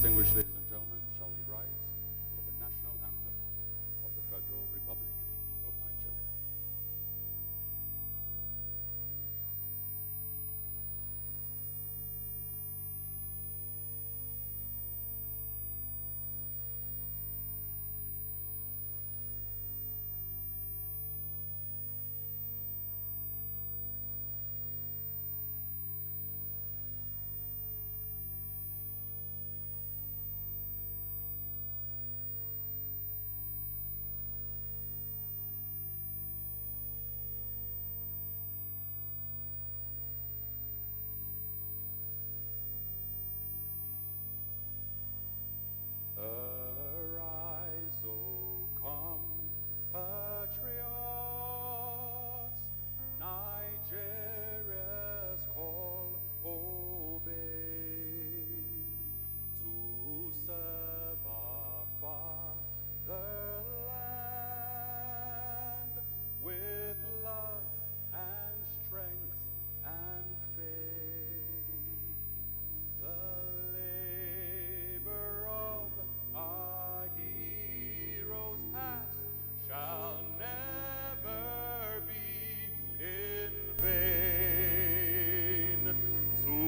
Distinguished ladies and gentlemen, shall we rise for the national anthem of the Federal Republic of Nigeria? Arise, O compatriots, Nigeria's call obey, to serve our fatherland with love and strength and faith. The labor of our heroes past shall never be in vain. To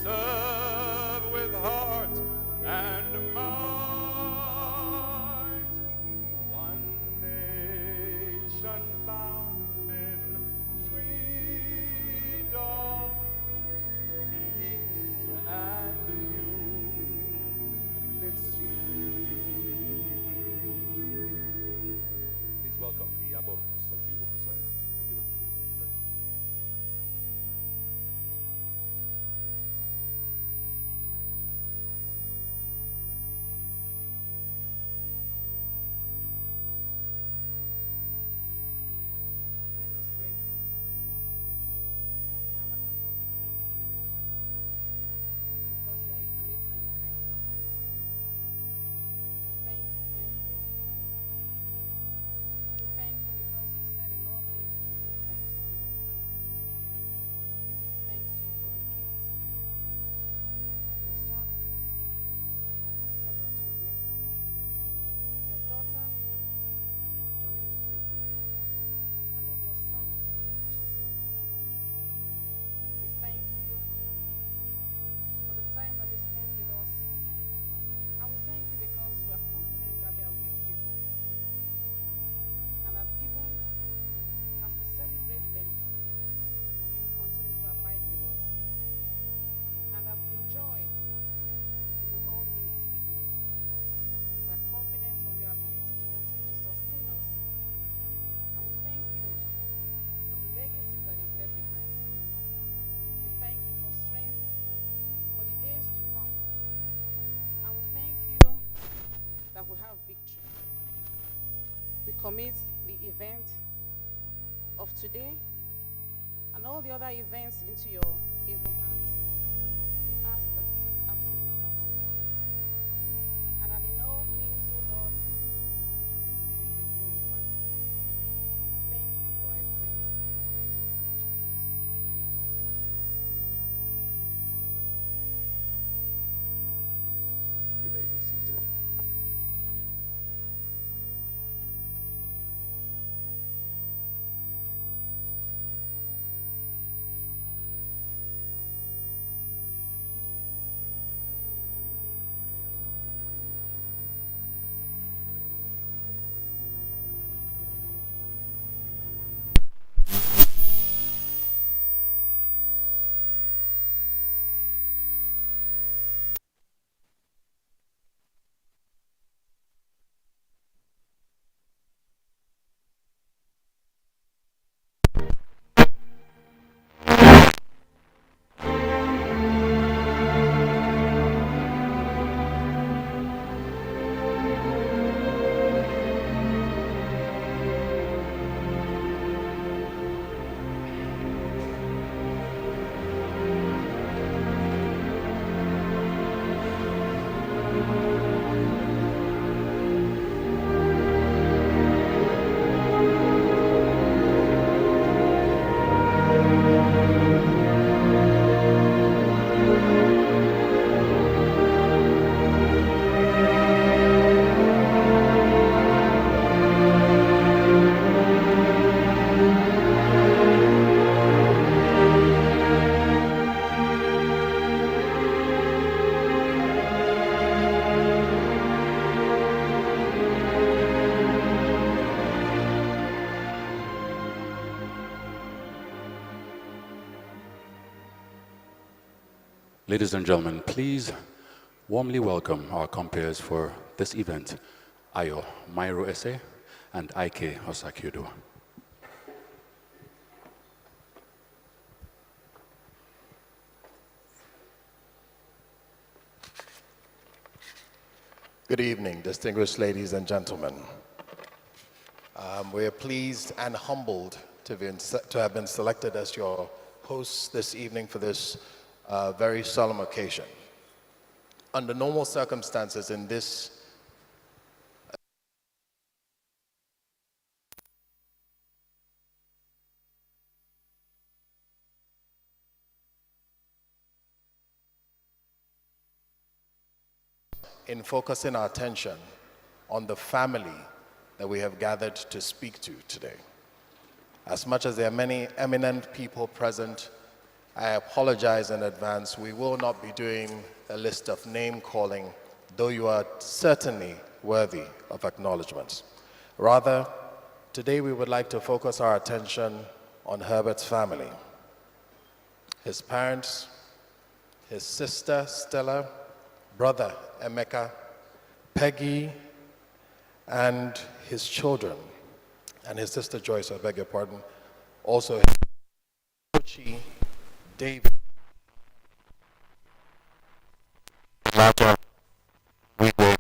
serve with heart and might, one nation bound in freedom, peace and unity. Please welcome the Yabo Sojibo Kusaya to give us the opening prayer. Let us pray. Our Father and God, we thank you because you are a great and a kind God. We thank you for your faithfulness. We thank you because you said in all things we should give thanks to you. We give thanks to you for the gift of your son, Herbert Wigwe, of your daughter, Doreen Wigwe, and of your son, Jesus. We thank you for the time that they spent with us, and we thank you because we are confident that they are with you, and that even as we celebrate them, you will continue to abide with us, and that in joy we will all meet again. We are confident of your ability to continue to sustain us, and we thank you for the legacies that they've left behind. We thank you for strength for the days to come, and we thank you that we have victory. We commit the event of today and all the other events into your able hands. We ask that you take absolute control, and that in all things, O Lord, you be glorified. Thank you for I pray in the mighty name of Jesus. You may be seated. Ladies and gentlemen, please warmly welcome our compeers for this event, Ayo Mairo Ese and Ike Osakyudo. Good evening, distinguished ladies and gentlemen. We are pleased and humbled to have been selected as your hosts this evening for this very solemn occasion. Under normal circumstances in this in focusing our attention on the family that we have gathered to speak to today. As much as there are many eminent people present, I apologize in advance. We will not be doing a list of name calling, though you are certainly worthy of acknowledgement. Rather, today we would like to focus our attention on Herbert's family. His parents, his sister Stella, brother Emeka, Peggy, and his children, and his sister Joyce, I beg your pardon, also Kochi, David, Wigwe,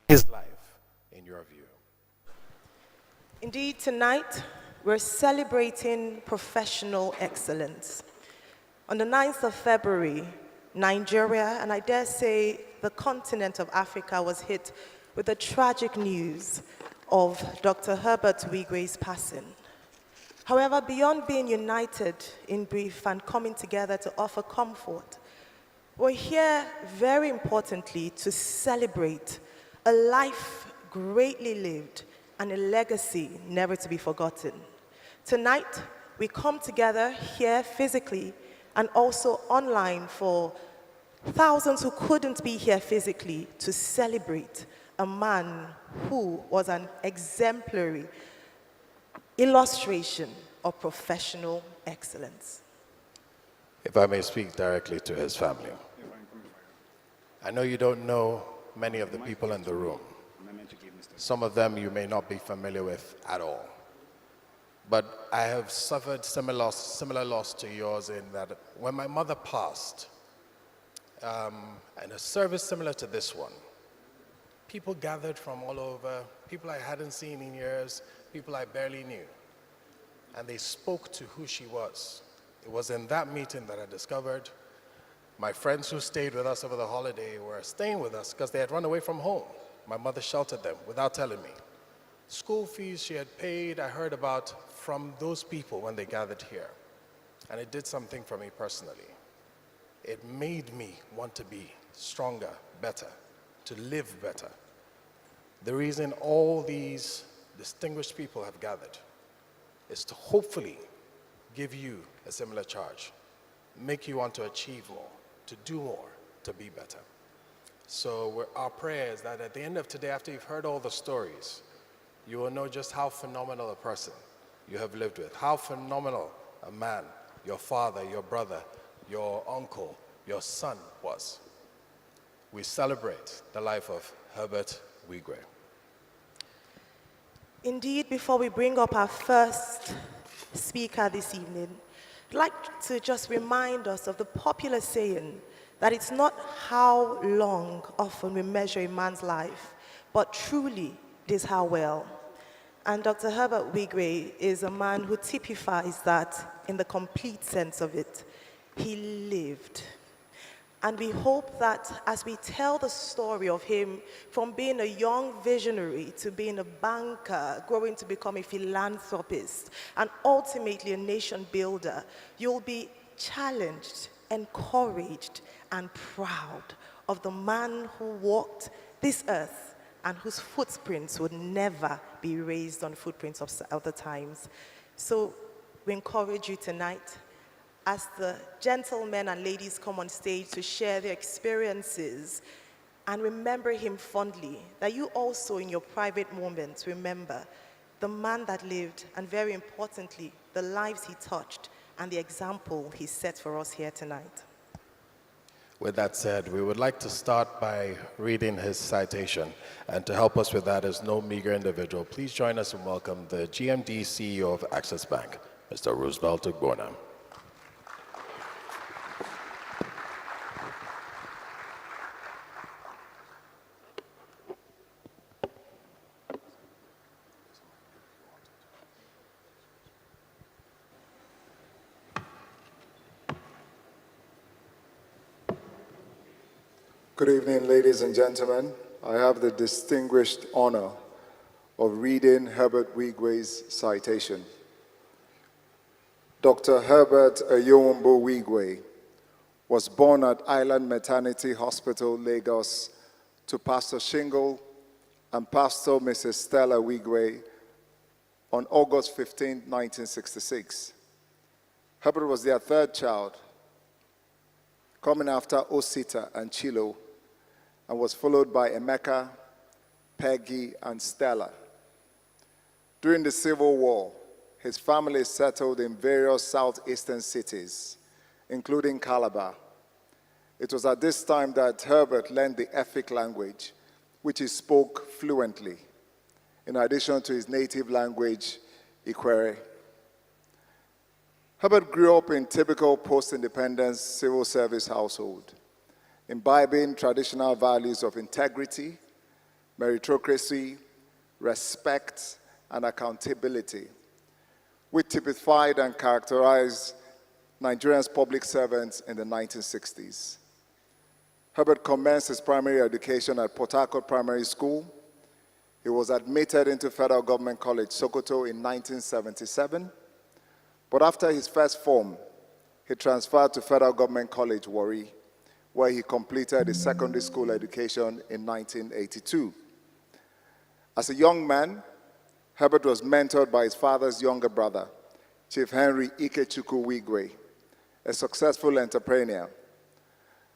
his life, in your view. Indeed, tonight we're celebrating professional excellence. On the 9th of February, Nigeria, and I dare say the continent of Africa, was hit with the tragic news of Dr. Herbert Wigwe's passing. However, beyond being united in grief and coming together to offer comfort, we're here very importantly to celebrate a life greatly lived and a legacy never to be forgotten. Tonight, we come together here physically and also online for thousands who couldn't be here physically to celebrate a man who was an exemplary illustration of professional excellence. If I may speak directly to his family. I know you don't know many of the people in the room. Some of them you may not be familiar with at all. But I have suffered similar loss to yours in that when my mother passed, in a service similar to this one, people gathered from all over, people I hadn't seen in years, people I barely knew, and they spoke to who she was. It was in that meeting that I discovered my friends who stayed with us over the holiday were staying with us because they had run away from home. My mother sheltered them without telling me. School fees she had paid, I heard about from those people when they gathered here. And it did something for me personally. It made me want to be stronger, better, to live better. The reason all these distinguished people have gathered is to hopefully give you a similar charge, make you want to achieve more, to do more, to be better. So our prayer is that at the end of today, after you've heard all the stories, you will know just how phenomenal a person you have lived with, how phenomenal a man your father, your brother, your uncle, your son was. We celebrate the life of Herbert Wigwe. Indeed, before we bring up our first speaker this evening, I'd like to just remind us of the popular saying that it's not how long often we measure a man's life, but truly it is how well. And Dr. Herbert Wigwe is a man who typifies that in the complete sense of it. He lived. And we hope that as we tell the story of him from being a young visionary to being a banker, growing to become a philanthropist, and ultimately a nation builder, you'll be challenged, encouraged, and proud of the man who walked this earth and whose footprints would never be erased on footprints of other times. So we encourage you tonight, as the gentlemen and ladies come on stage to share their experiences and remember him fondly, that you also in your private moments remember the man that lived, and very importantly, the lives he touched, and the example he set for us here tonight. With that said, we would like to start by reading his citation. And to help us with that is no meager individual. Please join us and welcome the GMD CEO of Access Bank, Mr. Roosevelt Ugbona. Good evening, ladies and gentlemen. I have the distinguished honor of reading Herbert Wigwe's citation. Dr. Herbert Ayowombo Wigwe was born at Island Maternity Hospital, Lagos, to Pastor Shingle and Pastor Mrs. Stella Wigwe on August 15, 1966. Herbert was their third child, coming after Osita and Chilo, and was followed by Emeka, Peggy, and Stella. During the Civil War, his family settled in various southeastern cities, including Calabar. It was at this time that Herbert learned the Efik language, which he spoke fluently, in addition to his native language, Ikwere. Herbert grew up in typical post-independence civil service household, imbibing traditional values of integrity, meritocracy, respect, and accountability, which typified and characterized Nigeria's public servants in the 1960s. Herbert commenced his primary education at Port Harcourt Primary School. He was admitted into Federal Government College, Sokoto in 1977, but after his first form, he transferred to Federal Government College, Warri, where he completed his secondary school education in 1982. As a young man, Herbert was mentored by his father's younger brother, Chief Henry Ikechukwu Wigwe, a successful entrepreneur.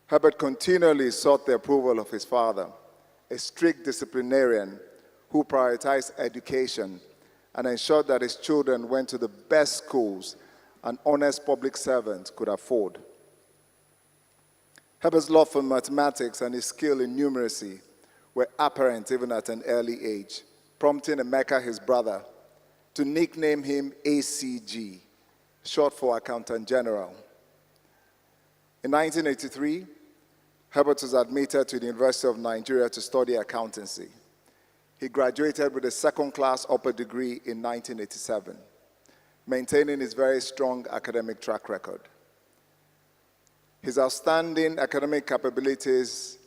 Herbert continually sought the approval of his father, a strict disciplinarian who prioritized education and ensured that his children went to the best schools an honest public servant could afford. Herbert's love for mathematics and his skill in numeracy were apparent even at an early age, prompting Emeka, his brother, to nickname him ACG, short for Accountant General. In 1983, Herbert was admitted to the University of Nigeria to study accountancy. He graduated with a second-class upper degree in 1987, maintaining his very strong academic track record. His outstanding academic capabilities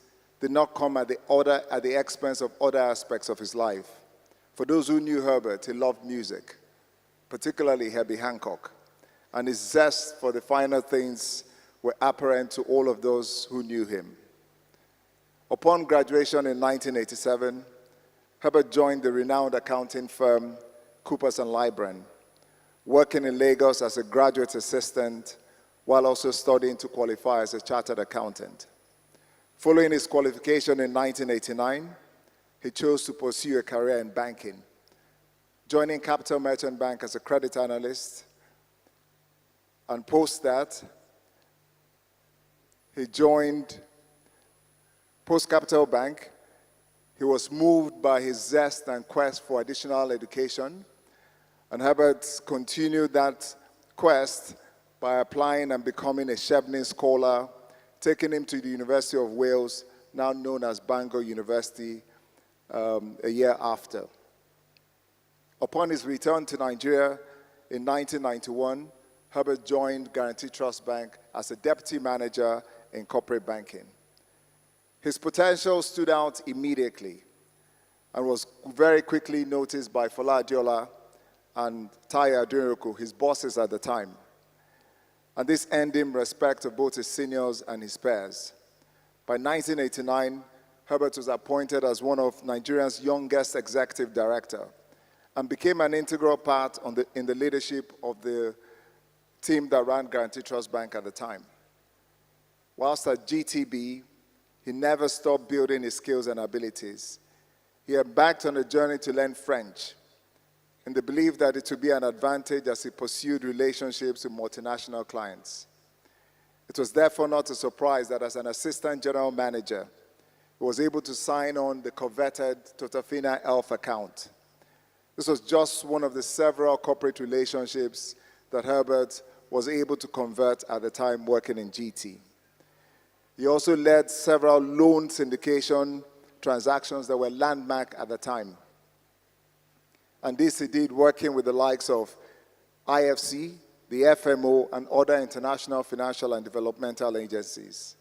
did not come at the expense of other aspects of his life. For those who knew Herbert, he loved music, particularly Herbie Hancock, and his zest for the finer things were apparent to all of those who knew him. Upon graduation in 1987, Herbert joined the renowned accounting firm Coopers & Lybrand, working in Lagos as a graduate assistant while also studying to qualify as a chartered accountant. Following his qualification in 1989, he chose to pursue a career in banking, joining Capital Merchant Bank as a credit analyst, and post that, he joined Post Capital Bank. He was moved by his zest and quest for additional education, and Herbert continued that quest by applying and becoming a Chevening Scholar, taking him to the University of Wales, now known as Bangor University, a year after. Upon his return to Nigeria in 1991, Herbert joined Guaranty Trust Bank as a deputy manager in corporate banking. His potential stood out immediately and was very quickly noticed by Fola Adiola and Taya Adunroku, his bosses at the time. And this earned him respect of both his seniors and his peers. By 1989, Herbert was appointed as one of Nigeria's youngest executive director and became an integral part in the leadership of the team that ran Guaranty Trust Bank at the time. Whilst at GTB, he never stopped building his skills and abilities. He embarked on a journey to learn French. in the belief that it would be an advantage as he pursued relationships with multinational clients. It was therefore not a surprise that as an assistant general manager, he was able to sign on the coveted Totafina Elf account. This was just one of the several corporate relationships that Herbert was able to convert at the time working in GT. He also led several loan syndication transactions that were landmark at the time. And this he did working with the likes of IFC, the FMO, and other international financial and developmental agencies.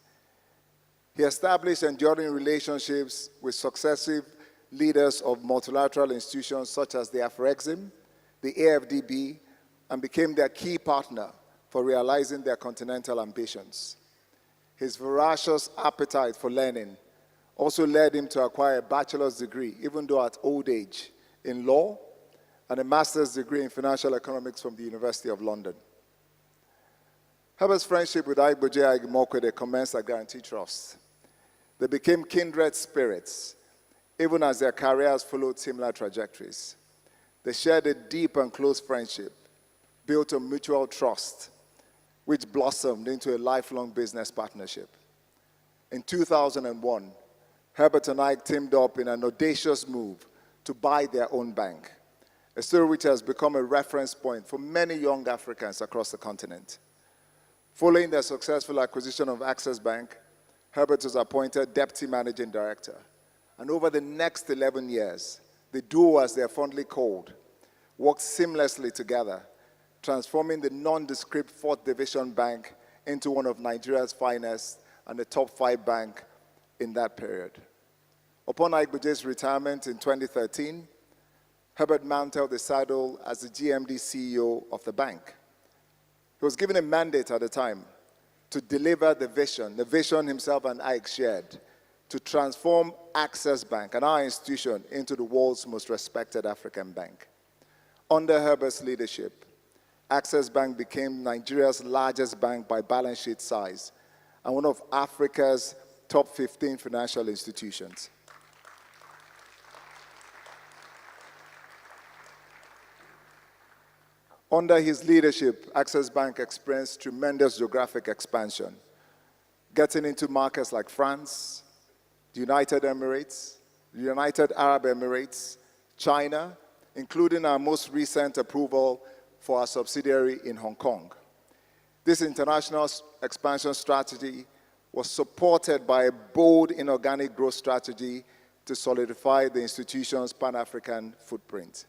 He established enduring relationships with successive leaders of multilateral institutions such as the Afrexim, the AFDB, and became their key partner for realizing their continental ambitions. His voracious appetite for learning also led him to acquire a bachelor's degree, even though at old age, in law, and a master's degree in financial economics from the University of London. Herbert's friendship with Aigboje Agimokwede commenced at Guarantee Trust. They became kindred spirits, even as their careers followed similar trajectories. They shared a deep and close friendship, built on mutual trust, which blossomed into a lifelong business partnership. In 2001, Herbert and I teamed up in an audacious move to buy their own bank, a story which has become a reference point for many young Africans across the continent. Following their successful acquisition of Access Bank, Herbert was appointed Deputy Managing Director. And over the next 11 years, the duo, as they are fondly called, worked seamlessly together, transforming the nondescript 4th Division Bank into one of Nigeria's finest and the top 5 bank in that period. Upon Aigboje's retirement in 2013, Herbert mounted the saddle as the GMD CEO of the bank. He was given a mandate at the time to deliver the vision himself and Ike shared, to transform Access Bank and our institution into the world's most respected African bank. Under Herbert's leadership, Access Bank became Nigeria's largest bank by balance sheet size and one of Africa's top 15 financial institutions. Under his leadership, Access Bank experienced tremendous geographic expansion, getting into markets like France, the United Emirates, the United Arab Emirates, China, including our most recent approval for our subsidiary in Hong Kong. This international expansion strategy was supported by a bold inorganic growth strategy to solidify the institution's Pan-African footprint.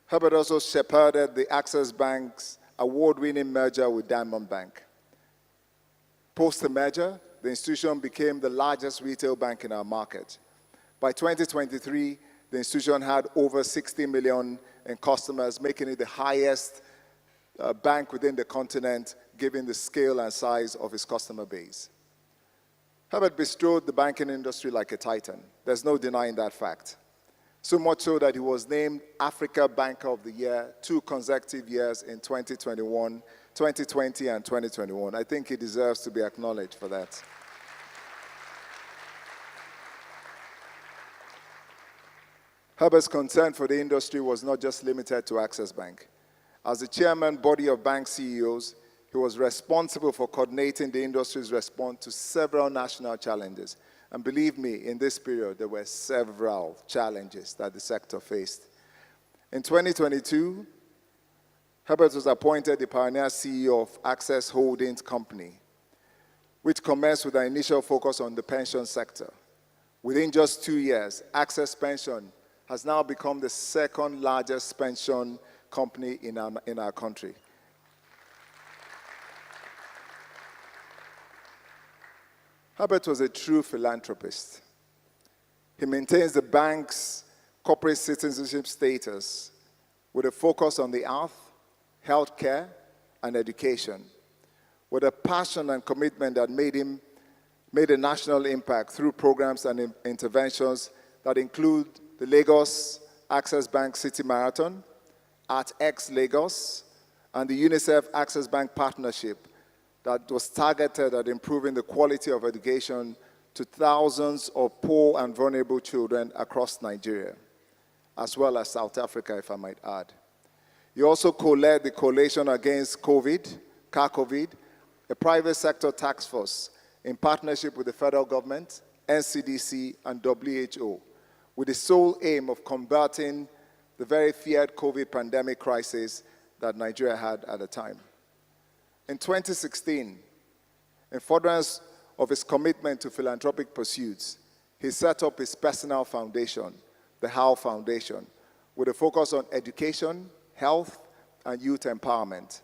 Herbert also shepherded the Access Bank's award-winning merger with Diamond Bank. Post the merger, the institution became the largest retail bank in our market. By 2023, the institution had over 60 million in customers, making it the highest bank within the continent, given the scale and size of its customer base. Herbert bestrode the banking industry like a titan. There's no denying that fact. So much so that he was named Africa Banker of the Year 2 consecutive years in 2021, 2020, and 2021. I think he deserves to be acknowledged for that. Herbert's concern for the industry was not just limited to Access Bank. As the chairman body of bank CEOs, he was responsible for coordinating the industry's response to several national challenges. And believe me, in this period, there were several challenges that the sector faced. In 2022, Herbert was appointed the pioneer CEO of Access Holdings Company, which commenced with an initial focus on the pension sector. Within just 2 years, Access Pension has now become the second largest pension company in our country. Herbert was a true philanthropist. He maintains the bank's corporate citizenship status with a focus on the earth, healthcare, and education, with a passion and commitment that made a national impact through programs and interventions that include the Lagos Access Bank City Marathon, ArtX Lagos, and the UNICEF Access Bank partnership that was targeted at improving the quality of education to thousands of poor and vulnerable children across Nigeria. as well as South Africa, if I might add. He also co-led the Coalition Against COVID, a private sector task force in partnership with the federal government, NCDC, and WHO, with the sole aim of combating the very feared COVID pandemic crisis that Nigeria had at the time. In 2016, in furtherance of his commitment to philanthropic pursuits, he set up his personal foundation, the How Foundation, with a focus on education, health, and youth empowerment.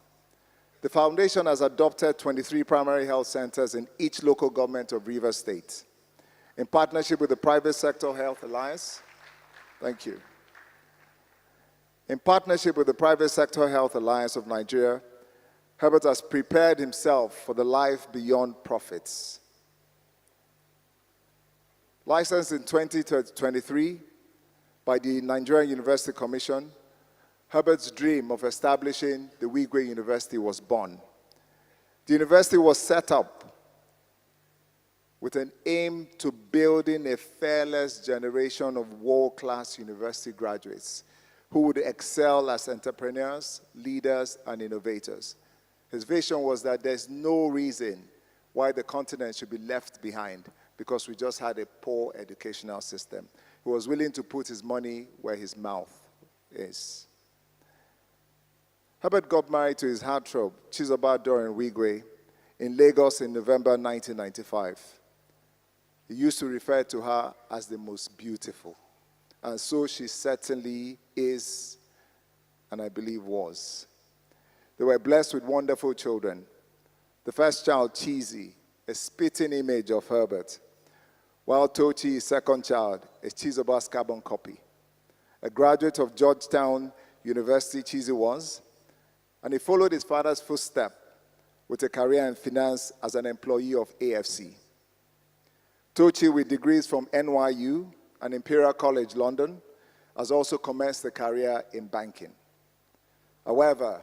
The foundation has adopted 23 primary health centers in each local government of Rivers State. In partnership with the Private Sector Health Alliance, thank you. In partnership with the Private Sector Health Alliance of Nigeria, Herbert has prepared himself for the life beyond profits. Licensed in 2023 by the Nigerian University Commission, Herbert's dream of establishing the Wigwe University was born. The university was set up with an aim to building a fearless generation of world-class university graduates who would excel as entrepreneurs, leaders, and innovators. His vision was that there's no reason why the continent should be left behind because we just had a poor educational system. He was willing to put his money where his mouth is. Herbert got married to his heartthrob, Chizoba Dorin Wigwe, in Lagos in November 1995. He used to refer to her as the most beautiful. And so she certainly is, and I believe was. They were blessed with wonderful children. The first child, Cheesy, a spitting image of Herbert, while Tochi, his second child, is Chizoba's carbon copy. A graduate of Georgetown University, Cheesy was, and he followed his father's footsteps with a career in finance as an employee of AFC. Tochi, with degrees from NYU and Imperial College London, has also commenced a career in banking. However,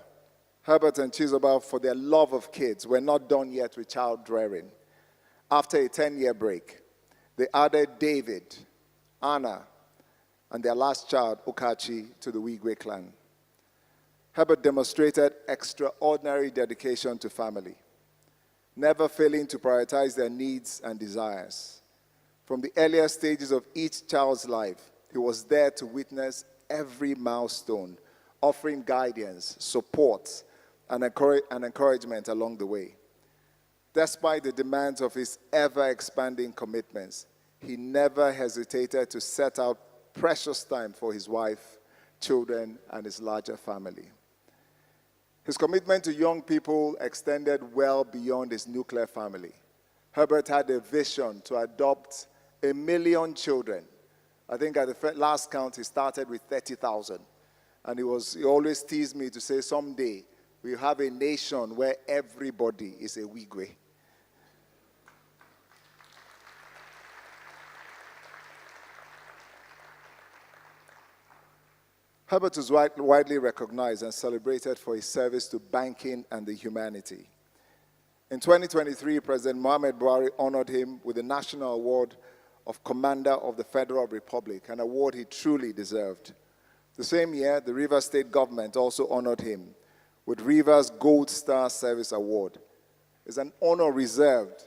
Herbert and Chizoba, for their love of kids, were not done yet with child rearing. After a 10-year break, they added David, Anna, and their last child, Okachi, to the Wigwe clan. Herbert demonstrated extraordinary dedication to family, never failing to prioritize their needs and desires. From the earliest stages of each child's life, he was there to witness every milestone, offering guidance, support, and encouragement along the way. Despite the demands of his ever-expanding commitments, he never hesitated to set out precious time for his wife, children, and his larger family. His commitment to young people extended well beyond his nuclear family. Herbert had a vision to adopt 1 million children. I think at the last count, he started with 30,000. And he always teased me to say, someday, we'll have a nation where everybody is a Wigwe. Herbert is widely recognized and celebrated for his service to banking and the humanity. In 2023, President Mohamed Buhari honored him with the National Award of Commander of the Federal Republic, an award he truly deserved. The same year, the Rivers State government also honored him with Rivers Gold Star Service Award. It's an honor reserved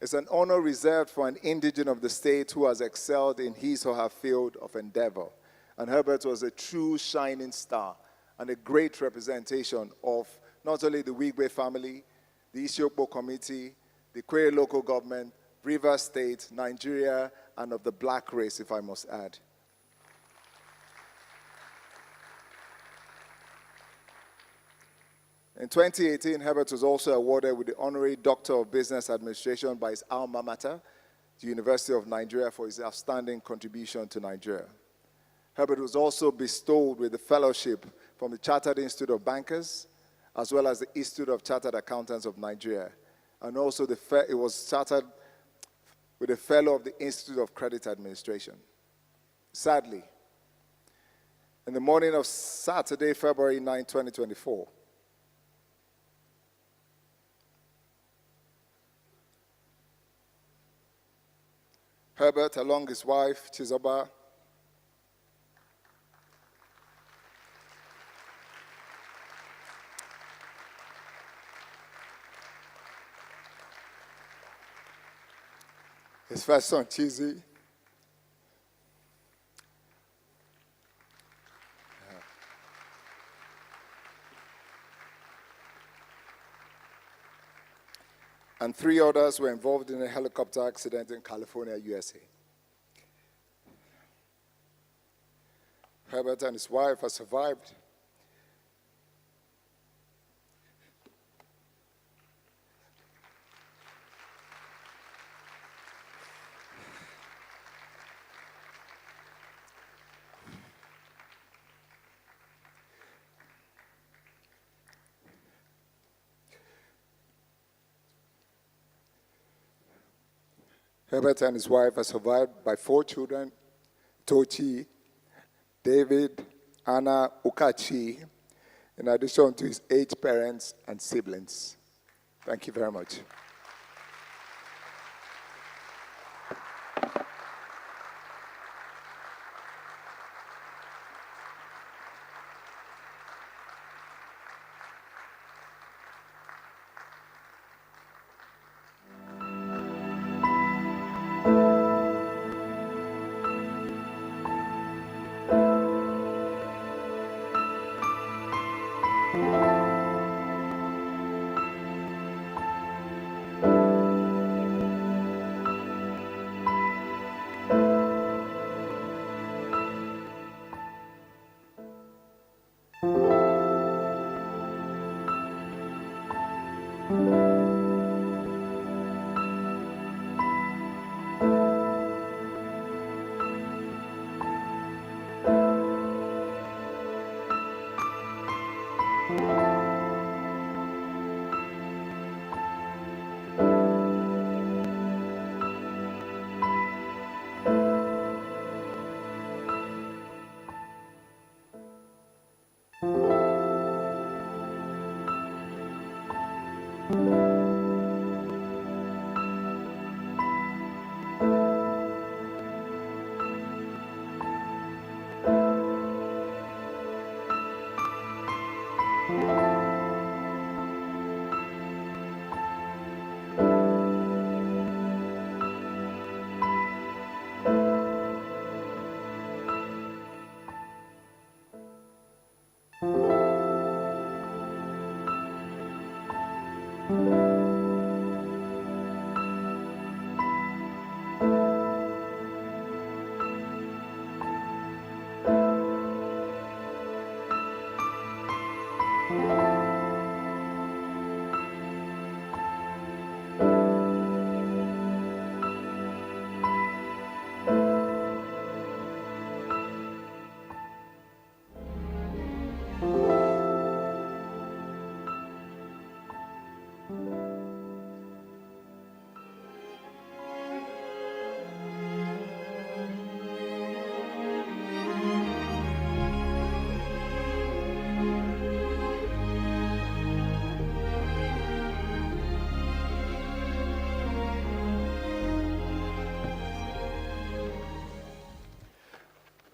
It's an honor reserved for an indigene of the state who has excelled in his or her field of endeavor. And Herbert was a true shining star and a great representation of not only the Wigwe family, the Isiokpo community, the Kwere local government, Rivers State, Nigeria, and of the black race, if I must add. In 2018, Herbert was also awarded with the Honorary Doctor of Business Administration by his alma mater, the University of Nigeria, for his outstanding contribution to Nigeria. Herbert was also bestowed with the fellowship from the Chartered Institute of Bankers, as well as the Institute of Chartered Accountants of Nigeria. And also it was chartered with a fellow of the Institute of Credit Administration. Sadly, in the morning of Saturday, February 9, 2024, Herbert, along his wife, Chizoba. His first son, Chizzy. And 3 others were involved in a helicopter accident in California, USA. Herbert and his wife have survived. Herbert and his wife are survived by 4 children, Tochi, David, Anna, Ukachi, in addition to his 8 parents and siblings. Thank you very much.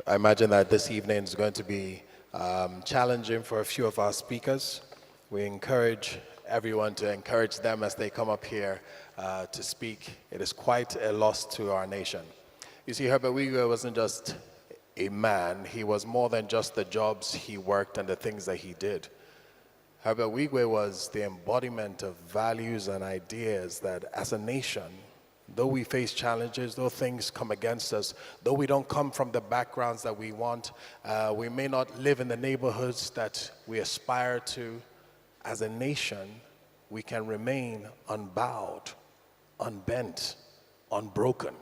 I imagine that this evening is going to be challenging for a few of our speakers. We encourage everyone to encourage them as they come up here to speak. It is quite a loss to our nation. You see, Herbert Wigwe wasn't just a man. He was more than just the jobs he worked and the things that he did. Herbert Wigwe was the embodiment of values and ideas that as a nation, though we face challenges, though things come against us, though we don't come from the backgrounds that we want, we may not live in the neighborhoods that we aspire to, as a nation, we can remain unbowed, unbent, unbroken.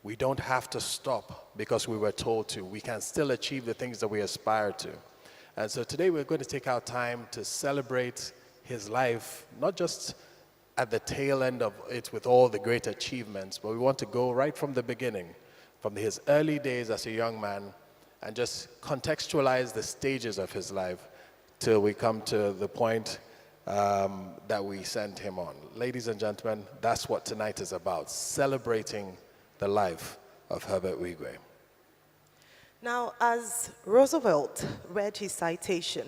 We don't have to stop because we were told to. We can still achieve the things that we aspire to. And so today we're going to take our time to celebrate his life, not just at the tail end of it with all the great achievements, but we want to go right from the beginning, from his early days as a young man, and just contextualize the stages of his life till we come to the point that we sent him on. Ladies and gentlemen, that's what tonight is about, celebrating the life of Herbert Wigwe. Now, as Roosevelt read his citation,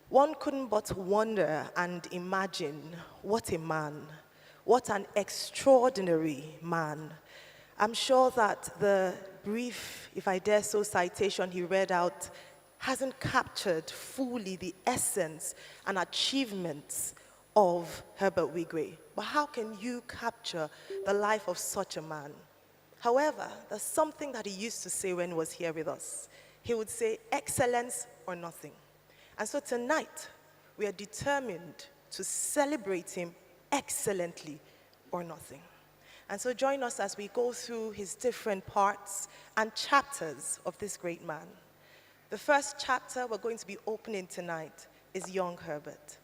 one couldn't but wonder and imagine what a man, what an extraordinary man. I'm sure that the brief, if I dare so, citation he read out hasn't captured fully the essence and achievements of Herbert Wigwe. But how can you capture the life of such a man? However, there's something that he used to say when he was here with us. He would say, excellence or nothing. And so tonight, we are determined to celebrate him excellently or nothing. And so join us as we go through his different parts and chapters of this great man. The first chapter we're going to be opening tonight is young Herbert.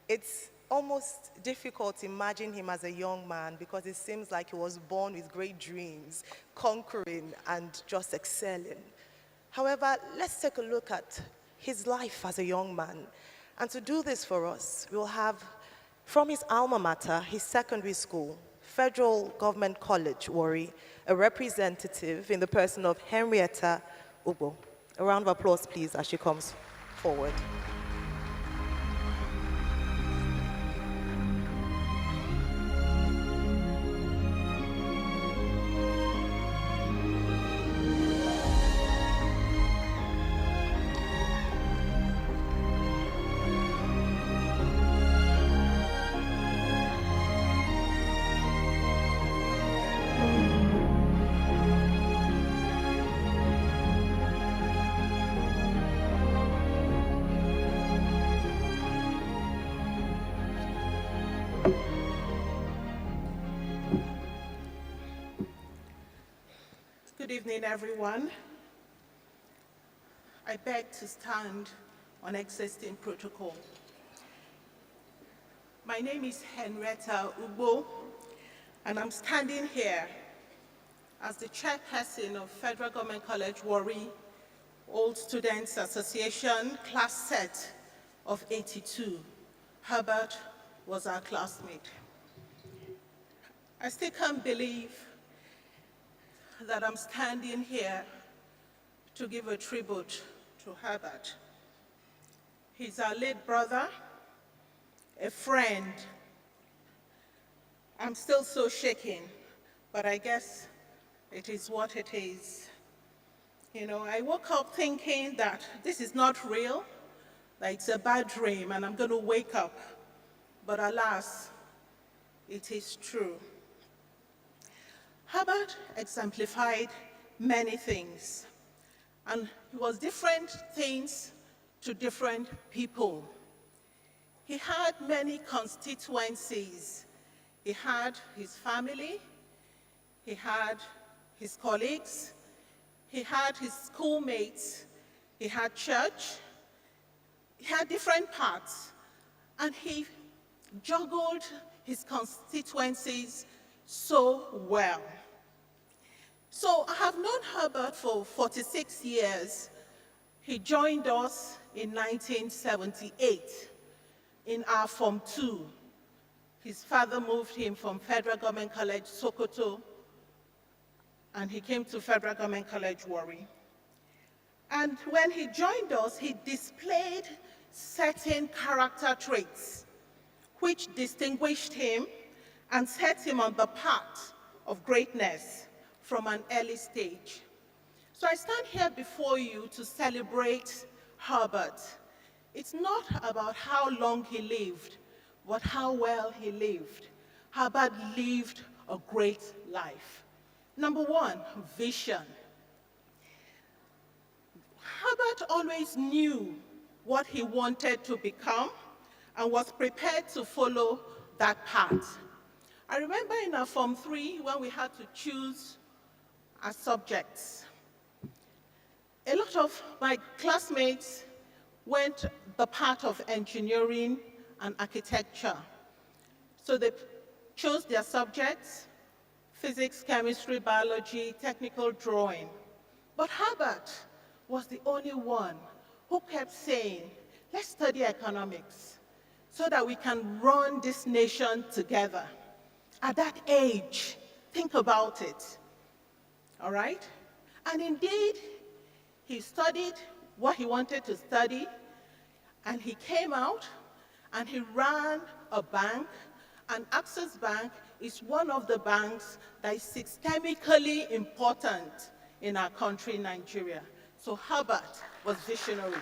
It's almost difficult to imagine him as a young man because it seems like he was born with great dreams, conquering and just excelling. However, let's take a look at his life as a young man. And to do this for us, we'll have from his alma mater, his secondary school, Federal Government College, Warri, a representative in the person of Henrietta Ugbo. A round of applause, please, as she comes forward. Good evening, everyone. I beg to stand on existing protocol. My name is Henrietta Ugbo, and I'm standing here as the chairperson of Federal Government College, Warri, Old Students Association, class set of 82. Herbert was our classmate. I still can't believe that I'm standing here to give a tribute to Herbert. He's our late brother, a friend. I'm still so shaken, but I guess it is what it is. You know, I woke up thinking that this is not real, that it's a bad dream and I'm going to wake up. But alas, it is true. Herbert exemplified many things, and he was different things to different people. He had many constituencies. He had his family, he had his colleagues, he had his schoolmates, he had church, he had different parts, and he juggled his constituencies so well. So I have known Herbert for 46 years. He joined us in 1978 in our Form 2. His father moved him from Federal Government College, Sokoto, and he came to Federal Government College, Warri. And when he joined us, he displayed certain character traits which distinguished him and set him on the path of greatness from an early stage. So I stand here before you to celebrate Herbert. It's not about how long he lived, but how well he lived. Herbert lived a great life. Number one, vision. Herbert always knew what he wanted to become and was prepared to follow that path. I remember in our Form 3 when we had to choose our subjects. A lot of my classmates went the path of engineering and architecture. So they chose their subjects: physics, chemistry, biology, technical drawing. But Herbert was the only one who kept saying, let's study economics so that we can run this nation together. At that age, think about it, all right? And indeed, he studied what he wanted to study, and he came out and he ran a bank, and Access Bank is one of the banks that is systemically important in our country, Nigeria. So Herbert was visionary.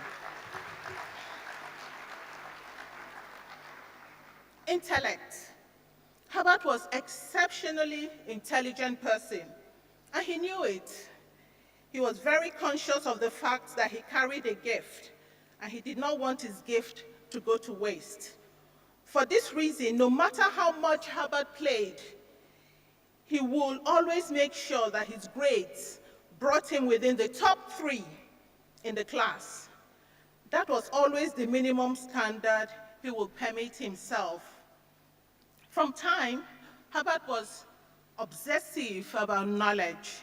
Intellect. Herbert was exceptionally intelligent person, and he knew it. He was very conscious of the fact that he carried a gift, and he did not want his gift to go to waste. For this reason, no matter how much Herbert played, he would always make sure that his grades brought him within the top 3 in the class. That was always the minimum standard he would permit himself. From time, Herbert was obsessive about knowledge.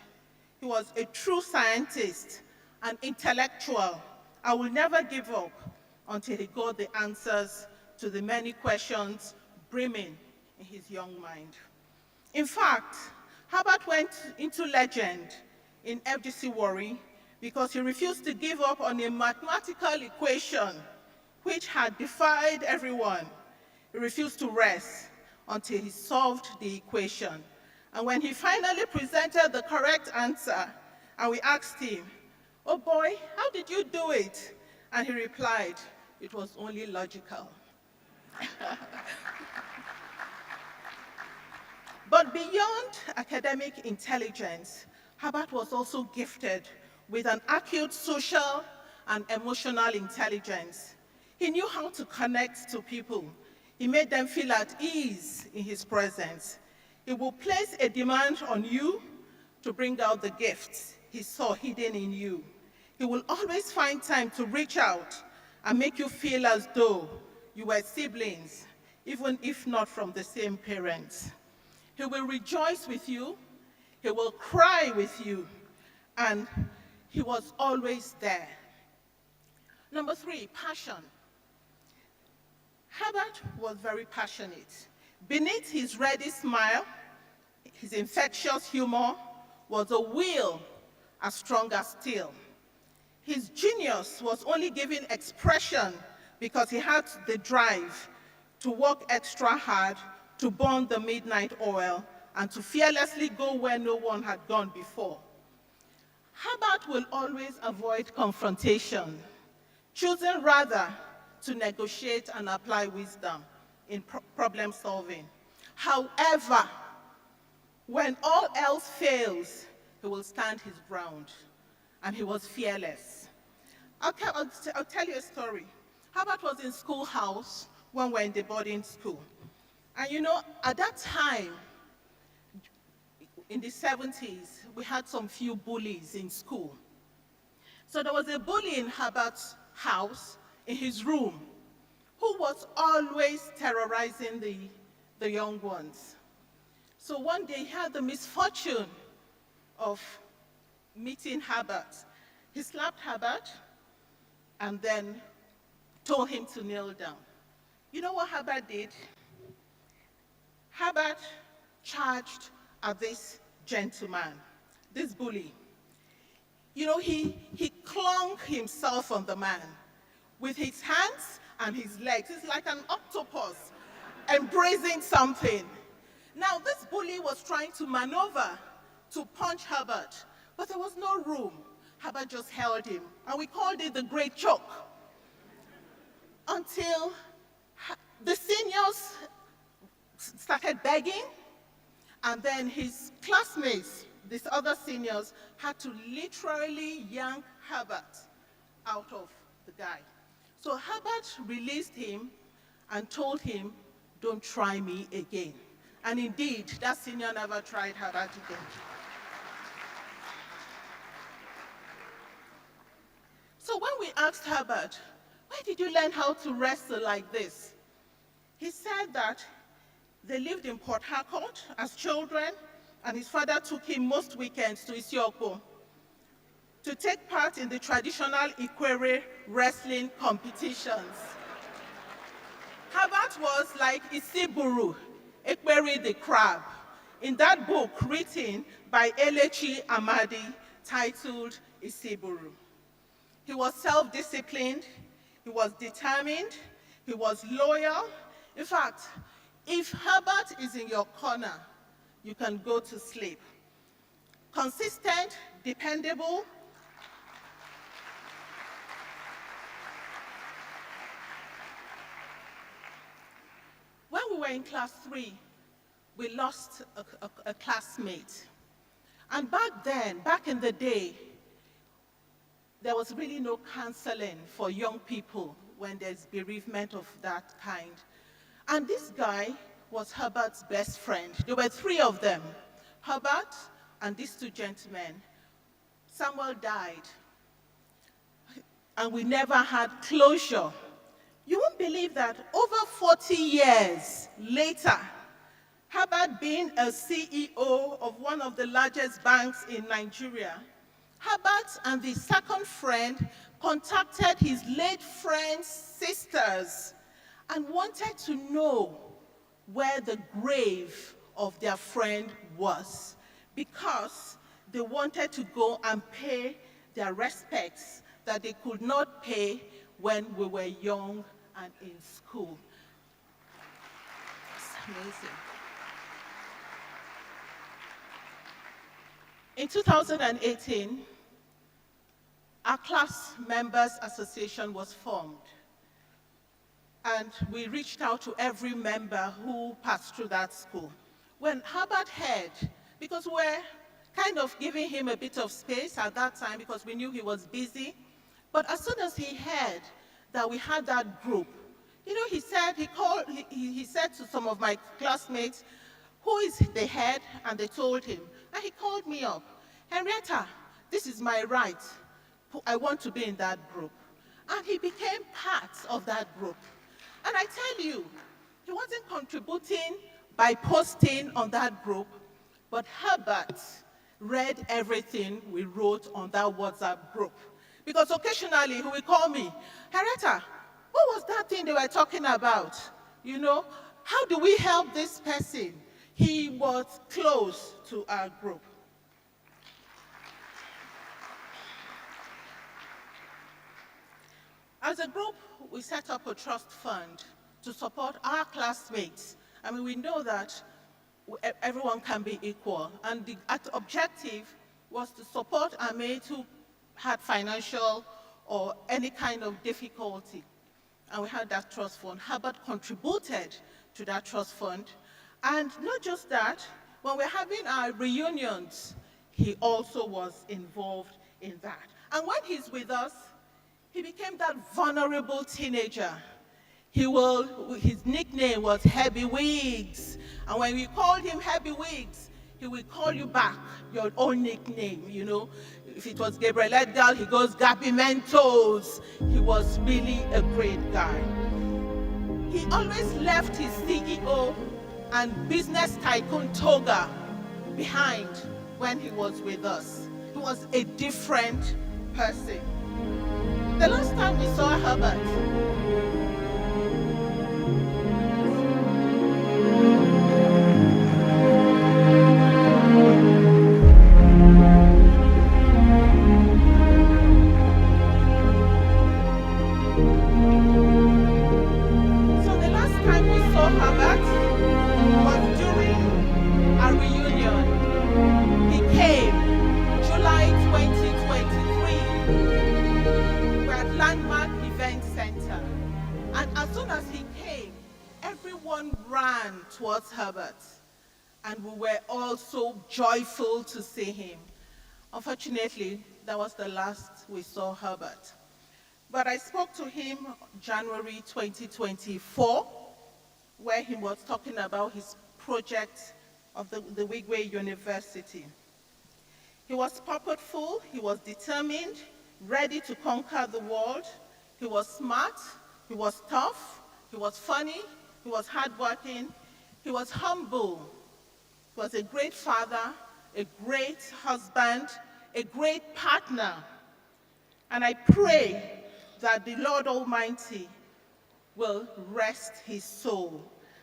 He was a true scientist, an intellectual. I will never give up until he got the answers to the many questions brimming in his young mind. In fact, Herbert went into legend in FGC Warri because he refused to give up on a mathematical equation which had defied everyone. He refused to rest until he solved the equation. And when he finally presented the correct answer, and we asked him, "Oh boy, how did you do it?" And he replied, "It was only logical." But beyond academic intelligence, Herbert was also gifted with an acute social and emotional intelligence. He knew how to connect to people. He made them feel at ease in his presence. He will place a demand on you to bring out the gifts he saw hidden in you. He will always find time to reach out and make you feel as though you were siblings, even if not from the same parents. He will rejoice with you, he will cry with you, and he was always there. Number 3, passion. Herbert was very passionate. Beneath his ready smile, his infectious humor was a will as strong as steel. His genius was only given expression because he had the drive to work extra hard, to burn the midnight oil, and to fearlessly go where no one had gone before. Herbert will always avoid confrontation, choosing rather to negotiate and apply wisdom in problem solving. However, when all else fails, he will stand his ground, and he was fearless. I'll tell you a story. Herbert was in schoolhouse when we were in the boarding school. And you know, at that time, in the 70s, we had some few bullies in school. So there was a bully in Herbert's house, in his room, who was always terrorizing the young ones. So one day he had the misfortune of meeting Herbert. He slapped Herbert and then told him to kneel down. You know what Herbert did? Herbert charged at this gentleman, this bully. You know, he clung himself on the man with his hands and his legs. It's like an octopus embracing something. Now, this bully was trying to maneuver to punch Herbert, but there was no room. Herbert just held him, and we called it the great choke. Until the seniors started begging, and then his classmates, these other seniors, had to literally yank Herbert out of the guy. So Herbert released him and told him, "Don't try me again." And indeed, that senior never tried Herbert again. So when we asked Herbert, "Where did you learn how to wrestle like this?" He said that they lived in Port Harcourt as children, and his father took him most weekends to Isiokpo to take part in the traditional Ikwere wrestling competitions. Herbert was like Isiburu, Ikwere the crab, in that book written by Elechi Amadi titled Isiburu. He was self-disciplined, he was determined, he was loyal. In fact, if Herbert is in your corner, you can go to sleep. Consistent, dependable. When we were in class 3, we lost a classmate. And back then, back in the day, there was really no counseling for young people when there's bereavement of that kind. And this guy was Herbert's best friend. There were 3 of them, Herbert and these 2 gentlemen. Samuel died, and we never had closure. You won't believe that over 40 years later, Herbert being a CEO of one of the largest banks in Nigeria, Herbert and the second friend contacted his late friend's sisters and wanted to know where the grave of their friend was, because they wanted to go and pay their respects that they could not pay when we were young and in school. It's amazing. In 2018, our class members association was formed, and we reached out to every member who passed through that school. When Herbert heard, because we're kind of giving him a bit of space at that time because we knew he was busy, but as soon as he heard that we had that group, you know, he said to some of my classmates, who is the head? And they told him. And he called me up. Henrietta, this is my right. I want to be in that group. And he became part of that group. And I tell you, he wasn't contributing by posting on that group, but Herbert read everything we wrote on that WhatsApp group. Because occasionally he will call me, Henrietta, what was that thing they were talking about? You know, how do we help this person? He was close to our group. As a group, we set up a trust fund to support our classmates. I mean, we know that everyone can be equal, and the objective was to support our mates who had financial or any kind of difficulty. And we had that trust fund. Herbert contributed to that trust fund. And not just that, when we're having our reunions, he also was involved in that. And when he's with us, he became that vulnerable teenager. His nickname was Heavy Wigs. And when we called him Heavy Wigs, he will call you back your own nickname, you know. If it was Gabriel Edgar, he goes Gabi Mentos. He was really a great guy. He always left his CEO and business tycoon toga behind when he was with us. He was a different person. The last time we saw Herbert, was during our reunion. He came July 2023. We're at Landmark Event Center. And as soon as he came, everyone ran towards Herbert. And we were all so joyful to see him. Unfortunately, that was the last we saw Herbert. But I spoke to him January 2024, where he was talking about his project of the Wigwe University. He was purposeful, he was determined, ready to conquer the world. He was smart, he was tough, he was funny, he was hardworking, he was humble. He was a great father, a great husband, a great partner. And I pray that the Lord Almighty will rest his soul.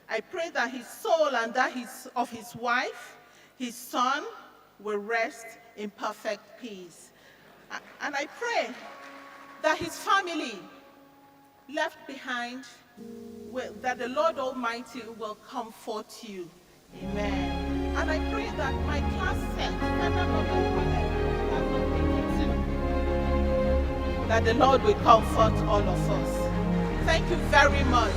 I pray that his soul and that of his wife His son will rest in perfect peace. And I pray that his family left behind, that the Lord Almighty will comfort you. Amen. And I pray that my class set, that the Lord will comfort all of us. Thank you very much.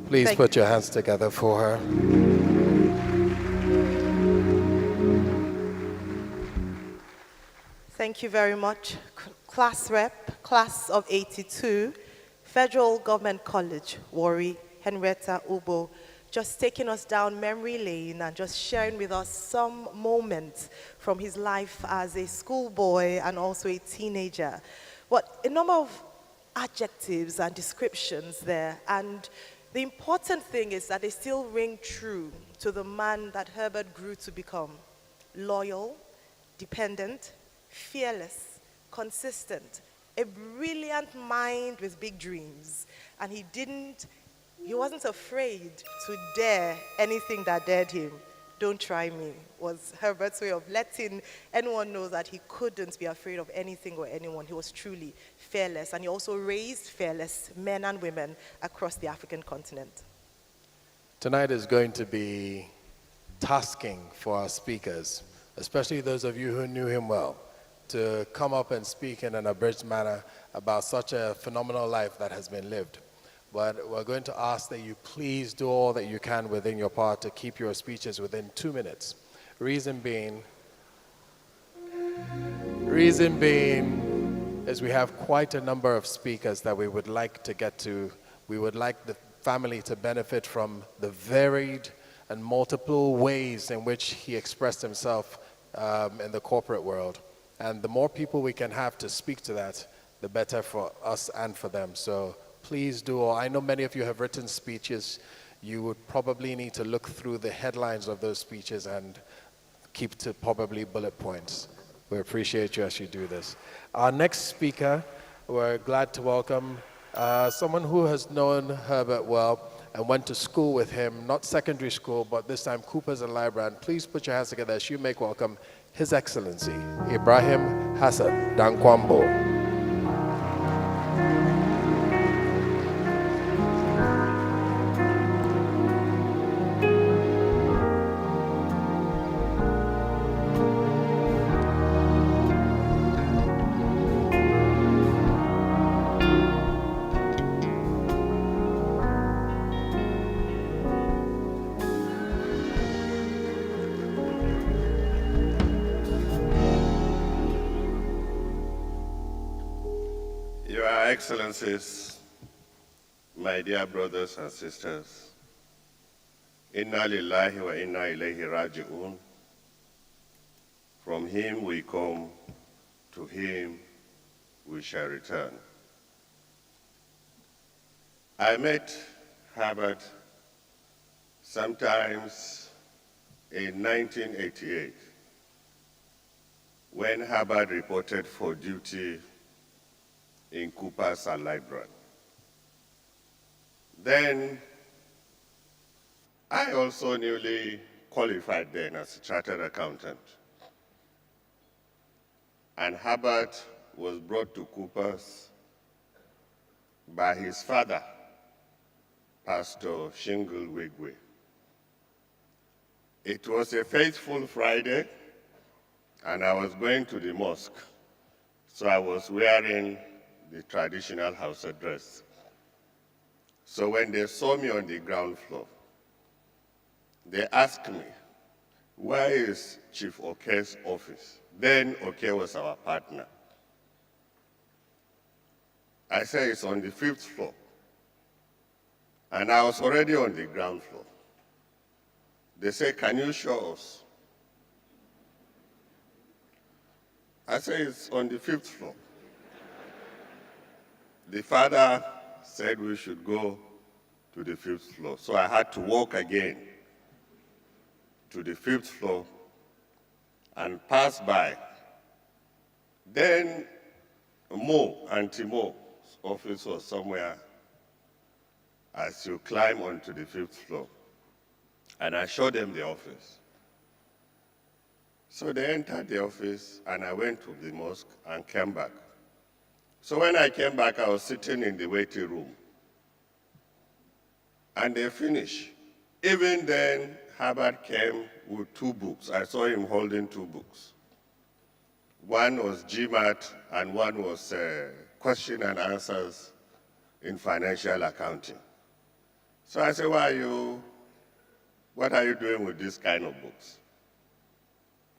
Please Thank- put your hands together for her. Thank you very much. Class rep, class of 82, Federal Government College, Warri, Henrietta Ubo, just taking us down memory lane and just sharing with us some moments from his life as a schoolboy and also a teenager. But a number of adjectives and descriptions there, and the important thing is that they still ring true to the man that Herbert grew to become: loyal, dependent, fearless, consistent, a brilliant mind with big dreams. And he wasn't afraid to dare anything that dared him. Don't try me was Herbert's way of letting anyone know that he couldn't be afraid of anything or anyone. He was truly fearless, and he also raised fearless men and women across the African continent. Tonight is going to be tasking for our speakers, especially those of you who knew him well, to come up and speak in an abridged manner about such a phenomenal life that has been lived. But we're going to ask that you please do all that you can within your power to keep your speeches within 2 minutes. Reason being is we have quite a number of speakers that we would like to get to. We would like the family to benefit from the varied and multiple ways in which he expressed himself in the corporate world. And the more people we can have to speak to that, the better for us and for them. So please do all. I know many of you have written speeches. You would probably need to look through the headlines of those speeches and keep to probably bullet points. We appreciate you as you do this. Our next speaker, we're glad to welcome someone who has known Herbert well and went to school with him, not secondary school, but this time Coopers and Librand. Please put your hands together as you make welcome His Excellency, Ibrahim Hassan Dankwambo. Your Excellencies, my dear brothers and sisters, Inna lillahi wa inna ilayhi raji'un. From him we come, to him we shall return. I met Herbert sometimes in 1988 when Herbert reported for duty in Coopers and Librand. Then I also newly qualified then as a chartered accountant. And Herbert was brought to Coopers by his father, Pastor Shingle Wigwe. It was a faithful Friday, and I was going to the mosque, so I was wearing the traditional Hausa dress. So when they saw me on the ground floor, they asked me, where is Chief Oke's office? Then Oke was our partner. I said, it's on the 5th floor. And I was already on the ground floor. They said, can you show us? I said, it's on the 5th floor. The father said we should go to the 5th floor. So I had to walk again to the 5th floor and pass by. Then Auntie Mo's office was somewhere as you climb onto the 5th floor. And I showed them the office. So they entered the office, and I went to the mosque and came back. So when I came back, I was sitting in the waiting room. And they finished. Even then, Herbert came with 2 books. I saw him holding 2 books. One was GMAT, and one was question and answers in financial accounting. So I said, what are you doing with this kind of books?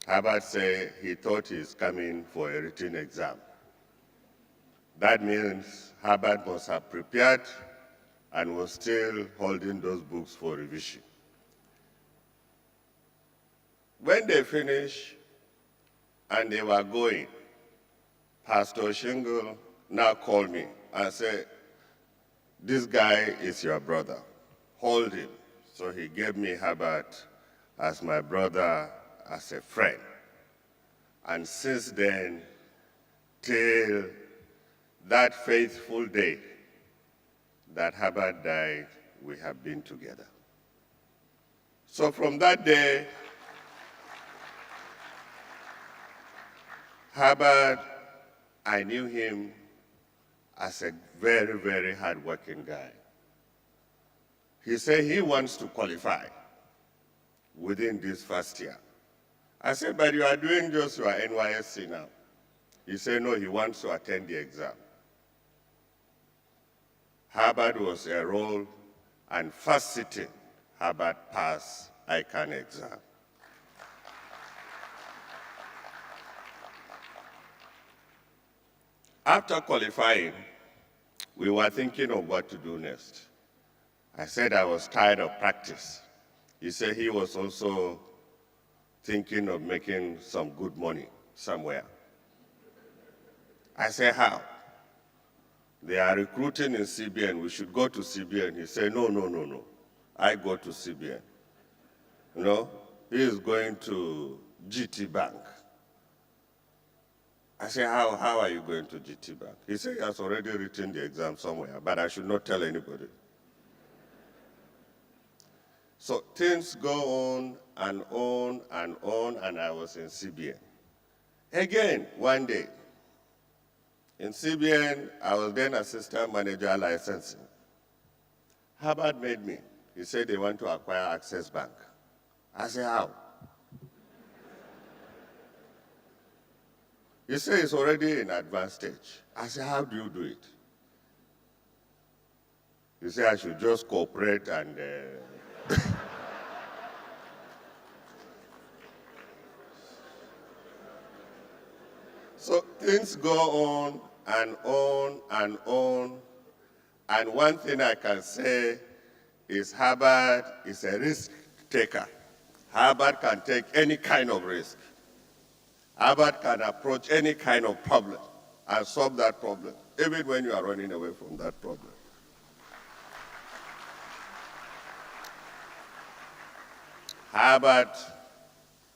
Herbert said he thought he's coming for a written exam. That means Herbert must have prepared and was still holding those books for revision. When they finished and they were going, Pastor Shingle now called me and said, this guy is your brother. Hold him. So he gave me Herbert as my brother, as a friend. And since then, till that faithful day that Herbert died, we have been together. So from that day, Herbert, I knew him as a very, very hardworking guy. He said he wants to qualify within this first year. I said, but you are doing just your NYSC now. He said, no, he wants to attend the exam. Herbert was enrolled, and first sitting, Herbert passed ICANN exam. After qualifying, we were thinking of what to do next. I said I was tired of practice. He said he was also thinking of making some good money somewhere. I said, how? They are recruiting in CBN. We should go to CBN. He said, no, no, no, no. I go to CBN. You know, he is going to GT Bank. I said, how are you going to GT Bank? He said he has already written the exam somewhere, but I should not tell anybody. So things go on and on and on, and I was in CBN. Again, one day, in CBN, I was then assistant manager licensing. Herbert made me. He said they want to acquire Access Bank. I said, how? He said it's already in advanced stage. I said, how do you do it? He said I should just cooperate and... So things go on and on and on. And one thing I can say is Herbert is a risk taker. Herbert can take any kind of risk. Herbert can approach any kind of problem and solve that problem, even when you are running away from that problem. Herbert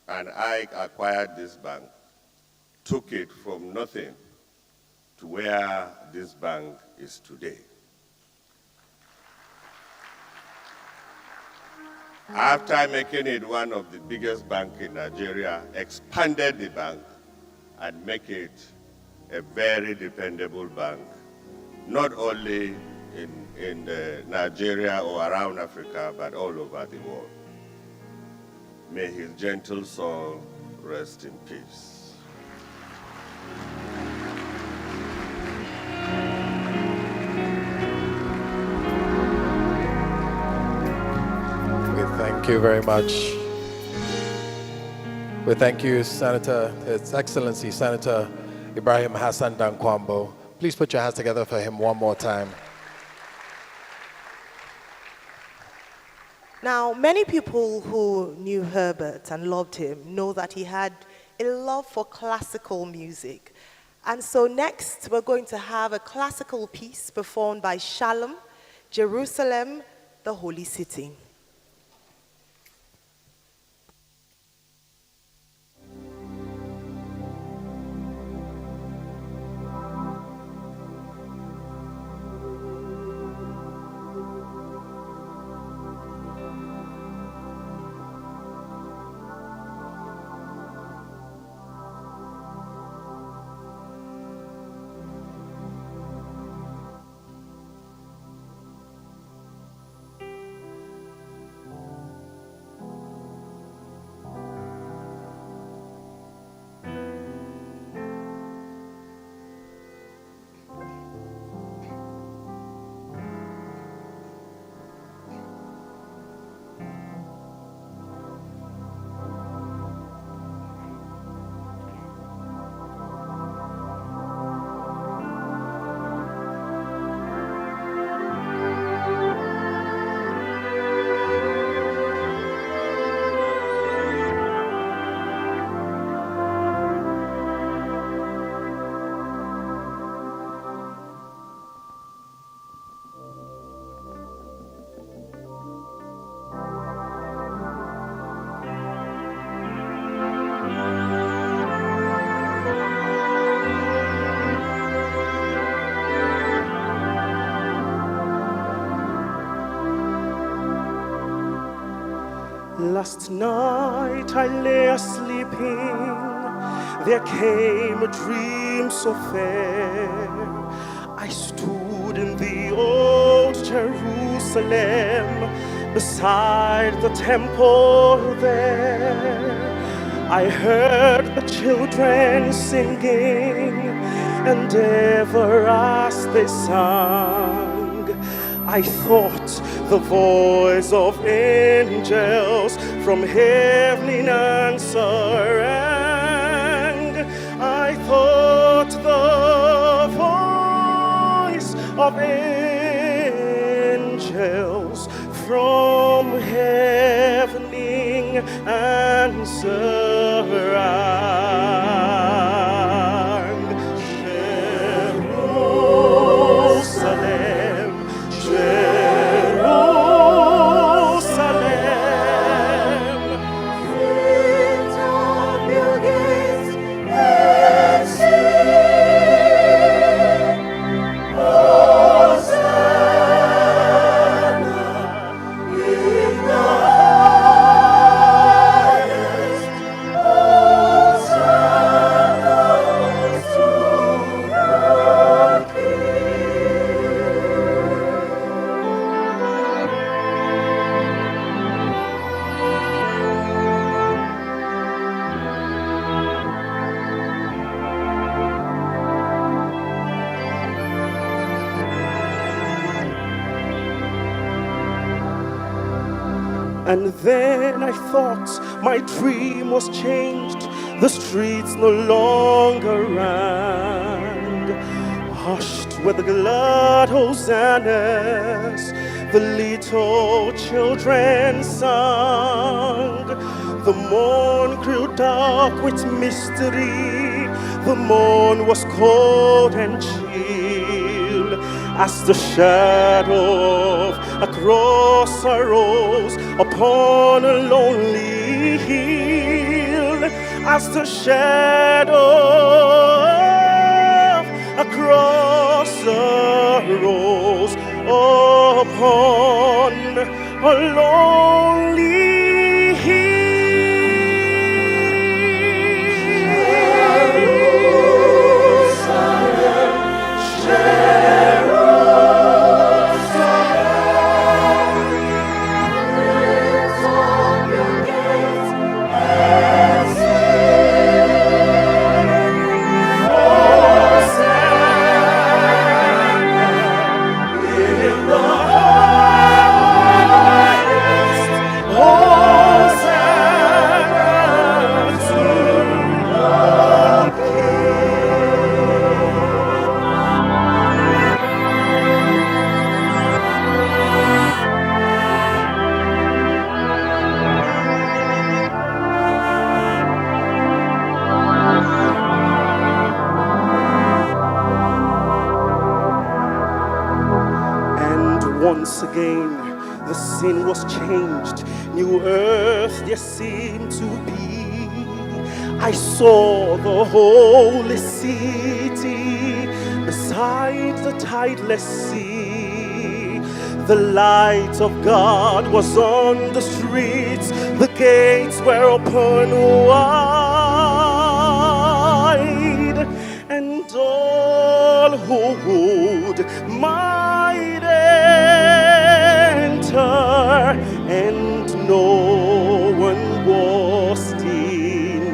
and I acquired this bank, took it from nothing to where this bank is today. After making it one of the biggest banks in Nigeria, expanded the bank and make it a very dependable bank, not only in Nigeria or around Africa, but all over the world. May his gentle soul rest in peace. Thank you very much. We thank you, Senator, His Excellency Senator Ibrahim Hassan Dankwambo. Please put your hands together for him one more time. Now, many people who knew Herbert and loved him know that he had a love for classical music. And so next, we're going to have a classical piece performed by Shalom, Jerusalem, the Holy City. Last night I lay sleeping, there came a dream so fair. I stood in the old Jerusalem, beside the temple there. I heard the children singing, and ever as they sang, I thought the voice of angels from heaven in answer rang. I thought the voice of angels from heaven in answer rang. Jerusalem, Jerusalem, lift up your gates and sing, Hosanna in the highest, Hosanna to the And then I thought my dream was changed. The streets no longer rang. Hushed were the glad hosannas, the little children sang. The morn grew dark with mystery. The morn was cold and chill, as the shadow of a cross arose upon a lonely hill, as the shadow of a cross arose upon a lonely hill. Once again, the scene was changed. New earth there seemed to be. I saw the holy city beside the tideless sea. The light of God was on the streets. The gates were open wide, and all who would might enter, and no one was denied.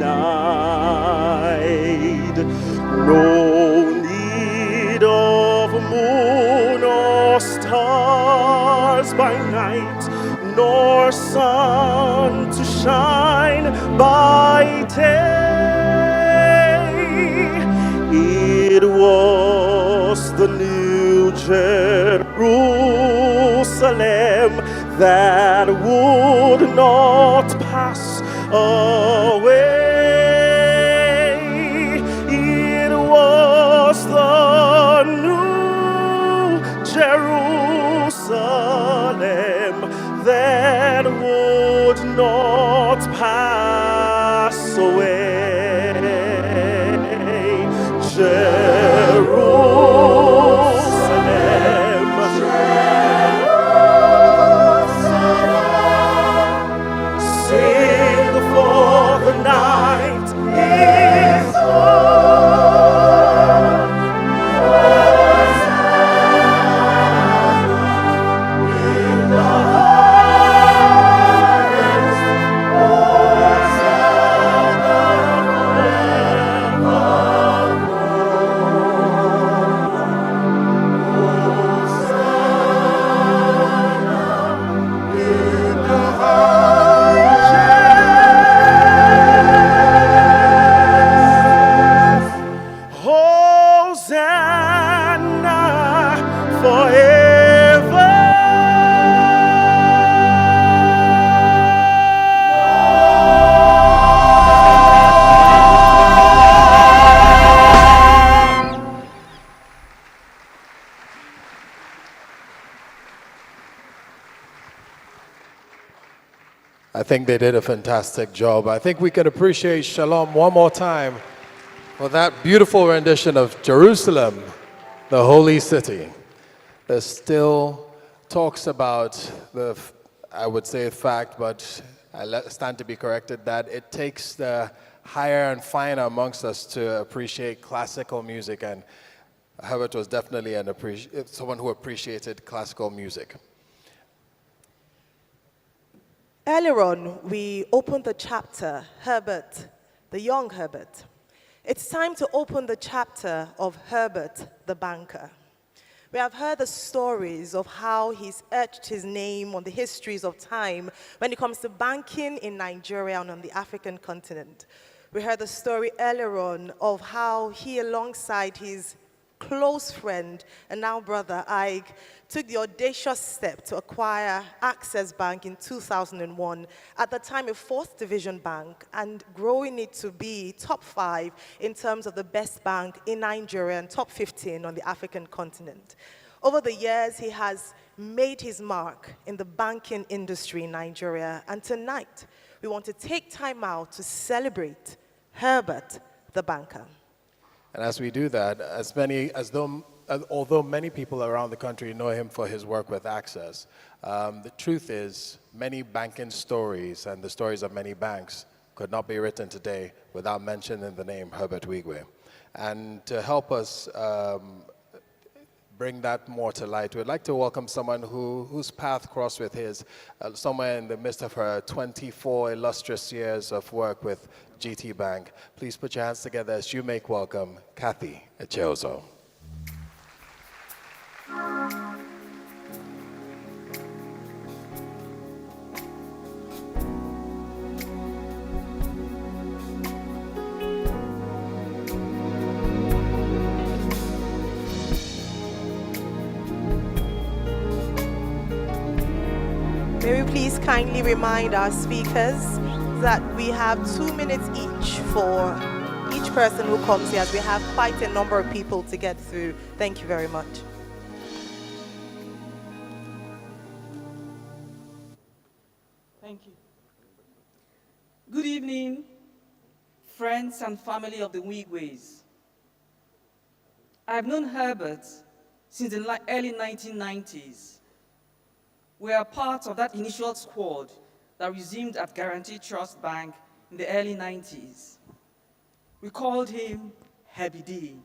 No need of moon or stars by night, nor sun to shine by day. It was the new Jerusalem that would not pass away. It was the new Jerusalem that would not pass away. Jerusalem, I think they did a fantastic job. I think we can appreciate Shalom one more time for that beautiful rendition of Jerusalem, the holy city. There's still talks about the, I would say fact, but I stand to be corrected, that it takes the higher and finer amongst us to appreciate classical music, and Herbert was definitely someone who appreciated classical music. Earlier on, we opened the chapter, Herbert, the young Herbert. It's time to open the chapter of Herbert, the banker. We have heard the stories of how he's etched his name on the histories of time when it comes to banking in Nigeria and on the African continent. We heard the story earlier on of how he, alongside his close friend and now brother Ike, took the audacious step to acquire Access Bank in 2001, at the time a 4th division bank, and growing it to be top 5 in terms of the best bank in Nigeria and top 15 on the African continent. Over the years, he has made his mark in the banking industry in Nigeria, and tonight we want to take time out to celebrate Herbert, the banker. And as we do that, although many people around the country know him for his work with Access, the truth is many banking stories and the stories of many banks could not be written today without mentioning the name Herbert Wigwe. And to help us bring that more to light, we'd like to welcome someone whose path crossed with his, somewhere in the midst of her 24 illustrious years of work with GT Bank. Please put your hands together as you make welcome Kathy Echeozo. May we please kindly remind our speakers that we have 2 minutes each for each person who comes here, as we have quite a number of people to get through. Thank you very much. Thank you. Good evening, friends and family of the Wigways. I've known Herbert since the early 1990s. We are part of that initial squad that resumed at Guaranty Trust Bank in the early 90s. We called him Herbie D.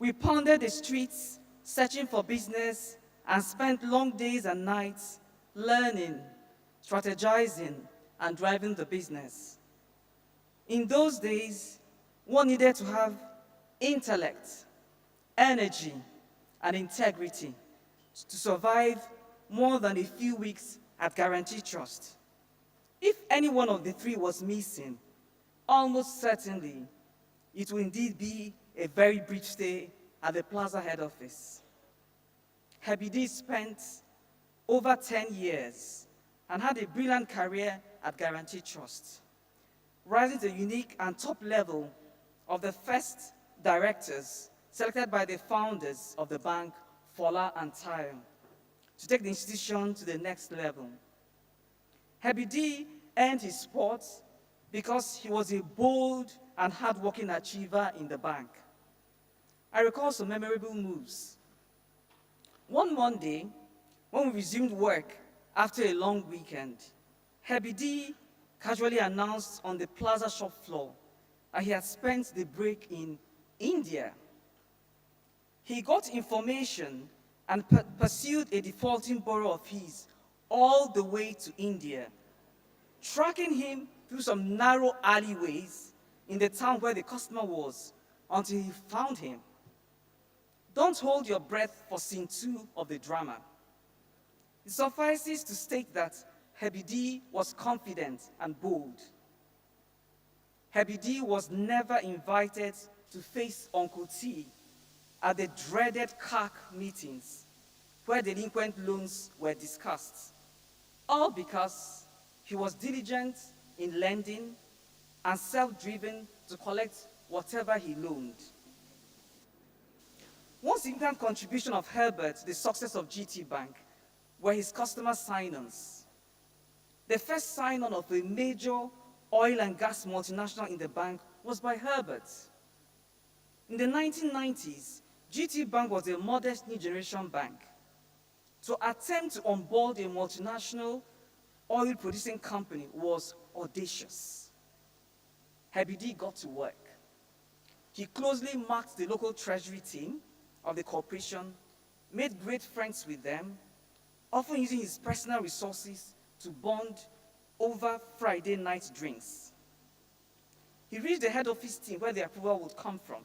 We pounded the streets searching for business and spent long days and nights learning, strategizing, and driving the business. In those days, one needed to have intellect, energy, and integrity to survive more than a few weeks at Guaranty Trust. If any one of the three was missing, almost certainly it will indeed be a very brief stay at the Plaza head office. Herbie D spent over 10 years and had a brilliant career at Guaranty Trust, rising to the unique and top level of the first directors selected by the founders of the bank, Fola and Tayo, to take the institution to the next level. Herbie D earned his spot because he was a bold and hardworking achiever in the bank. I recall some memorable moves. One Monday, when we resumed work after a long weekend, Herbie D casually announced on the Plaza shop floor that he had spent the break in India. He got information and pursued a defaulting borrower of his all the way to India, tracking him through some narrow alleyways in the town where the customer was until he found him. Don't hold your breath for scene 2 of the drama. It suffices to state that Herbie D was confident and bold. Herbie D was never invited to face Uncle T at the dreaded CAC meetings where delinquent loans were discussed, all because he was diligent in lending and self-driven to collect whatever he loaned. One significant contribution of Herbert to the success of GT Bank were his customer sign-ons. The first sign-on of a major oil and gas multinational in the bank was by Herbert. In the 1990s, GT Bank was a modest new generation bank. To attempt to onboard a multinational oil-producing company was audacious. Herbert D got to work. He closely marked the local treasury team of the corporation, made great friends with them, often using his personal resources to bond over Friday night drinks. He reached the head office team where the approval would come from.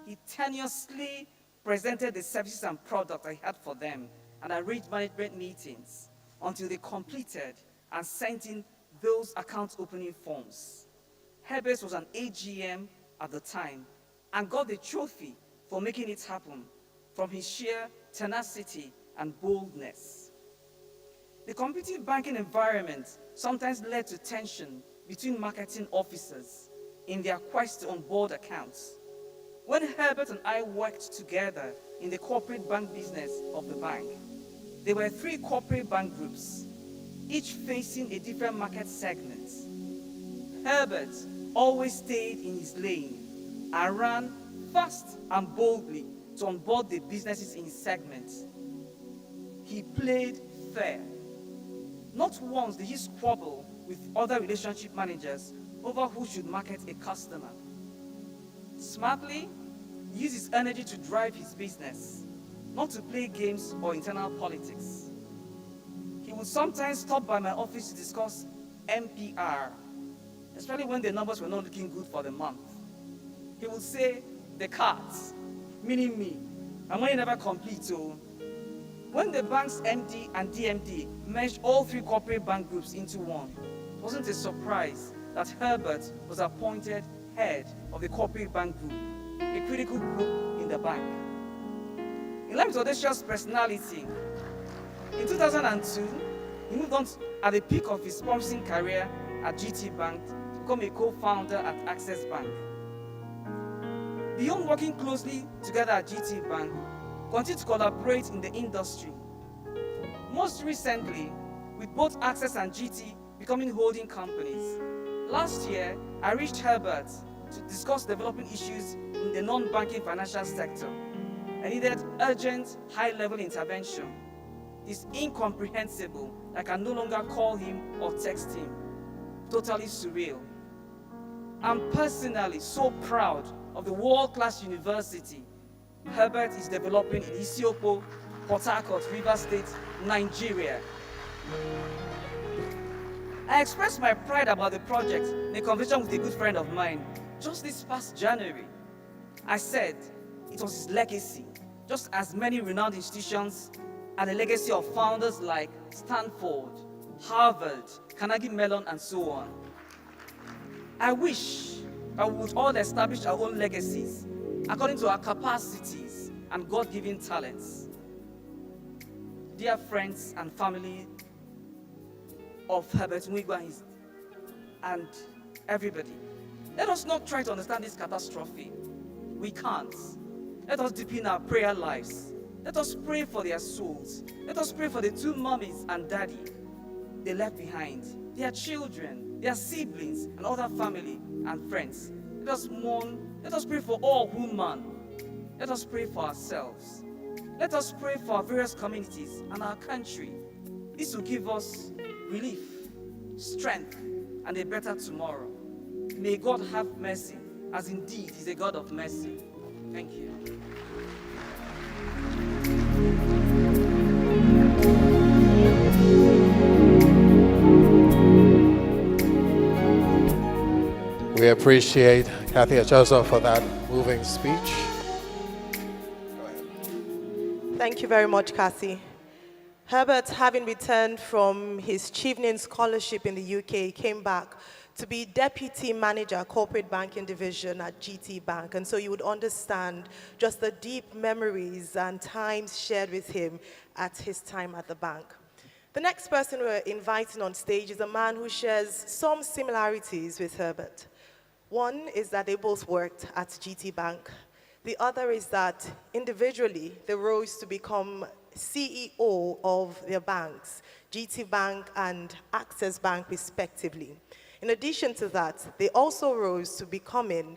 He tenuously presented the services and products I had for them and arranged management meetings until they completed and sent in those account opening forms. Herbert was an AGM at the time and got the trophy for making it happen from his sheer tenacity and boldness. The competitive banking environment sometimes led to tension between marketing officers in their quest to onboard accounts. When Herbert and I worked together in the corporate bank business of the bank, there were 3 corporate bank groups, each facing a different market segment. Herbert always stayed in his lane and ran fast and boldly to onboard the businesses in his segment. He played fair. Not once did he squabble with other relationship managers over who should market a customer. Smartly, he used his energy to drive his business, not to play games or internal politics. He would sometimes stop by my office to discuss MPR, especially when the numbers were not looking good for the month. He would say, the cards, meaning me, and when he never complete, so when the bank's MD and DMD merged all 3 corporate bank groups into one, it wasn't a surprise that Herbert was appointed head of the corporate bank group, a critical group in the bank. In line with audacious personality, in 2002, he moved on at the peak of his promising career at GT Bank to become a co-founder at Access Bank. Beyond working closely together at GT Bank, continue to collaborate in the industry. Most recently, with both Access and GT becoming holding companies. Last year, I reached Herbert to discuss developing issues in the non-banking financial sector. I needed urgent, high-level intervention. It's incomprehensible I can no longer call him or text him. Totally surreal. I'm personally so proud of the world-class university Herbert is developing in Isiokpo, Port Harcourt, Rivers State, Nigeria. I expressed my pride about the project in a conversation with a good friend of mine just this past January. I said it was his legacy, just as many renowned institutions and the legacy of founders like Stanford, Harvard, Carnegie Mellon, and so on. I wish that we would all establish our own legacies according to our capacities and God-given talents. Dear friends and family of Herbert Wigwe and everybody, let us not try to understand this catastrophe. We can't. Let us deepen our prayer lives. Let us pray for their souls. Let us pray for the 2 mummies and daddy they left behind, their children, their siblings, and other family and friends. Let us mourn. Let us pray for all who mourn. Let us pray for ourselves. Let us pray for our various communities and our country. This will give us relief, strength, and a better tomorrow. May God have mercy, as indeed He's a God of mercy. Thank you. We appreciate Kathy Achoso for that moving speech. Thank you very much, Cassie. Herbert, having returned from his Chevening Scholarship in the UK, came back to be Deputy Manager, Corporate Banking Division at GT Bank. And so you would understand just the deep memories and times shared with him at his time at the bank. The next person we're inviting on stage is a man who shares some similarities with Herbert. One is that they both worked at GT Bank. The other is that individually, they rose to become CEO of their banks, GT Bank and Access Bank respectively. In addition to that, they also rose to becoming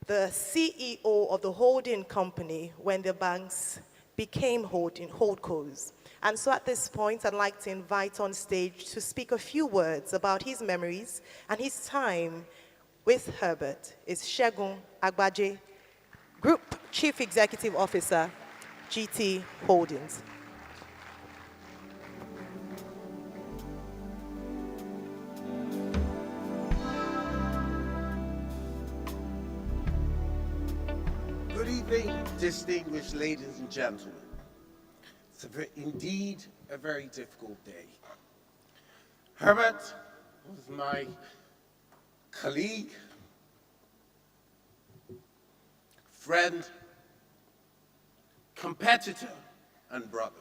the CEO of the holding company when the banks became holdcos. And so at this point, I'd like to invite on stage to speak a few words about his memories and his time with Herbert is Segun Agbaje, Group Chief Executive Officer, GT Holdings. Good evening, distinguished ladies and gentlemen. It's indeed a very difficult day. Herbert was my colleague, friend, competitor, and brother.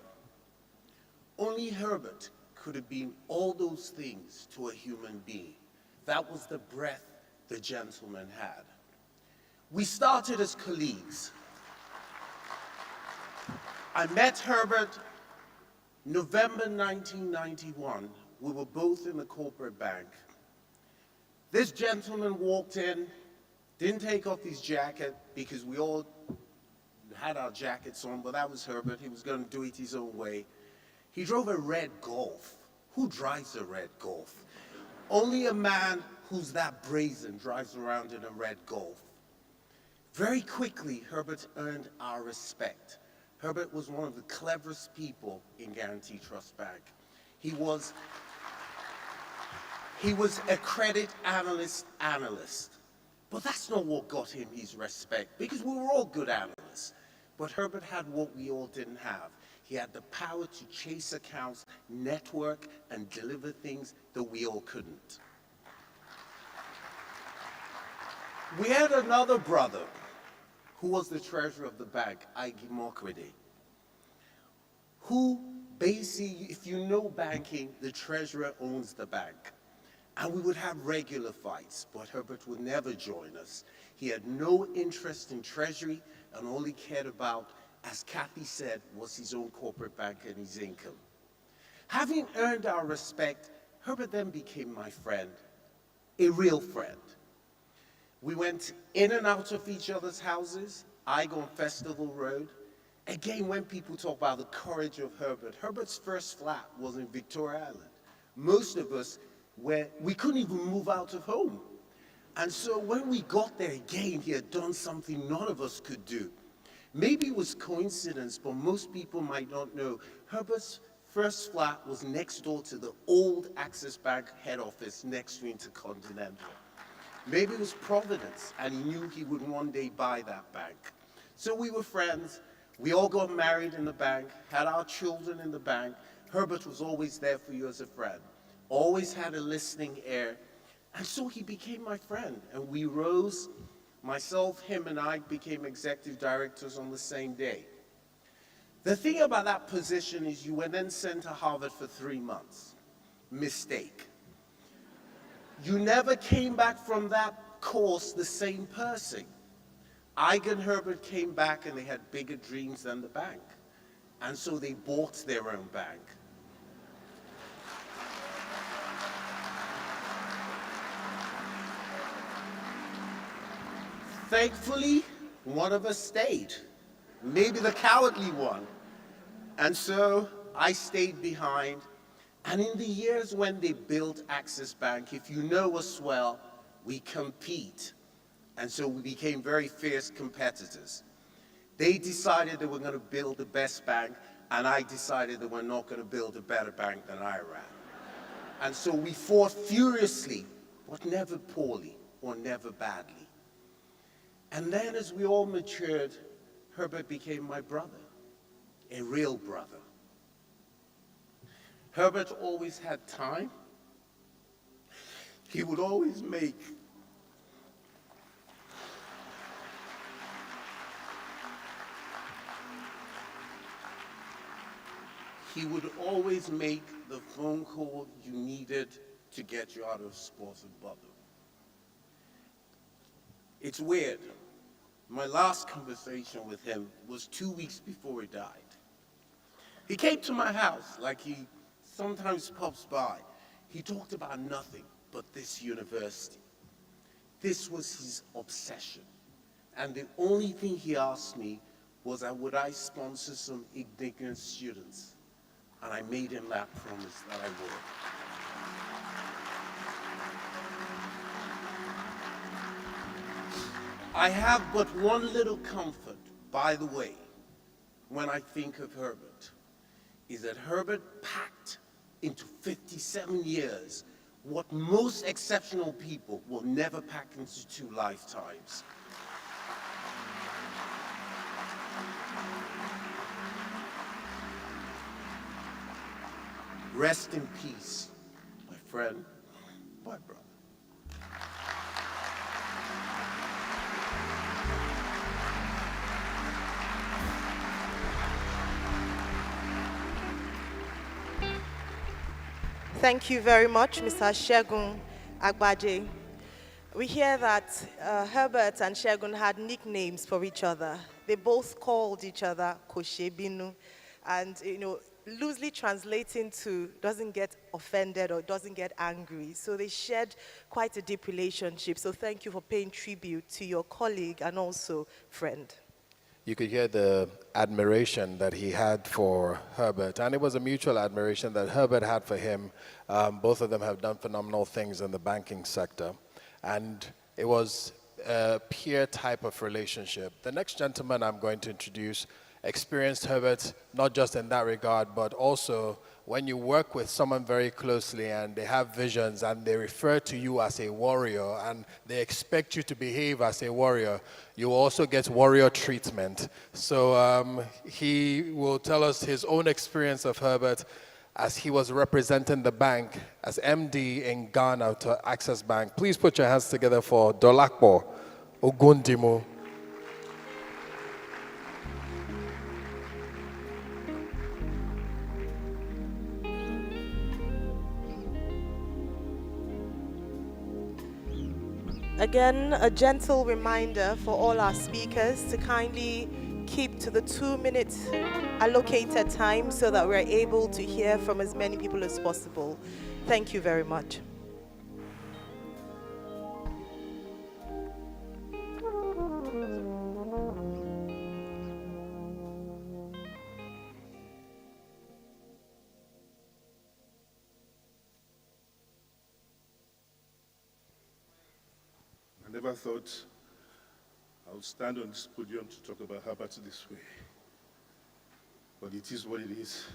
Only Herbert could have been all those things to a human being. That was the breath the gentleman had. We started as colleagues. I met Herbert November 1991. We were both in the corporate bank. This gentleman walked in, didn't take off his jacket because we all had our jackets on, but that was Herbert. He was going to do it his own way. He drove a red Golf. Who drives a red Golf? Only a man who's that brazen drives around in a red Golf. Very quickly, Herbert earned our respect. Herbert was one of the cleverest people in Guaranty Trust Bank. He was a credit analyst. But that's not what got him his respect, because we were all good analysts. But Herbert had what we all didn't have. He had the power to chase accounts, network, and deliver things that we all couldn't. We had another brother who was the treasurer of the bank, Igi Mokwede, who basically, if you know banking, the treasurer owns the bank. And we would have regular fights, but Herbert would never join us. He had no interest in treasury, and all he cared about, as Kathy said, was his own corporate bank and his income. Having earned our respect, Herbert then became my friend, a real friend. We went in and out of each other's houses. I go on Festival Road. Again, when people talk about the courage of Herbert, Herbert's first flat was in Victoria Island. Most of us, we couldn't even move out of home. And so when we got there again, he had done something none of us could do. Maybe it was coincidence, but most people might not know. Herbert's first flat was next door to the old Access Bank head office next to Intercontinental. Maybe it was Providence, and he knew he would one day buy that bank. So we were friends. We all got married in the bank, had our children in the bank. Herbert was always there for you as a friend, always had a listening ear. And so he became my friend, and we rose. Myself, him, and I became executive directors on the same day. The thing about that position is you were then sent to Harvard for 3 months. Mistake. You never came back from that course the same person. Ig and Herbert came back and they had bigger dreams than the bank. And so they bought their own bank. Thankfully, one of us stayed, maybe the cowardly one. And so I stayed behind. And in the years when they built Access Bank, if you know us well, we compete. And so we became very fierce competitors. They decided they were going to build the best bank, and I decided that we're not going to build a better bank than I ran. And so we fought furiously, but never poorly or never badly. And then as we all matured, Herbert became my brother, a real brother. Herbert always had time. He would always make the phone call you needed to get you out of sports and bubble. It's weird. My last conversation with him was 2 weeks before he died. He came to my house like he sometimes pops by. He talked about nothing but this university. This was his obsession. And the only thing he asked me was would I sponsor some ignorant students? And I made him that promise that I would. I have but one little comfort, by the way, when I think of Herbert, is that Herbert packed into 57 years what most exceptional people will never pack into 2 lifetimes. Rest in peace, my friend, my brother. Thank you very much, Mr. Segun Agbaje. We hear that Herbert and Segun had nicknames for each other. They both called each other Koshebinu, and loosely translating to doesn't get offended or doesn't get angry. So they shared quite a deep relationship. So thank you for paying tribute to your colleague and also friend. You could hear the admiration that he had for Herbert, and it was a mutual admiration that Herbert had for him. Both of them have done phenomenal things in the banking sector, and it was a peer type of relationship. The next gentleman I'm going to introduce experienced Herbert not just in that regard, but also when you work with someone very closely and they have visions and they refer to you as a warrior and they expect you to behave as a warrior, you also get warrior treatment. So he will tell us his own experience of Herbert as he was representing the bank as MD in Ghana to Access Bank. Please put your hands together for Dolakbo Ogundimu. Again, a gentle reminder for all our speakers to kindly keep to the 2-minute allocated time so that we're able to hear from as many people as possible. Thank you very much. I never thought I would stand on this podium to talk about Herbert this way, but it is what it is.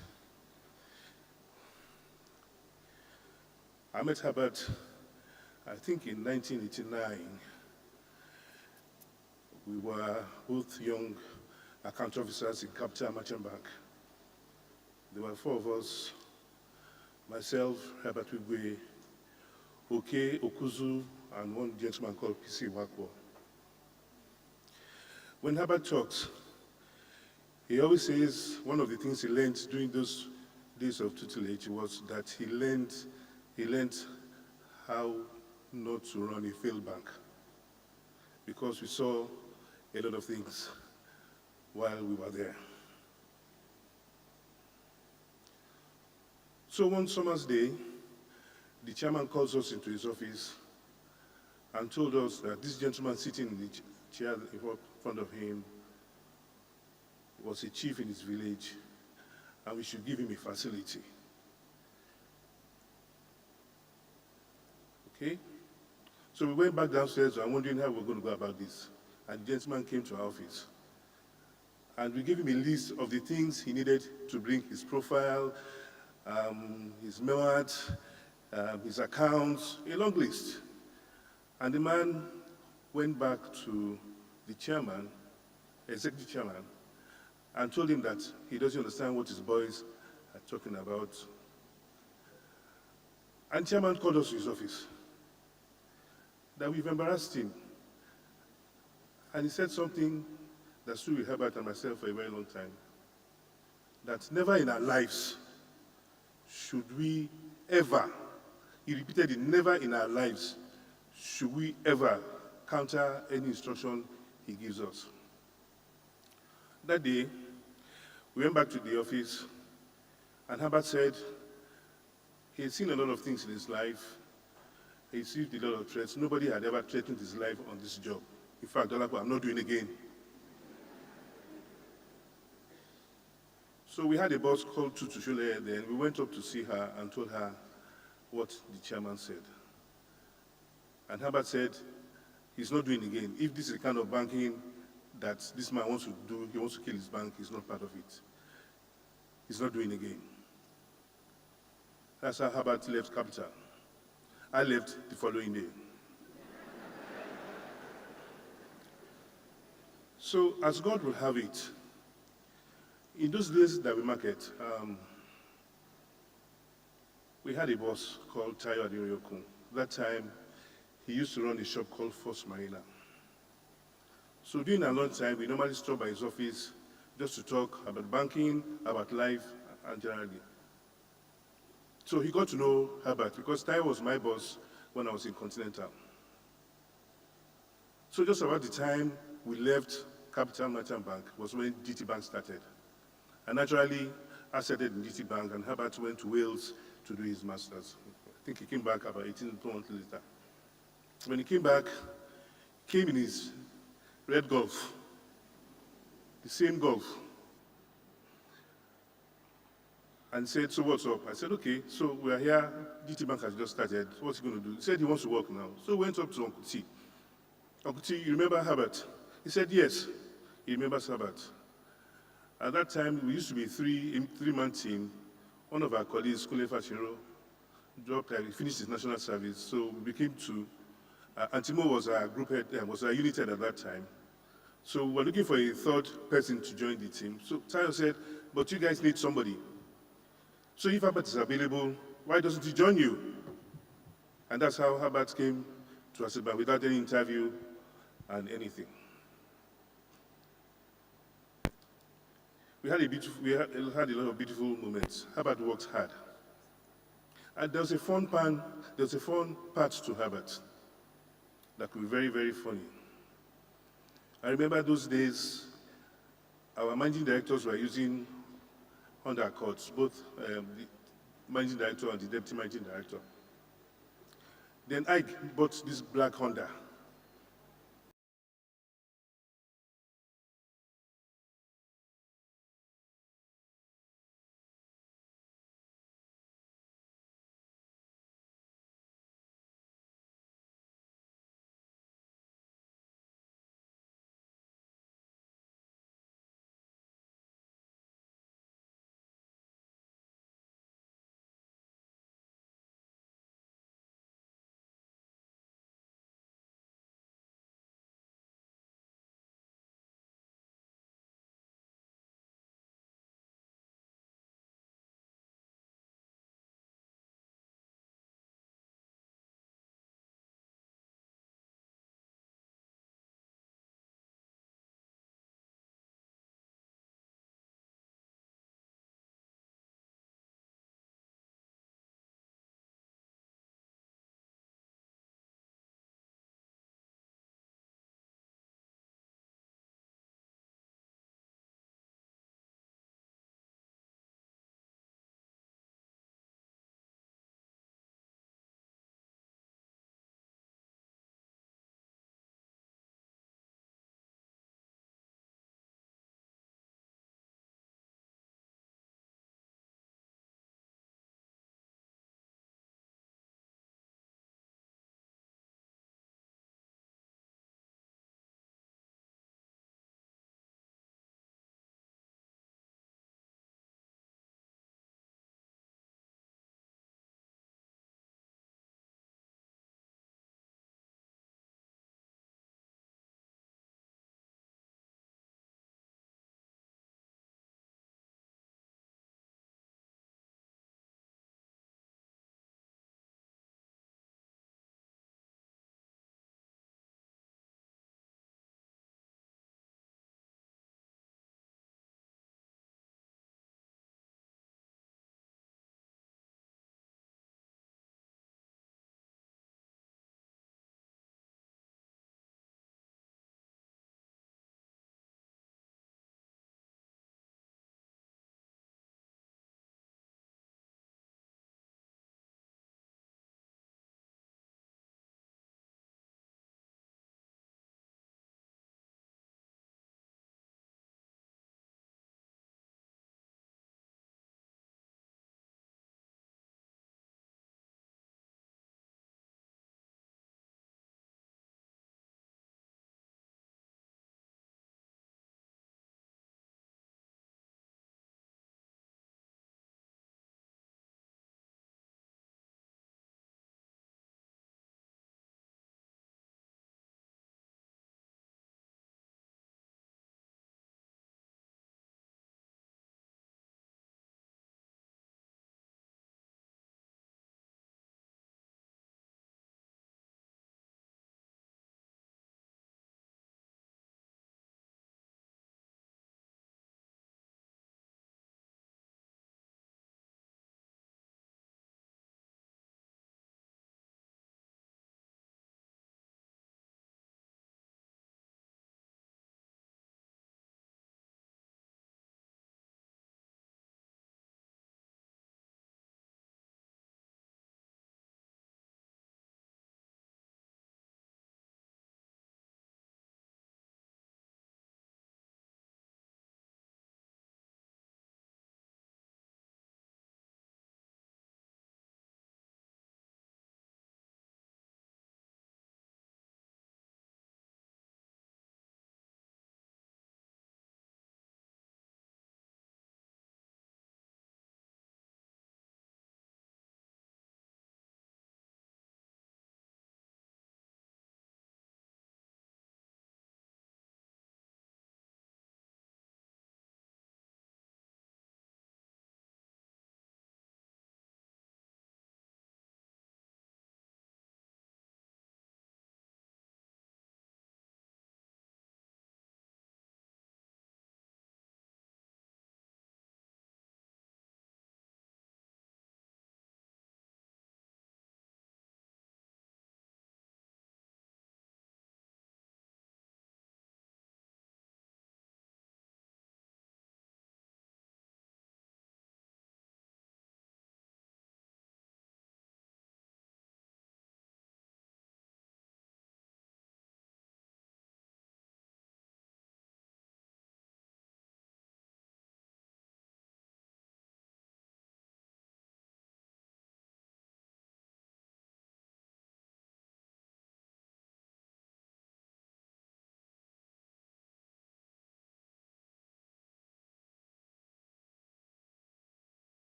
I met Herbert, I think in 1989. We were both young account officers in Capital Merchant Bank. There were 4 of us, myself, Herbert Wigwe, Oke Okuzu, and one gentleman called PC Wakwo. When Herbert talks, he always says one of the things he learned during those days of tutelage was that he learned how not to run a failed bank, because we saw a lot of things while we were there. So one summer's day, the chairman calls us into his office and told us that this gentleman sitting in the chair in front of him was a chief in his village, and we should give him a facility. Okay? So we went back downstairs and wondering how we were going to go about this. And the gentleman came to our office. And we gave him a list of the things he needed to bring: his profile, his MEWAT, his accounts, a long list. And the man went back to the chairman, executive chairman, and told him that he doesn't understand what his boys are talking about. And chairman called us to his office, that we've embarrassed him. And he said something that stood with Herbert and myself for a very long time, that never in our lives should we ever, he repeated it, never in our lives should we ever counter any instruction he gives us. That day, we went back to the office And Herbert said he had seen a lot of things in his life. He received a lot of threats. Nobody had ever threatened his life on this job. In fact, Dolapo, I'm not doing it again. So we had a boss called Tutu Shule then. We went up to see her and told her what the chairman said. And Herbert said, he's not doing it again. If this is the kind of banking that this man wants to do, he wants to kill his bank, he's not part of it. He's not doing it again. That's how Herbert left Capital. I left the following day. So as God will have it, in those days that we market, we had a boss called Tayo Adeoyokun. That time, he used to run a shop called First Marina. So during our lunch time, we normally stop by his office just to talk about banking, about life, and generally. So he got to know Herbert because Tayo was my boss when I was in Continental. So just about the time we left Capital Merchant Bank was when GT Bank started. And naturally, I started in GT Bank, and Herbert went to Wales to do his master's. I think he came back about 18 months later. When he came back, he came in his red Golf, the same Golf, and said, so what's up? I said, okay, so we're here, GT Bank has just started, what's he going to do? He said he wants to work now. So we went up to Uncle T. Uncle T, you remember Herbert? He said, yes, he remembers Herbert. At that time, we used to be a three-man team. One of our colleagues, Kule Fashiro, dropped, he finished his national service, so we became two. Antimo was our group head, was our unit head at that time. So we were looking for a third person to join the team. So Tayo said, but you guys need somebody. So if Herbert is available, why doesn't he join you? And that's how Herbert came to Aseba without any interview and anything. We had a lot of beautiful moments. Herbert worked hard. And there was a fun part to Herbert that could be very, very funny. I remember those days, our managing directors were using Honda Accords, both the managing director and the deputy managing director. Then I bought this black Honda.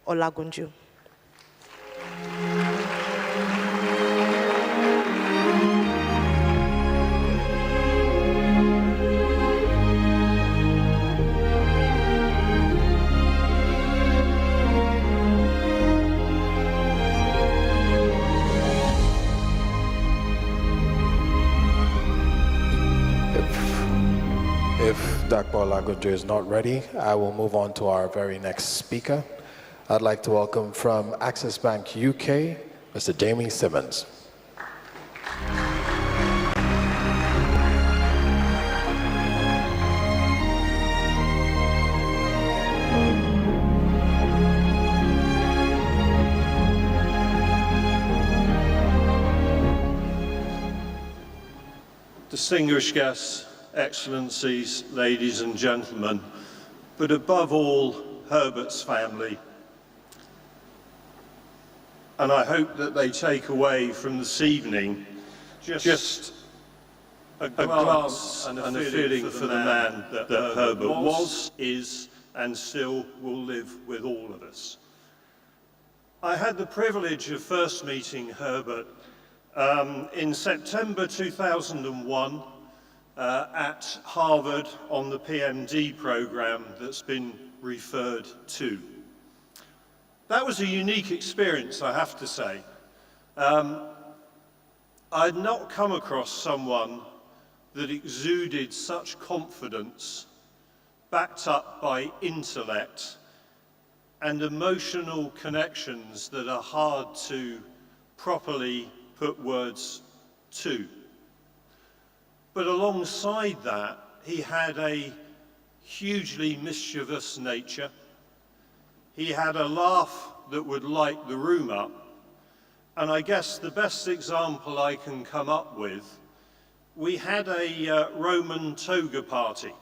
Olagunju. If Dr. Olagunju is not ready, I will move on to our very next speaker. I'd like to welcome from Access Bank UK, Mr. Jamie Simmons. Distinguished guests, Excellencies, ladies and gentlemen, but above all, Herbert's family. And I hope that they take away from this evening just a glance and a feeling for the man that Herbert was, is, and still will live with all of us. I had the privilege of first meeting Herbert in September 2001 at Harvard on the PMD program that's been referred to. That was a unique experience, I have to say. I'd not come across someone that exuded such confidence, backed up by intellect and emotional connections that are hard to properly put words to. But alongside that, he had a hugely mischievous nature. He had a laugh that would light the room up. And I guess the best example I can come up with, we had a Roman toga party.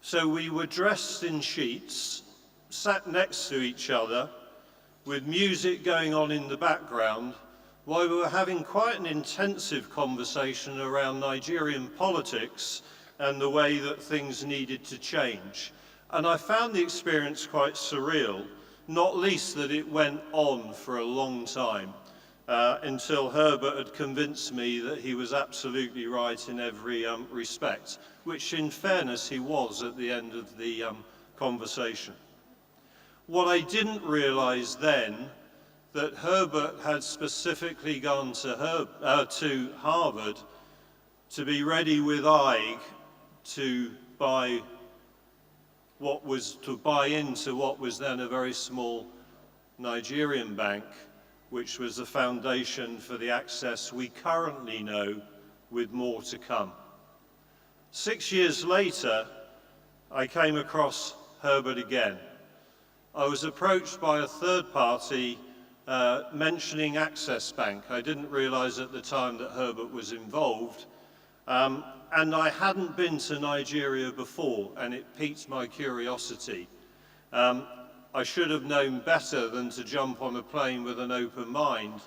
So we were dressed in sheets, sat next to each other, with music going on in the background, while we were having quite an intensive conversation around Nigerian politics and the way that things needed to change. And I found the experience quite surreal, not least that it went on for a long time, until Herbert had convinced me that he was absolutely right in every respect, which in fairness he was at the end of the conversation. What I didn't realize then, that Herbert had specifically gone to Harvard to be ready with Ige to buy into what was then a very small Nigerian bank, which was the foundation for the access we currently know, with more to come. 6 years later, I came across Herbert again. I was approached by a third party mentioning Access Bank. I didn't realize at the time that Herbert was involved. And I hadn't been to Nigeria before, and it piqued my curiosity. I should have known better than to jump on a plane with an open mind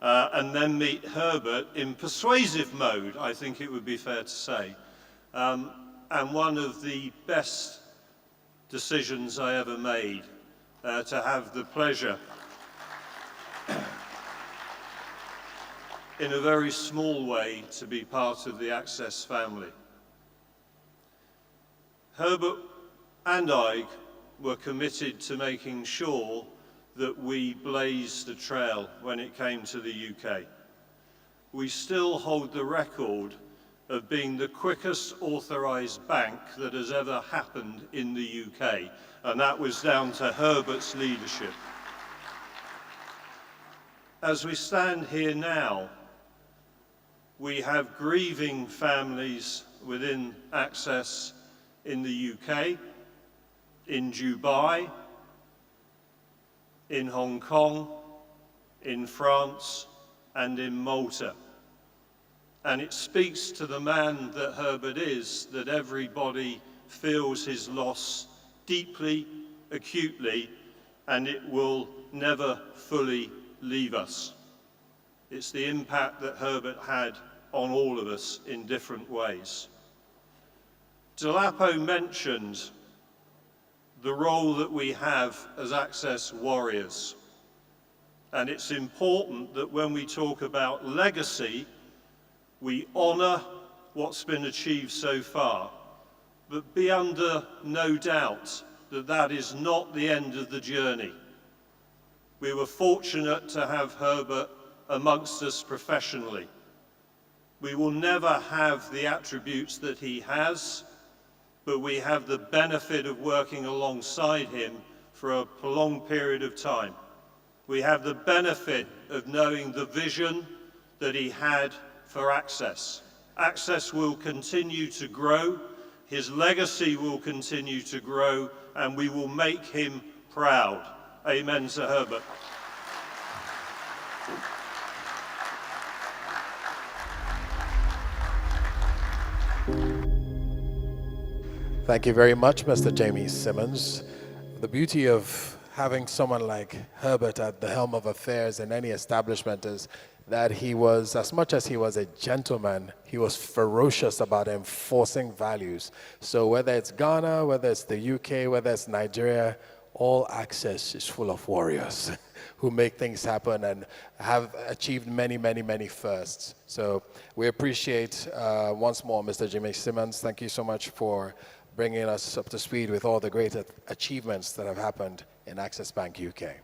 and then meet Herbert in persuasive mode, I think it would be fair to say. And one of the best decisions I ever made, to have the pleasure in a very small way to be part of the Access family. Herbert and I were committed to making sure that we blazed a trail when it came to the UK. We still hold the record of being the quickest authorised bank that has ever happened in the UK, and that was down to Herbert's leadership. As we stand here now, we have grieving families within Access in the UK, in Dubai, in Hong Kong, in France, and in Malta. And it speaks to the man that Herbert is, that everybody feels his loss deeply, acutely, and it will never fully leave us. It's the impact that Herbert had on all of us in different ways. Dolapo mentioned the role that we have as Access warriors. And it's important that when we talk about legacy, we honour what's been achieved so far, but be under no doubt that that is not the end of the journey. We were fortunate to have Herbert amongst us professionally. We will never have the attributes that he has, but we have the benefit of working alongside him for a prolonged period of time. We have the benefit of knowing the vision that he had for Access. Access will continue to grow, his legacy will continue to grow, and we will make him proud. Amen, Sir Herbert. Thank you very much, Mr. Jamie Simmons. The beauty of having someone like Herbert at the helm of affairs in any establishment is that he was, as much as he was a gentleman, he was ferocious about enforcing values. So whether it's Ghana, whether it's the UK, whether it's Nigeria, all Access is full of warriors who make things happen and have achieved many, many, many firsts. So we appreciate once more, Mr. Jamie Simmons. Thank you so much for bringing us up to speed with all the great achievements that have happened in Access Bank UK.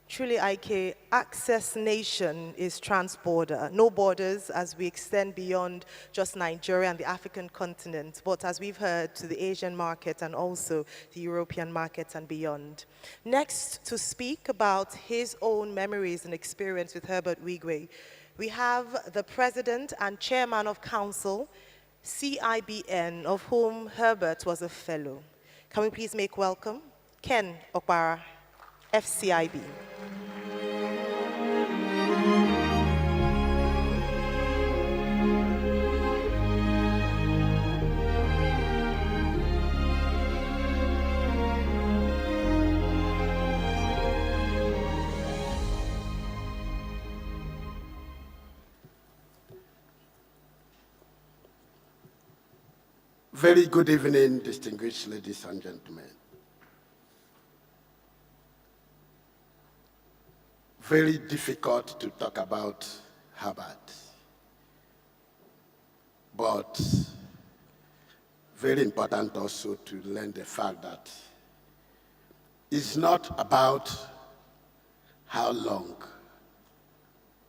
Truly, IK, Access Nation is trans-border. No borders as we extend beyond just Nigeria and the African continent, but as we've heard, to the Asian market and also the European market and beyond. Next, to speak about his own memories and experience with Herbert Wigwe, we have the President and Chairman of Council, CIBN, of whom Herbert was a fellow. Can we please make welcome Ken Okpara, FCIB. Very good evening, distinguished ladies and gentlemen. Very difficult to talk about Herbert, but very important also to learn the fact that it's not about how long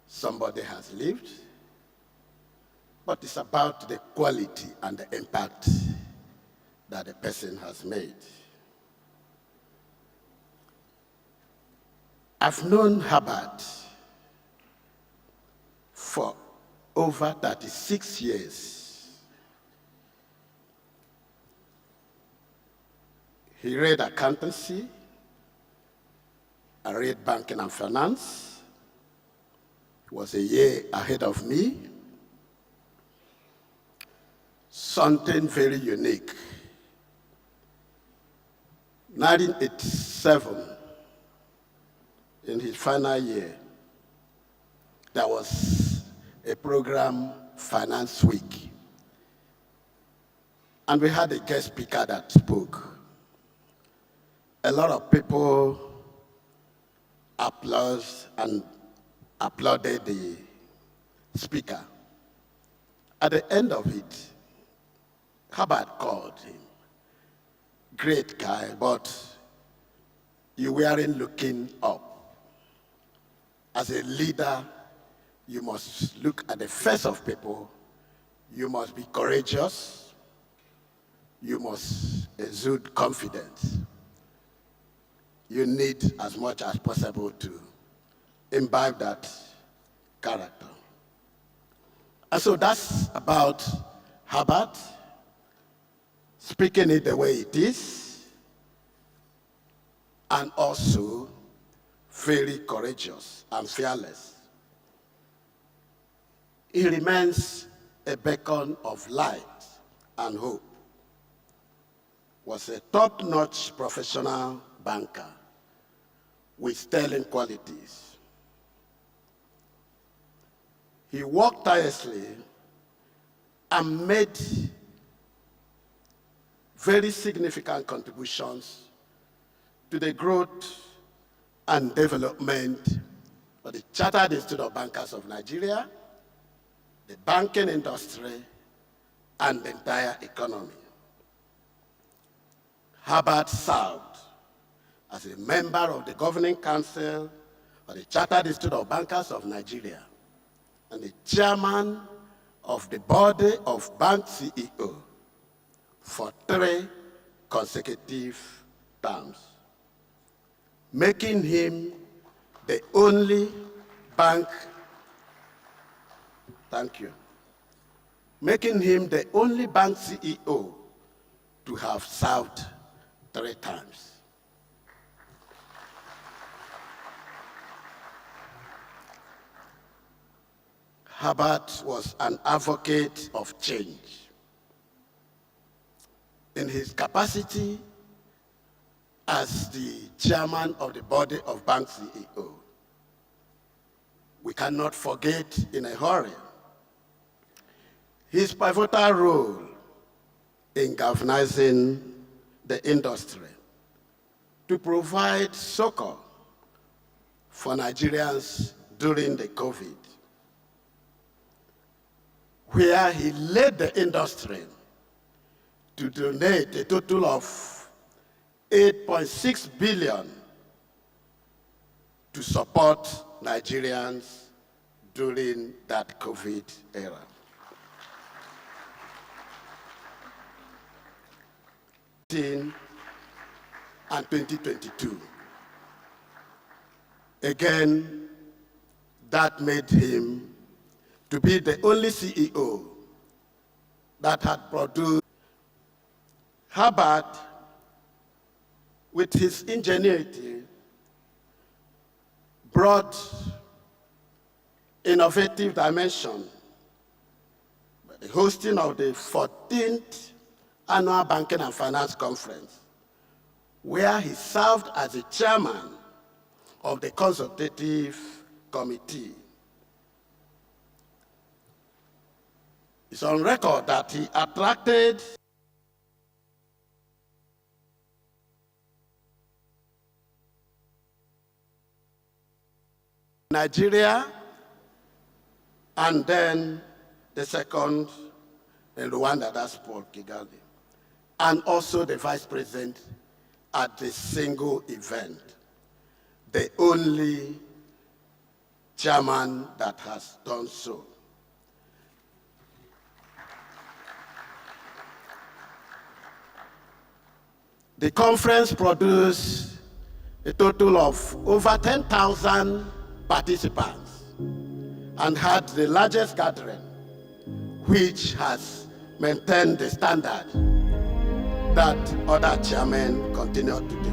somebody has lived, but it's about the quality and the impact that the person has made. I've known Herbert for over 36 years. He read accountancy, I read banking and finance. He was a year ahead of me. Something very unique. 1987, in his final year, there was a program, Finance Week. And we had a guest speaker that spoke. A lot of people applauded the speaker. At the end of it, Herbert called him. Great guy, but you weren't looking up. As a leader, you must look at the face of people. You must be courageous. You must exude confidence. You need, as much as possible, to imbibe that character. And so that's about Herbert, speaking it the way it is, and also very courageous and fearless. He remains a beacon of light and hope. Was a top-notch professional banker with sterling qualities. He worked tirelessly and made very significant contributions to the growth and development of the Chartered Institute of Bankers of Nigeria, the banking industry, and the entire economy. Herbert served as a member of the Governing Council of the Chartered Institute of Bankers of Nigeria and the chairman of the Body of Bank CEO for 3 consecutive terms, making him the only bank, making him the only bank CEO to have served 3 times. Herbert was an advocate of change. In his capacity as the chairman of the Body of Bank CEO, we cannot forget in a hurry his pivotal role in galvanizing the industry to provide succor for Nigerians during the COVID, where he led the industry to donate a total of 8.6 billion to support Nigerians during that COVID era. And 2022. Again, that made him to be the only CEO that had produced. Herbert, with his ingenuity, brought innovative dimension, the hosting of the 14th Annual Banking and Finance Conference, where he served as the chairman of the consultative committee. It's on record that he attracted Nigeria, and then the second in Rwanda, that's Paul Kigali, and also the vice president at the single event, the only chairman that has done so. The conference produced a total of over 10,000 participants and had the largest gathering, which has maintained the standard that other chairmen continue to do.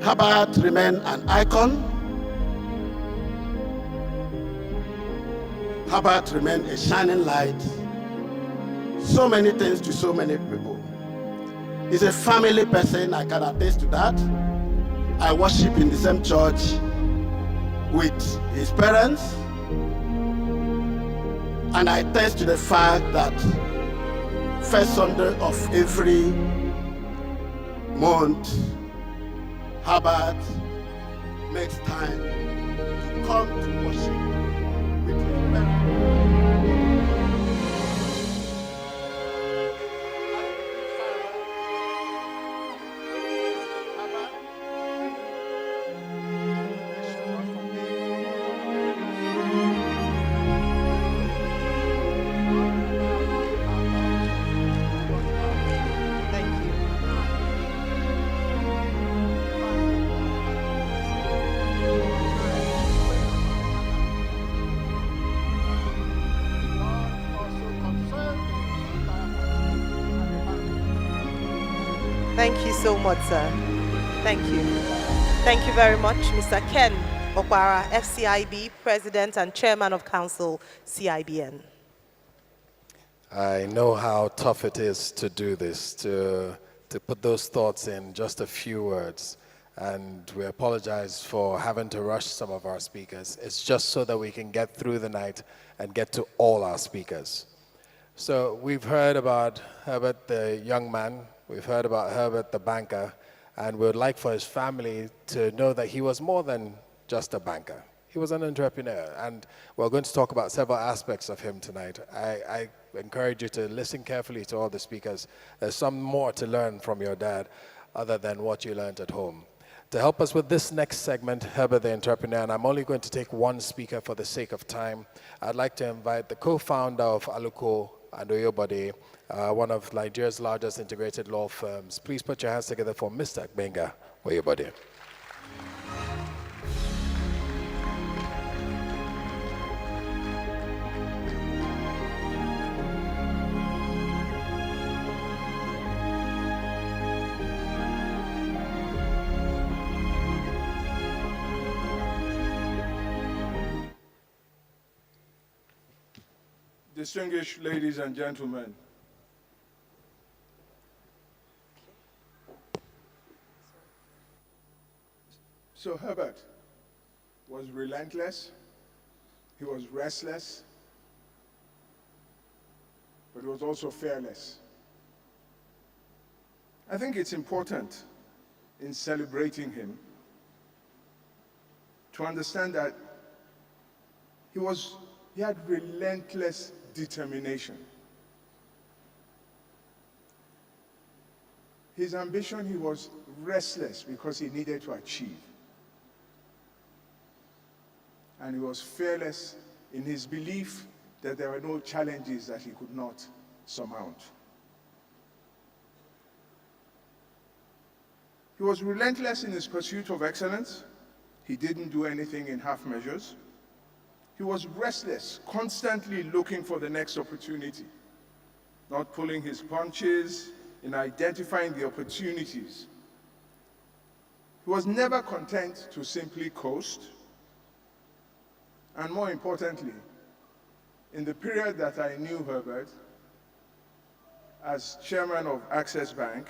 Herbert remained an icon. Herbert remained a shining light. So many things to so many people. He's a family person, I can attest to that. I worship in the same church with his parents. And I attest to the fact that first Sunday of every month, Herbert makes time to come to worship with his parents. Thank you so much, sir. Thank you. Thank you very much, Mr. Ken Okwara, FCIB President and Chairman of Council, CIBN. I know how tough it is to do this, to put those thoughts in just a few words. And we apologize for having to rush some of our speakers. It's just so that we can get through the night and get to all our speakers. So we've heard about Herbert the young man, we've heard about Herbert the banker, and we would like for his family to know that he was more than just a banker. He was an entrepreneur, and we're going to talk about several aspects of him tonight. I encourage you to listen carefully to all the speakers. There's some more to learn from your dad other than what you learned at home. To help us with this next segment, Herbert the Entrepreneur, and I'm only going to take one speaker for the sake of time, I'd like to invite the co-founder of Aluko and Oyobode, one of Nigeria's largest integrated law firms. Please put your hands together for Mr. Benga Oyobode. Distinguished ladies and gentlemen, so Herbert was relentless, he was restless, but he was also fearless. I think it's important in celebrating him to understand that he had relentless determination. His ambition, he was restless because he needed to achieve. And he was fearless in his belief that there were no challenges that he could not surmount. He was relentless in his pursuit of excellence. He didn't do anything in half measures. He was restless, constantly looking for the next opportunity, not pulling his punches, in identifying the opportunities. He was never content to simply coast. And more importantly, in the period that I knew Herbert as chairman of Access Bank,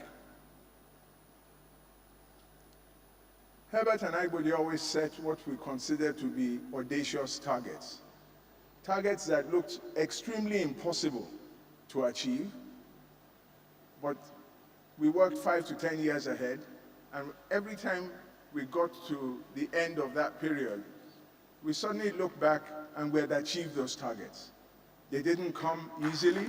Herbert and I would always set what we consider to be audacious targets. Targets that looked extremely impossible to achieve, but we worked 5 to 10 years ahead, and every time we got to the end of that period, we suddenly looked back and we had achieved those targets. They didn't come easily,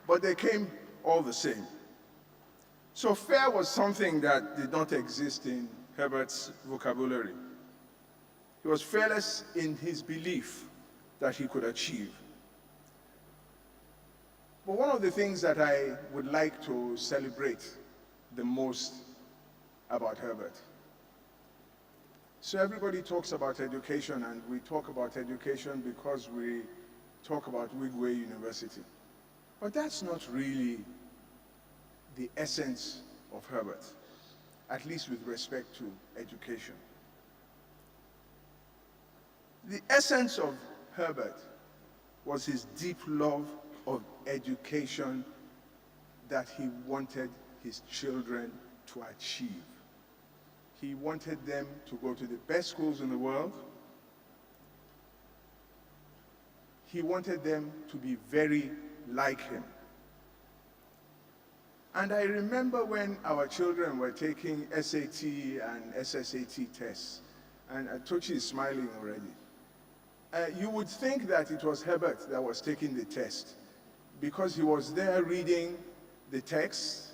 but they came all the same. So fear was something that did not exist in Herbert's vocabulary. He was fearless in his belief that he could achieve. But one of the things that I would like to celebrate the most about Herbert. So everybody talks about education, and we talk about education because we talk about Wigwe University. But that's not really the essence of Herbert, at least with respect to education. The essence of Herbert was his deep love of education that he wanted his children to achieve. He wanted them to go to the best schools in the world. He wanted them to be very like him. And I remember when our children were taking SAT and SSAT tests, and Tochi is smiling already. You would think that it was Herbert that was taking the test, because he was there reading the text.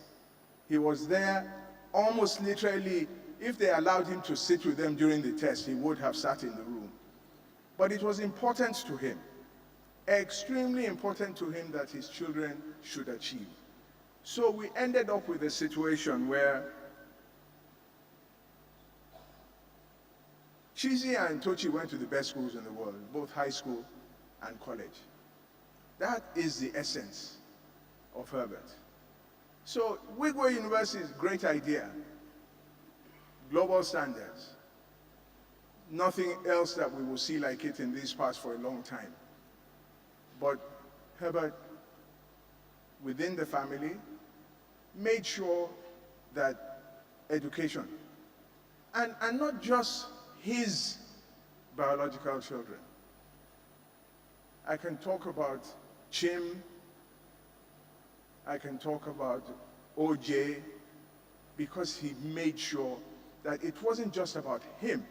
He was there almost literally, if they allowed him to sit with them during the test, he would have sat in the room. But it was important to him, extremely important to him, that his children should achieve. So we ended up with a situation where Chizi and Tochi went to the best schools in the world, both high school and college. That is the essence of Herbert. So Wigwe University is a great idea. Global standards. Nothing else that we will see like it in these parts for a long time. But Herbert, within the family, made sure that education, and not just his biological children, I can talk about Chim, I can talk about OJ, because he made sure that it wasn't just about him,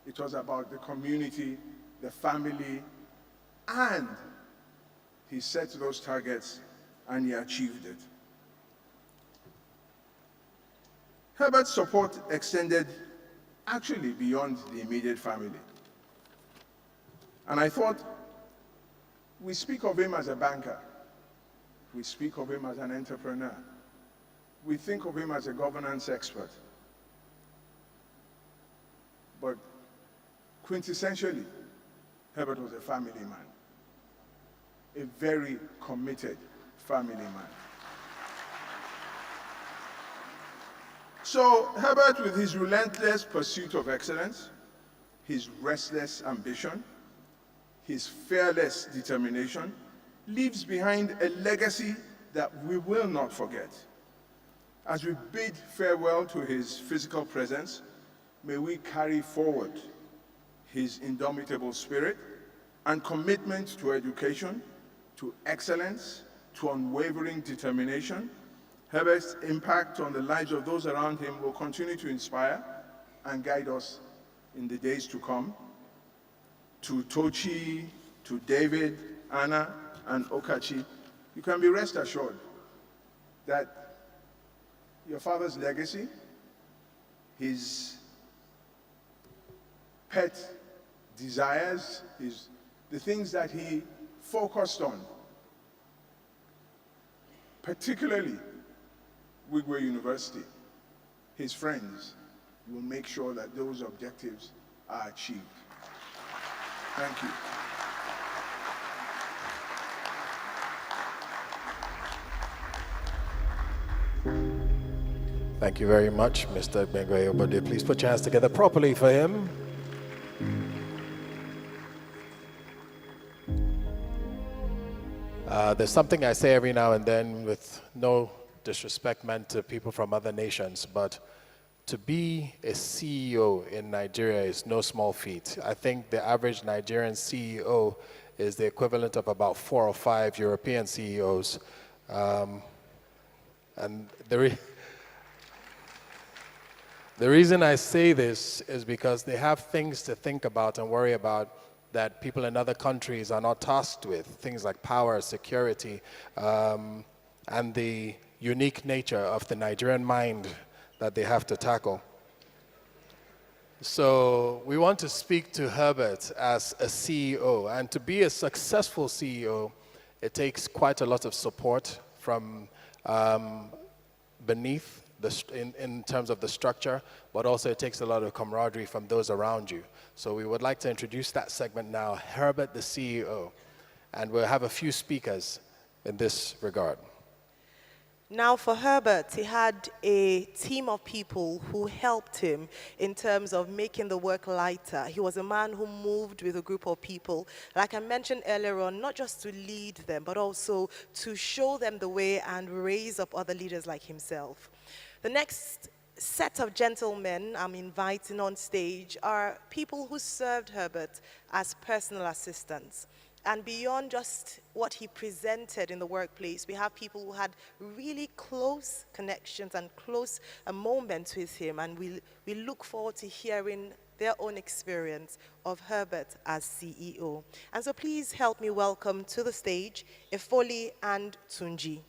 it was about the community, the family, and he set those targets and he achieved it. Herbert's support extended actually beyond the immediate family. And I thought, we speak of him as a banker, we speak of him as an entrepreneur, we think of him as a governance expert. But quintessentially, Herbert was a family man, a very committed family man. So Herbert, with his relentless pursuit of excellence, his restless ambition, his fearless determination, leaves behind a legacy that we will not forget. As we bid farewell to his physical presence, may we carry forward his indomitable spirit and commitment to education, to excellence, to unwavering determination. Herbert's impact on the lives of those around him will continue to inspire and guide us in the days to come. To Tochi, to David, Anna, and Okachi, you can be rest assured that your father's legacy, his pet desires, the things that he focused on, particularly Wigwe University, his friends, will make sure that those objectives are achieved. Thank you. Thank you very much, Mr. Wigwe. But please put your hands together properly for him. There's something I say every now and then, with no disrespect meant to people from other nations, but to be a CEO in Nigeria is no small feat. I think the average Nigerian CEO is the equivalent of about 4 or 5 European CEOs. And the reason I say this is because they have things to think about and worry about that people in other countries are not tasked with, things like power, security, and the unique nature of the Nigerian mind that they have to tackle. So we want to speak to Herbert as a CEO, and to be a successful CEO, it takes quite a lot of support from beneath, in terms of the structure, but also it takes a lot of camaraderie from those around you. So we would like to introduce that segment now, Herbert the CEO, and we'll have a few speakers in this regard. Now for Herbert, he had a team of people who helped him in terms of making the work lighter. He was a man who moved with a group of people, like I mentioned earlier on, not just to lead them, but also to show them the way and raise up other leaders like himself. The next set of gentlemen I'm inviting on stage are people who served Herbert as personal assistants. And beyond just what he presented in the workplace, we have people who had really close connections and close moments with him, and we look forward to hearing their own experience of Herbert as CEO. And so please help me welcome to the stage Efoli and Tunji.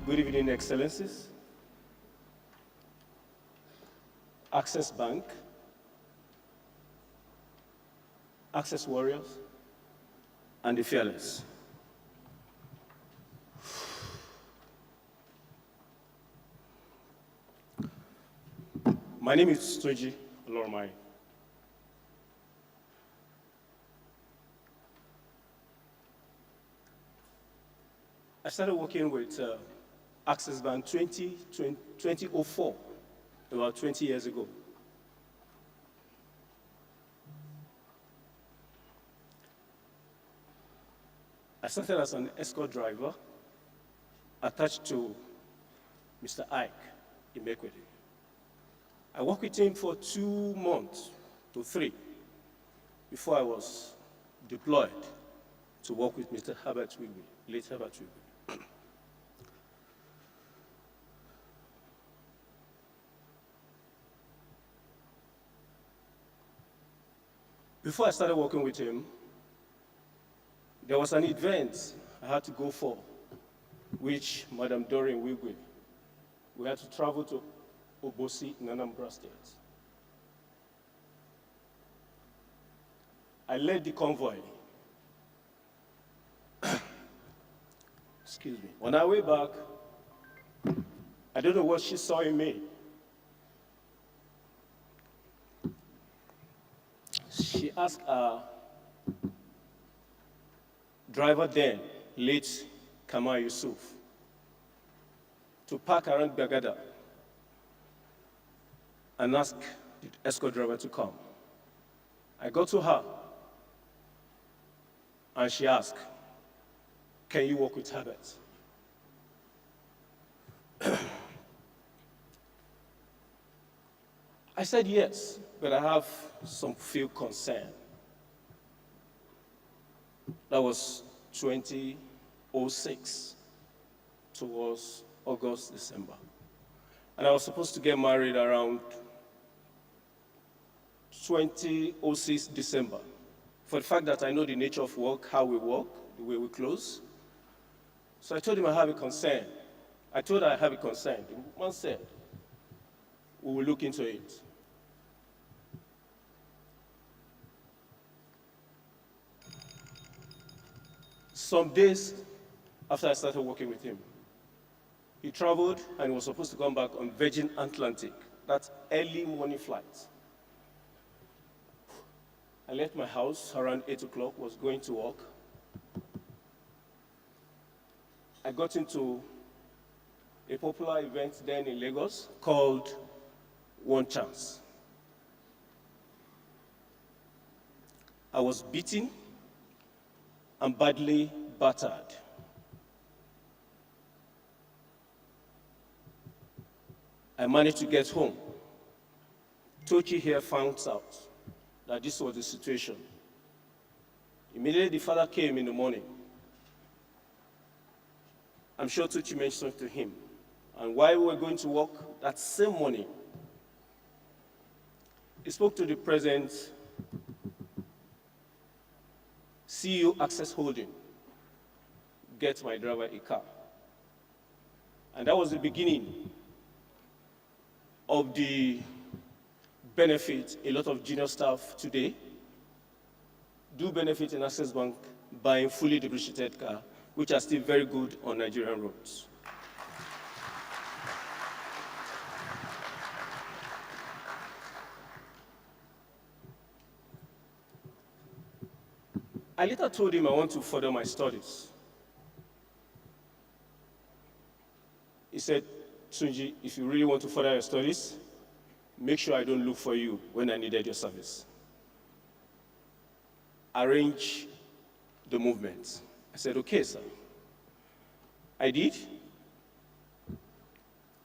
Good evening, Excellencies. Access Bank, Access Warriors, and the Fearless. My name is Tunji Olormai. I started working with Access Bank 2004, about 20 years ago. I started as an escort driver attached to Mr. Ike in Mekwede. I worked with him for 2 months to 3 before I was deployed to work with Mr. Herbert Wigwe, late Herbert Wigwe. Before I started working with him, there was an event I had to go for, which Madam Doreen Wigwe, we had to travel to Obosi in Anambra State. I led the convoy. Excuse me. On our way back, I don't know what she saw in me. She asked our driver then, late Kamal Yusuf, to park around Bagada and ask the escort driver to come. I got to her and she asked, "Can you work with Herbert?" I said yes, but I have some few concern. That was 2006 towards August, December. And I was supposed to get married around 2006 December. For the fact that I know the nature of work, how we work, the way we close. So I told him I have a concern. I told her I have a concern. The man said, "We will look into it." Some days after I started working with him, he traveled and was supposed to come back on Virgin Atlantic. That's early morning flight. I left my house around 8 o'clock, was going to work. I got into a popular event then in Lagos called One Chance. I was beaten and badly battered. I managed to get home. Tochi here found out that this was the situation. Immediately the father came in the morning. I'm sure Tochi mentioned to him. And while we were going to work that same morning, he spoke to the present CEO Access Holding, get my driver a car. And that was the beginning of the benefit a lot of junior staff today do benefit in Access Bank buying fully depreciated cars, which are still very good on Nigerian roads. I later told him I want to further my studies. He said, "Tunji, if you really want to further your studies, make sure I don't look for you when I needed your service. Arrange the movement." I said, "Okay, sir." I did.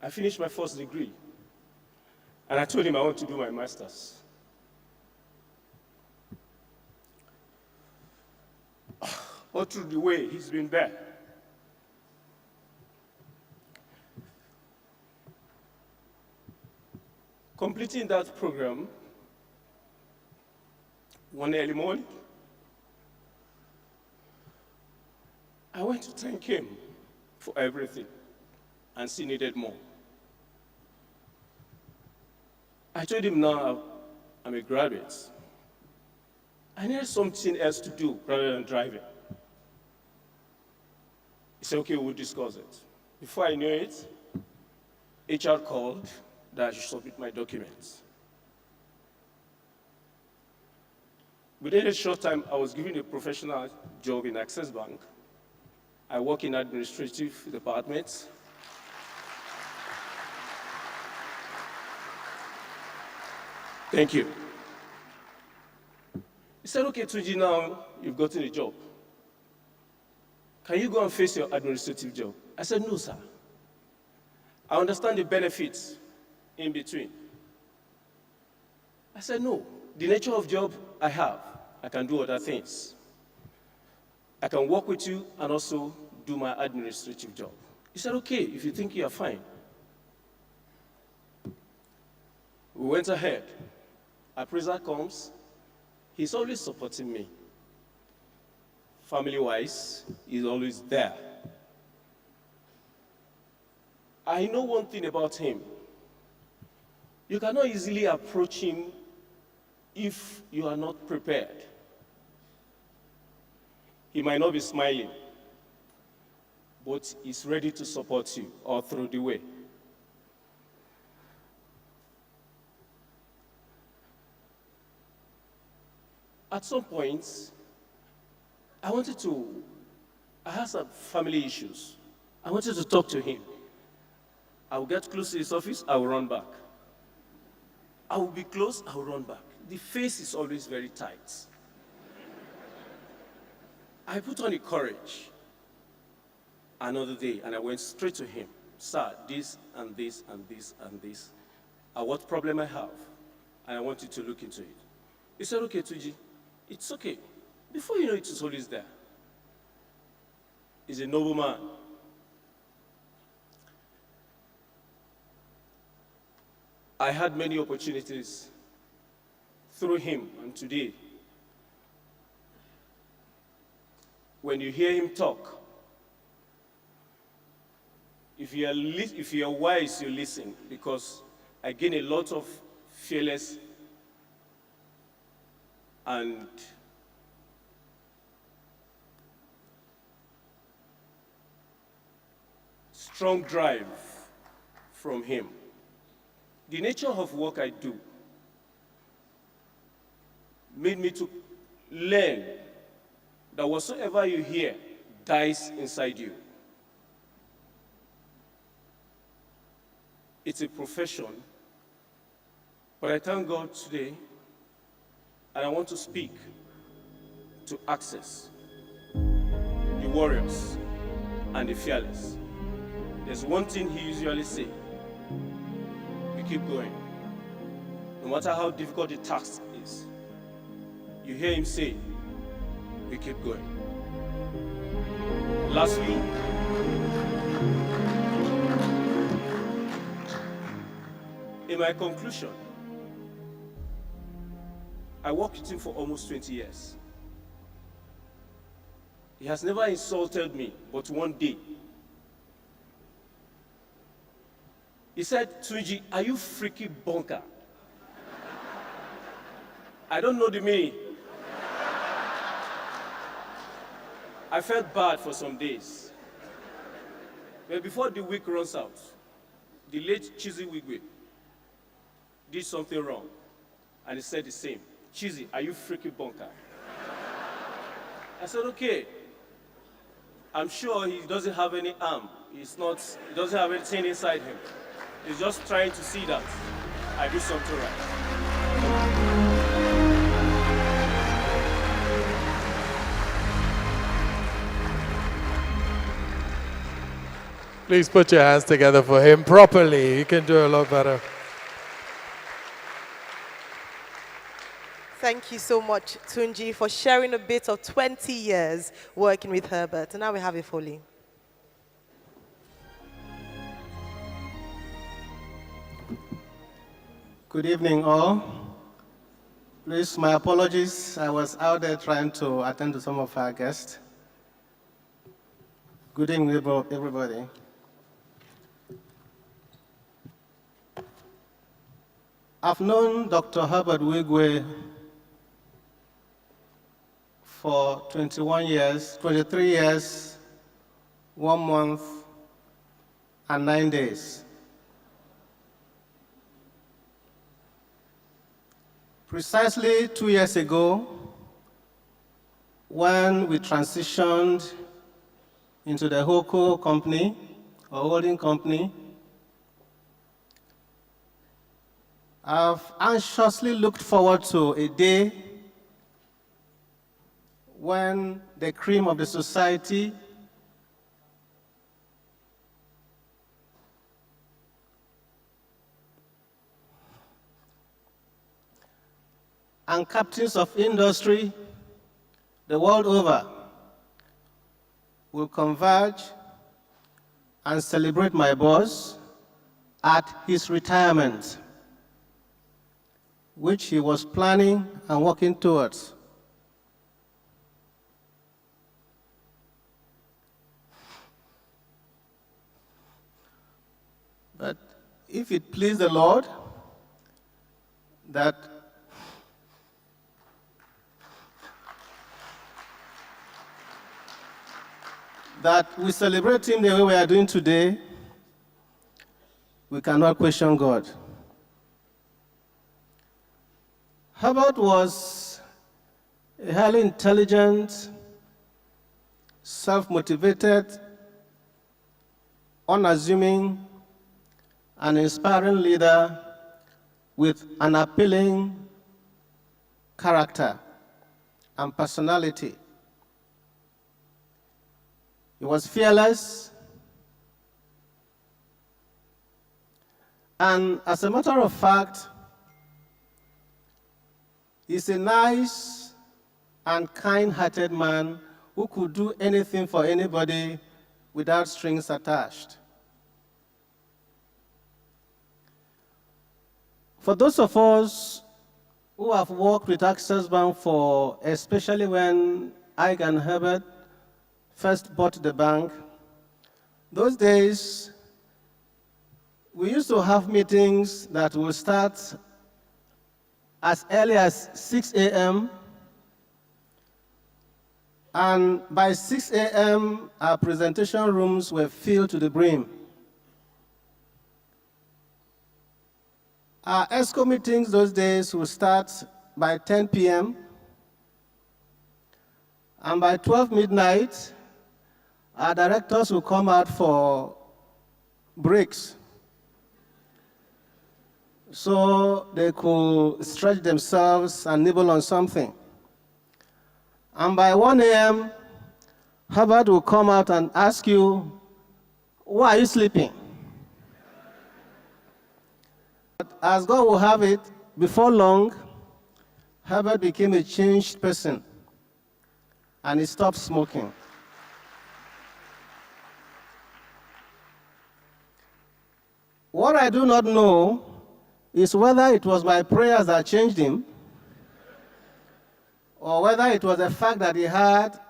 I finished my first degree. And I told him I want to do my master's. All through the way, he's been there. Completing that program, one early morning, I went to thank him for everything and he needed more. I I told him now I'm a graduate. I needed something else to do rather than driving. He said, okay, we'll discuss it. Before I knew it, HR called that I should submit my documents. Within a short time, I was given a professional job in Access Bank. I work in administrative departments. Thank you. He said, okay, Tuji, now you've gotten a job. Can you go and face your administrative job? I said, no, sir. I understand the benefits in between. I said, no. The nature of job I have, I can do other things. I can work with you and also do my administrative job. He said, okay, if you think you are fine. We went ahead. Appraiser comes. He's always supporting me. Family-wise, he's always there. I know one thing about him. You cannot easily approach him if you are not prepared. He might not be smiling, but he's ready to support you all through the way. At some point, I had some family issues. I wanted to talk to him. I will get close to his office, I will run back. I will be close, I will run back. The face is always very tight. I put on the courage another day, and I went straight to him. Sir, this and this and this and this are what problem I have, and I want you to look into it. He said, okay, Tuji, it's okay. Before you know it, it's always there. He's a noble man. I had many opportunities through him, and today, when you hear him talk, if you are wise, you listen, because I gain a lot of fearless and strong drive from him. The nature of work I do made me to learn that whatsoever you hear dies inside you. It's a profession, but I thank God today, and I want to speak to Access, the warriors, and the fearless. There's one thing he usually say: we keep going. No matter how difficult the task is, you hear him say, we keep going. Lastly, in my conclusion, I worked with him for almost 20 years. He has never insulted me, but one day, he said, Tuji, are you freaky bunker? I don't know the meaning. I felt bad for some days. But before the week runs out, the late Cheesy Wigwe did something wrong, and he said the same. Cheesy, are you freaky bunker? I said, okay. I'm sure he doesn't have any arm. He doesn't have anything inside him. He's just trying to see that I do something right. Please put your hands together for him properly. You can do a lot better. Thank you so much, Tunji, for sharing a bit of 20 years working with Herbert. And now we have it fully. Good evening, all. Please, my apologies. I was out there trying to attend to some of our guests. Good evening, everybody. I've known Dr. Herbert Wigwe for 21 years, 23 years, 1 month, and 9 days. Precisely 2 years ago, when we transitioned into the HOCO company, or holding company, I've anxiously looked forward to a day when the cream of the society and captains of industry the world over will converge and celebrate my boss at his retirement, which he was planning and working towards. But if it please the Lord that we celebrate him the way we are doing today, we cannot question God. Herbert was a highly intelligent, self-motivated, unassuming, and inspiring leader with an appealing character and personality. He was fearless, and as a matter of fact, he's a nice and kind-hearted man who could do anything for anybody without strings attached. For those of us who have worked with Access Bank for, especially when Ike and Herbert first bought the bank, those days, we used to have meetings that would start as early as 6 a.m. And by 6 a.m., our presentation rooms were filled to the brim. Our ESCO meetings those days would start by 10 p.m. And by 12 midnight, our directors would come out for breaks so they could stretch themselves and nibble on something. And by 1 a.m., Herbert will come out and ask you, why are you sleeping? But as God will have it, before long, Herbert became a changed person, and he stopped smoking. What I do not know is whether it was my prayers that changed him, or whether it was the fact that he had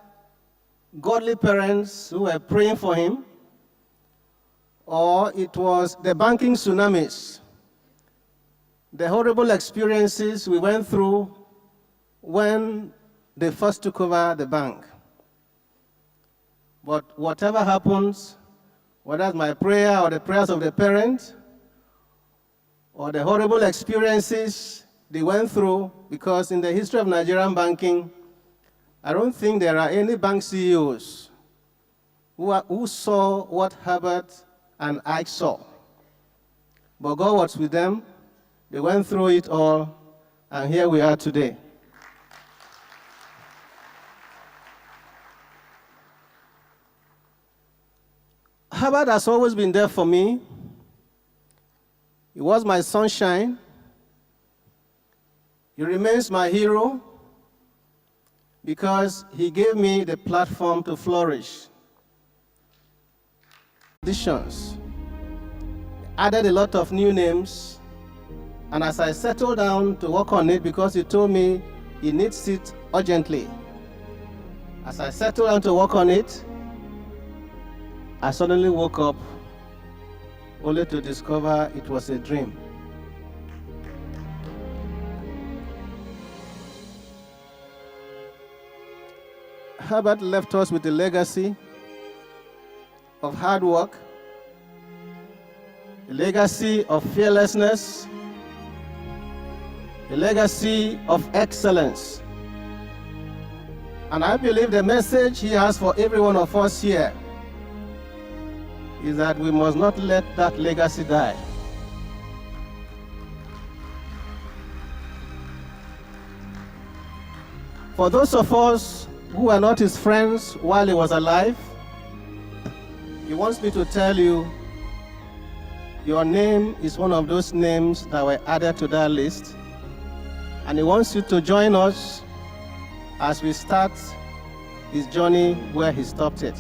godly parents who were praying for him, or it was the banking tsunamis, the horrible experiences we went through when they first took over the bank. But whatever happens, whether it's my prayer or the prayers of the parents, or the horrible experiences they went through, because in the history of Nigerian banking, I don't think there are any bank CEOs who saw what Herbert and Ike saw. But God was with them. They went through it all, and here we are today. Herbert has always been there for me. He was my sunshine. He remains my hero because he gave me the platform to flourish. Additions. Added a lot of new names, and as I settled down to work on it, because he told me he needs it urgently, as I settled down to work on it, I suddenly woke up only to discover it was a dream. Herbert left us with a legacy of hard work, a legacy of fearlessness, a legacy of excellence. And I believe the message he has for every one of us here is that we must not let that legacy die. For those of us who are not his friends while he was alive, he wants me to tell you, your name is one of those names that were added to that list. And he wants you to join us as we start his journey where he stopped it.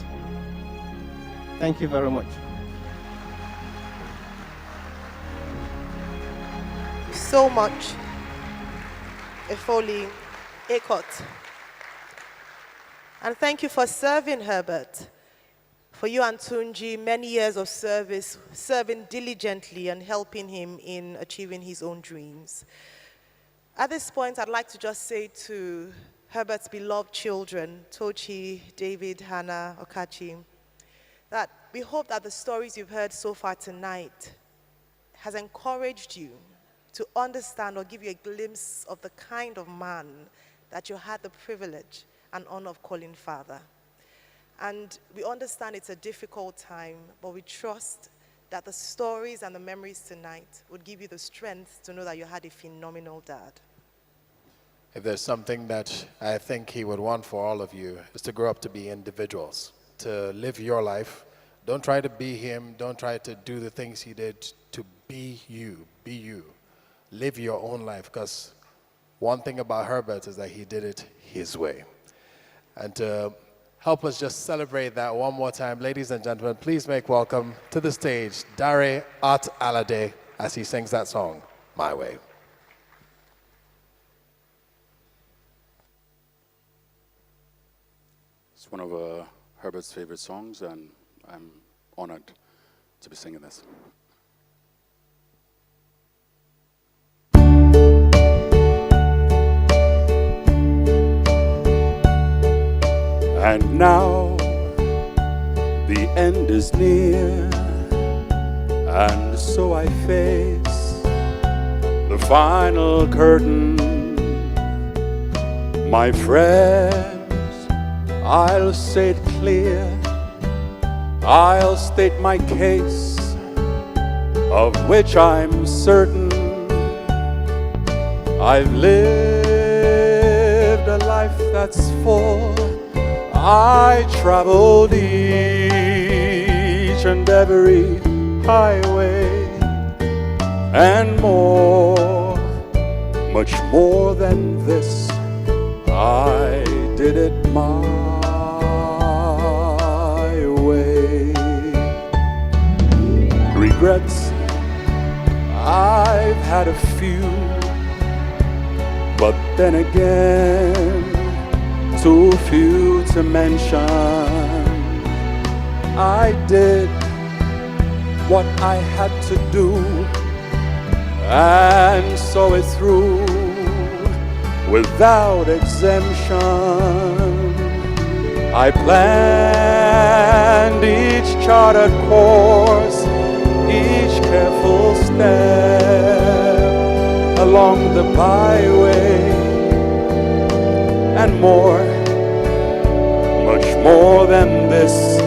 Thank you very much. So much. Efoli Ekot. And thank you for serving Herbert. For you and Tunji, many years of service, serving diligently and helping him in achieving his own dreams. At this point, I'd like to just say to Herbert's beloved children, Tochi, David, Hannah, Okachi, that we hope that the stories you've heard so far tonight has encouraged you to understand or give you a glimpse of the kind of man that you had the privilege and honor of calling father. And we understand it's a difficult time, but we trust that the stories and the memories tonight would give you the strength to know that you had a phenomenal dad. If there's something that I think he would want for all of you, is to grow up to be individuals, to live your life. Don't try to be him. Don't try to do the things he did. To be you. Be you. Live your own life, because one thing about Herbert is that he did it his way. And to help us just celebrate that one more time, ladies and gentlemen, please make welcome to the stage Dare Art Alade as he sings that song, My Way. It's one of Herbert's favorite songs, and I'm honored to be singing this. And now the end is near, and so I face the final curtain. My friends, I'll say it clear, I'll state my case, of which I'm certain. I've lived a life that's full. I traveled each and every highway, and more, much more than this. I did it my way. Regrets, I've had a few, but then again, too few to mention. I did what I had to do and saw it through without exemption. I planned each charted course, each careful step along the byway, and more, much more than this.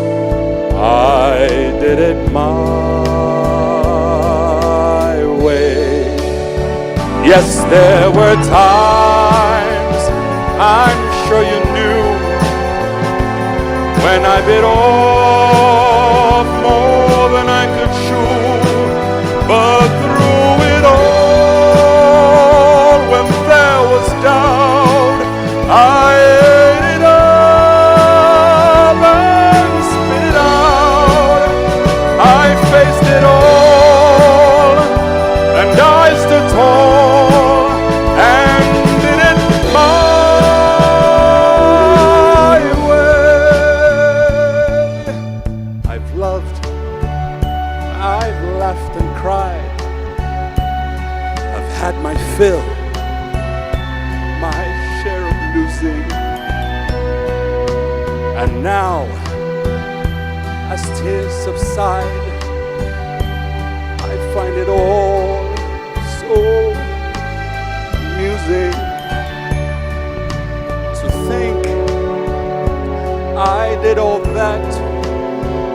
I did it my way. Yes, there were times, I'm sure you knew, when I bit off more than I could chew. But through it all, when there was doubt, I ate it up and spit it out. I faced it all, and I stood tall and did it my way. I've loved, I've laughed and cried. I've had my fill, my share of losing. now, as tears subside, I find it all so amusing to think I did all that,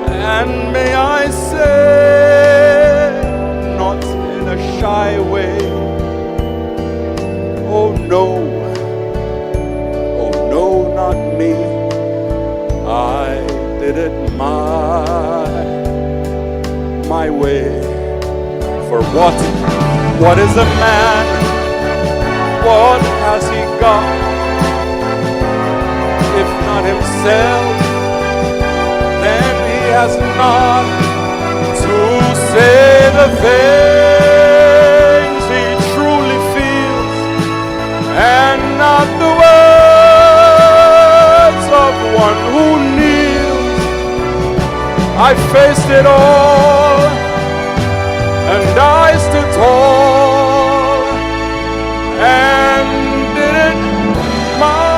and may I say, not in a shy way, oh no, not me. I did it my way. For what is a man? What has he got? If not himself, then he has not to say the things he truly feels, and not the words of one who kneels. I faced it all, and I stood tall, and did it my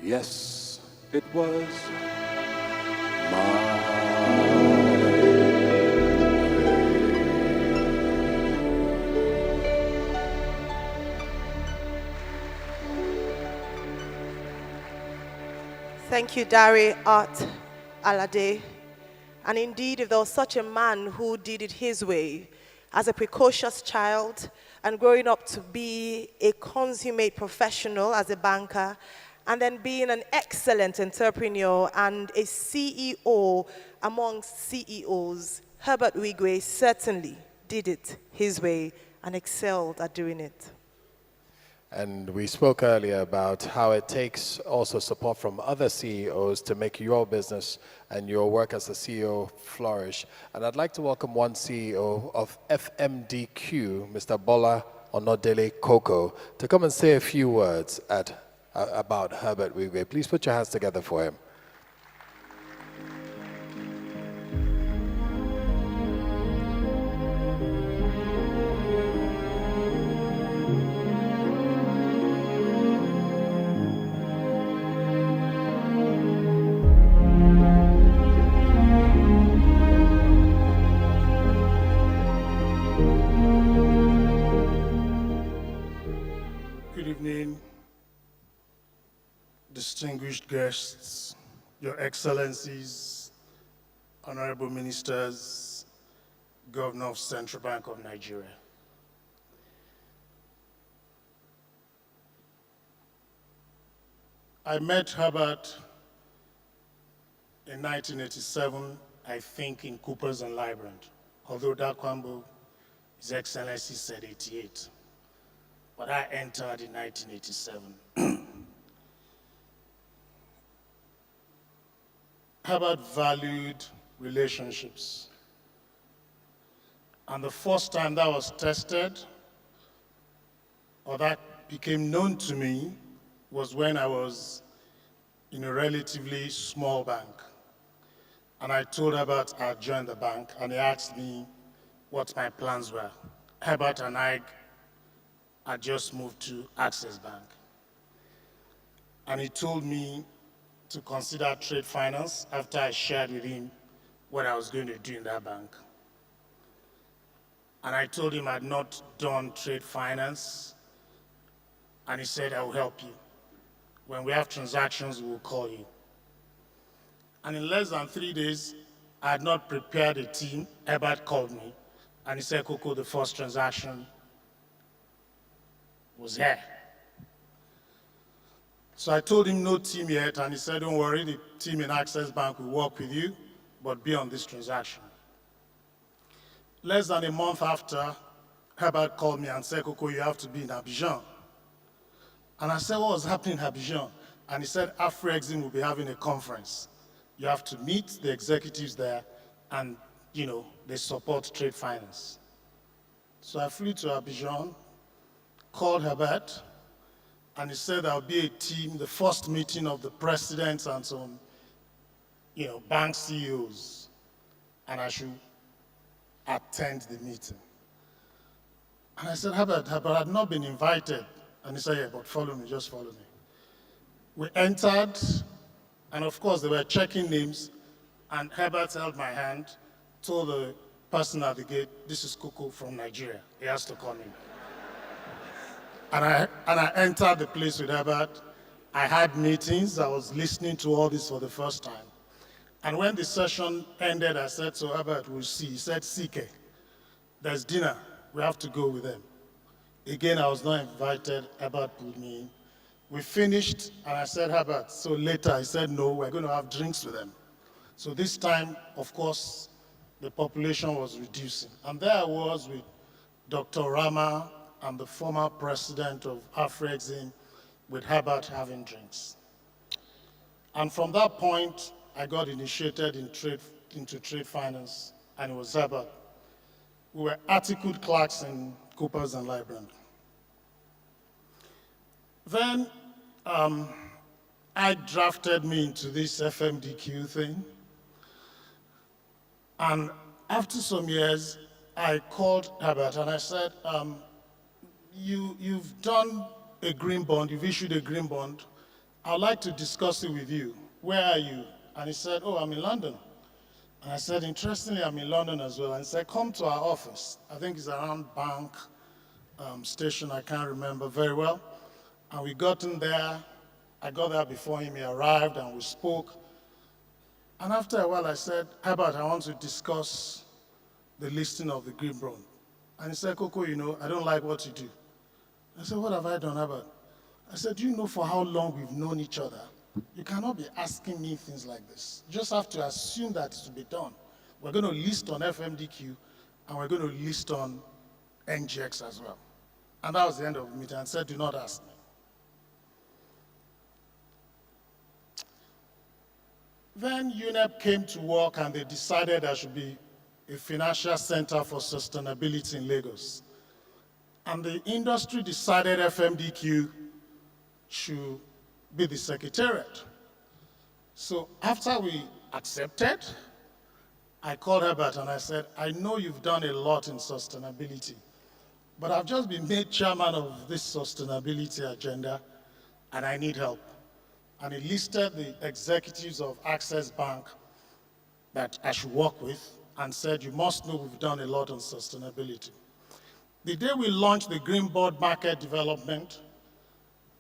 Yes, it was my Thank you, Dari Art Alade. And indeed, if there was such a man who did it his way, as a precocious child and growing up to be a consummate professional as a banker, and then being an excellent entrepreneur and a CEO among CEOs, Herbert Wigwe certainly did it his way and excelled at doing it. And we spoke earlier about how it takes also support from other CEOs to make your business and your work as a CEO flourish. And I'd like to welcome one CEO of FMDQ, Mr. Bola Onodele Koko, to come and say a few words about Herbert Wigwe. Please put your hands together for him. Good evening, distinguished guests, Your Excellencies, Honorable Ministers, Governor of Central Bank of Nigeria. I met Herbert in 1987, I think in Coopers and Librand, although Dakwambo, His Excellency said 88. But I entered in 1987. Herbert valued relationships. And the first time that was tested, or that became known to me, was when I was in a relatively small bank. And I told Herbert I'd joined the bank, and he asked me what my plans were. Herbert and I had just moved to Access Bank. And he told me to consider trade finance after I shared with him what I was going to do in that bank. And I told him I'd not done trade finance, and he said, I will help you. When we have transactions, we will call you. And in less than 3 days, I had not prepared a team. Herbert called me, and he said, Coco, the first transaction was here. So I told him no team yet, and he said, don't worry, the team in Access Bank will work with you, but be on this transaction. Less than a month after, Herbert called me and said, Coco, you have to be in Abidjan. And I said, what was happening in Abidjan? And he said, Afrexim will be having a conference. You have to meet the executives there, and they support trade finance. So I flew to Abidjan called Herbert, and he said there'll be a team, the first meeting of the presidents and some, bank CEOs, and I should attend the meeting. And I said, Herbert, I've not been invited. And he said, yeah, but follow me, just follow me. We entered, and of course they were checking names, and Herbert held my hand, told the person at the gate, this is Coco from Nigeria. He has to come in. And I entered the place with Herbert. I had meetings. I was listening to all this for the first time. And when the session ended, I said, so Herbert, we'll see. He said, CK, there's dinner. We have to go with them. Again, I was not invited. Herbert pulled me in. We finished, and I said, Herbert, so later, he said, no, we're going to have drinks with them. So this time, of course, the population was reducing. And there I was with Dr. Rama and the former president of Afrexim, with Herbert having drinks. And from that point, I got initiated into trade finance, and it was Herbert. We were articled clerks in Coopers and Lybrand. Then I drafted me into this FMDQ thing. And after some years, I called Herbert and I said, you've done a green bond, you've issued a green bond. I'd like to discuss it with you. Where are you? And he said, oh, I'm in London. And I said, interestingly, I'm in London as well. And he said, come to our office. I think it's around Bank Station, I can't remember very well. And we got in there. I got there before him. He arrived and we spoke. And after a while, I said, Herbert, I want to discuss the listing of the green bond. And he said, Coco, I don't like what you do. I said, what have I done, Herbert? I said, do you know for how long we've known each other? You cannot be asking me things like this. You just have to assume that it will be done. We're going to list on FMDQ, and we're going to list on NGX as well. And that was the end of the meeting. I said, do not ask me. Then UNEP came to work, and they decided there should be a financial center for sustainability in Lagos. And the industry decided FMDQ should be the secretariat. So after we accepted, I called Herbert and I said, I know you've done a lot in sustainability, but I've just been made chairman of this sustainability agenda and I need help. And he listed the executives of Access Bank that I should work with and said, you must know we've done a lot on sustainability. The day we launched the Green Board Market Development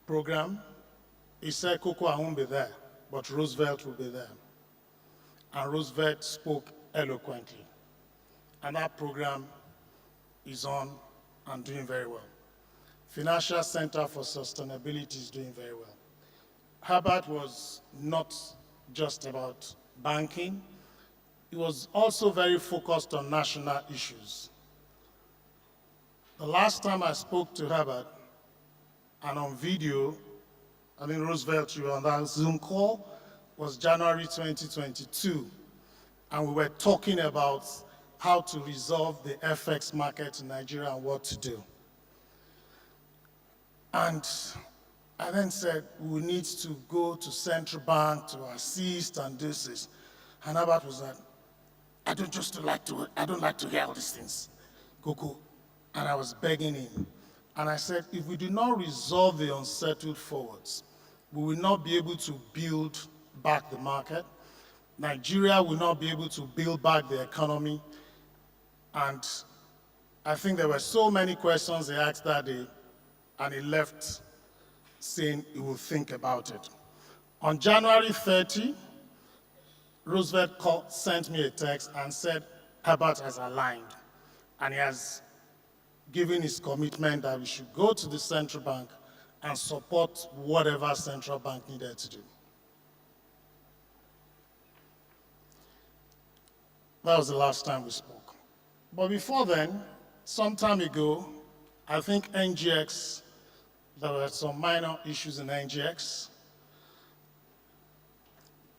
Program, he said, Coco, I won't be there, but Roosevelt will be there. And Roosevelt spoke eloquently. And that program is on and doing very well. Financial Center for Sustainability is doing very well. Herbert was not just about banking. He was also very focused on national issues. The last time I spoke to Herbert, and on video, I think Roosevelt, you were on that Zoom call, was January 2022. And we were talking about how to resolve the FX market in Nigeria and what to do. And I then said, we need to go to central bank to assist and do this. And Herbert was like, I don't like to hear all these things, Coco. And I was begging him. And I said, if we do not resolve the unsettled forwards, we will not be able to build back the market. Nigeria will not be able to build back the economy. And I think there were so many questions he asked that day, and he left saying he will think about it. On January 30, Roosevelt sent me a text and said, Herbert has aligned, and he has given his commitment that we should go to the central bank and support whatever central bank needed to do. That was the last time we spoke. But before then, some time ago, I think NGX, there were some minor issues in NGX.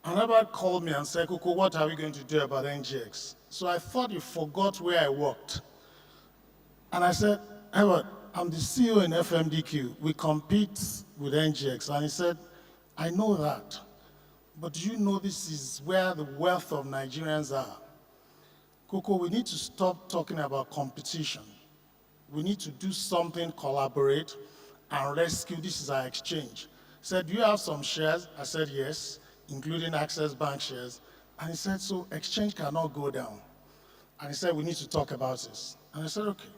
And Herbert called me and said, Coco, what are we going to do about NGX? So I thought you forgot where I worked. And I said, Herbert, I'm the CEO in FMDQ. We compete with NGX. And he said, I know that. But do you know this is where the wealth of Nigerians are? Coco, we need to stop talking about competition. We need to do something, collaborate, and rescue. This is our exchange. He said, do you have some shares? I said, yes, including Access Bank shares. And he said, so exchange cannot go down. And he said, we need to talk about this. And I said, okay.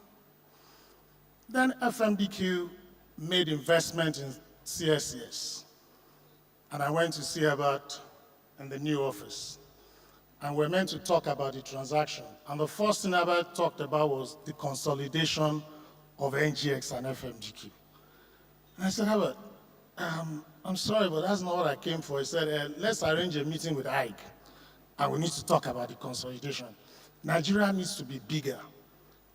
Then FMDQ made investment in CSCS. And I went to see Herbert in the new office. And we're meant to talk about the transaction. And the first thing Herbert talked about was the consolidation of NGX and FMDQ. And I said, Herbert, I'm sorry, but that's not what I came for. He said, let's arrange a meeting with Ike, and we need to talk about the consolidation. Nigeria needs to be bigger,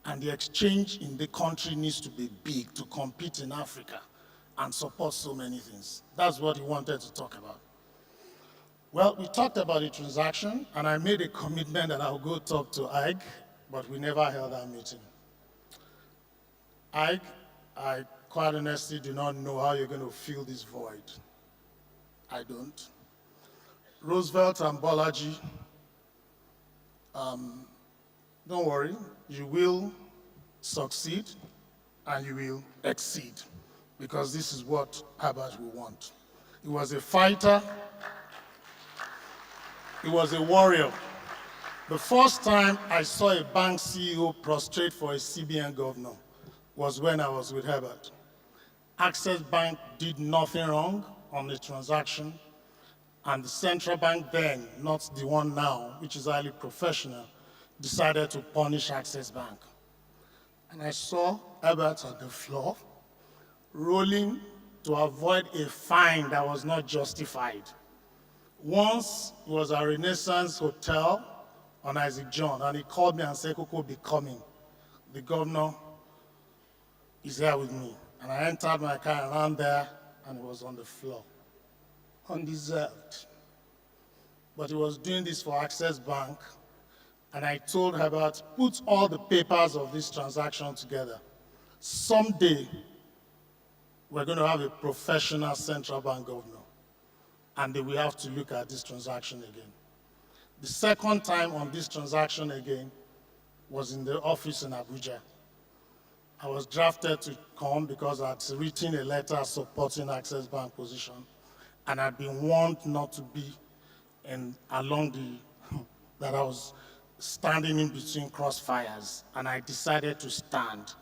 and the exchange in the country needs to be big to compete in Africa and support so many things. That's what he wanted to talk about. Well, we talked about the transaction, and I made a commitment that I'll go talk to Ike, but we never held that meeting. Ike, I quite honestly do not know how you're going to fill this void. I don't. Roosevelt and Bolaji, don't worry, you will succeed and you will exceed, because this is what Herbert will want. He was a fighter. He was a warrior. The first time I saw a bank CEO prostrate for a CBN governor was when I was with Herbert. Access Bank did nothing wrong on the transaction, and the central bank then, not the one now, which is highly professional, decided to punish Access Bank. And I saw Herbert on the floor, rolling to avoid a fine that was not justified. Once it was a Renaissance Hotel on Isaac John, and he called me and said, Coco, be coming. The governor is here with me. And I entered my car and ran there, and he was on the floor. Undeserved. But he was doing this for Access Bank, and I told Herbert, put all the papers of this transaction together. Someday, we're going to have a professional central bank governor, and they will have to look at this transaction again. The second time on this transaction again was in the office in Abuja. I was drafted to come because I'd written a letter supporting Access Bank position, and I'd been warned not to be along that I was standing in between crossfires, and I decided to stand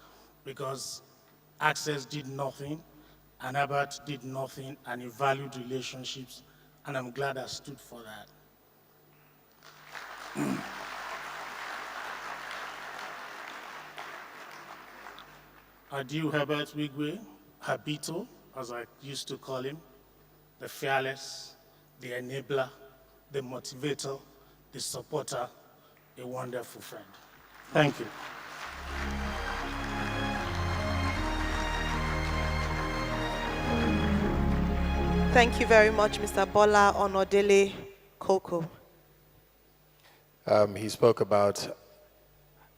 because Access did nothing, and Herbert did nothing, and he valued relationships, and I'm glad I stood for that. Adieu, Herbert Wigwe, Habito, as I used to call him, the fearless, the enabler, the motivator, the supporter, a wonderful friend. Thank you. Thank you very much, Mr. Bola Onodele Koko. He spoke about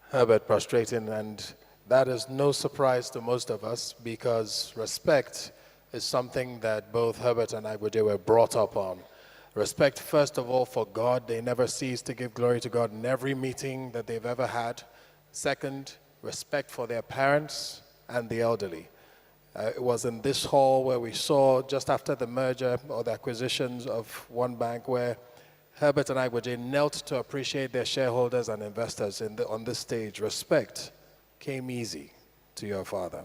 Herbert prostrating, and that is no surprise to most of us, because respect is something that both Herbert and I were brought up on. Respect, first of all, for God. They never cease to give glory to God in every meeting that they've ever had. Second, respect for their parents and the elderly. It was in this hall where we saw, just after the merger or the acquisitions of one bank, where Herbert and I knelt to appreciate their shareholders and investors on this stage. Respect came easy to your father.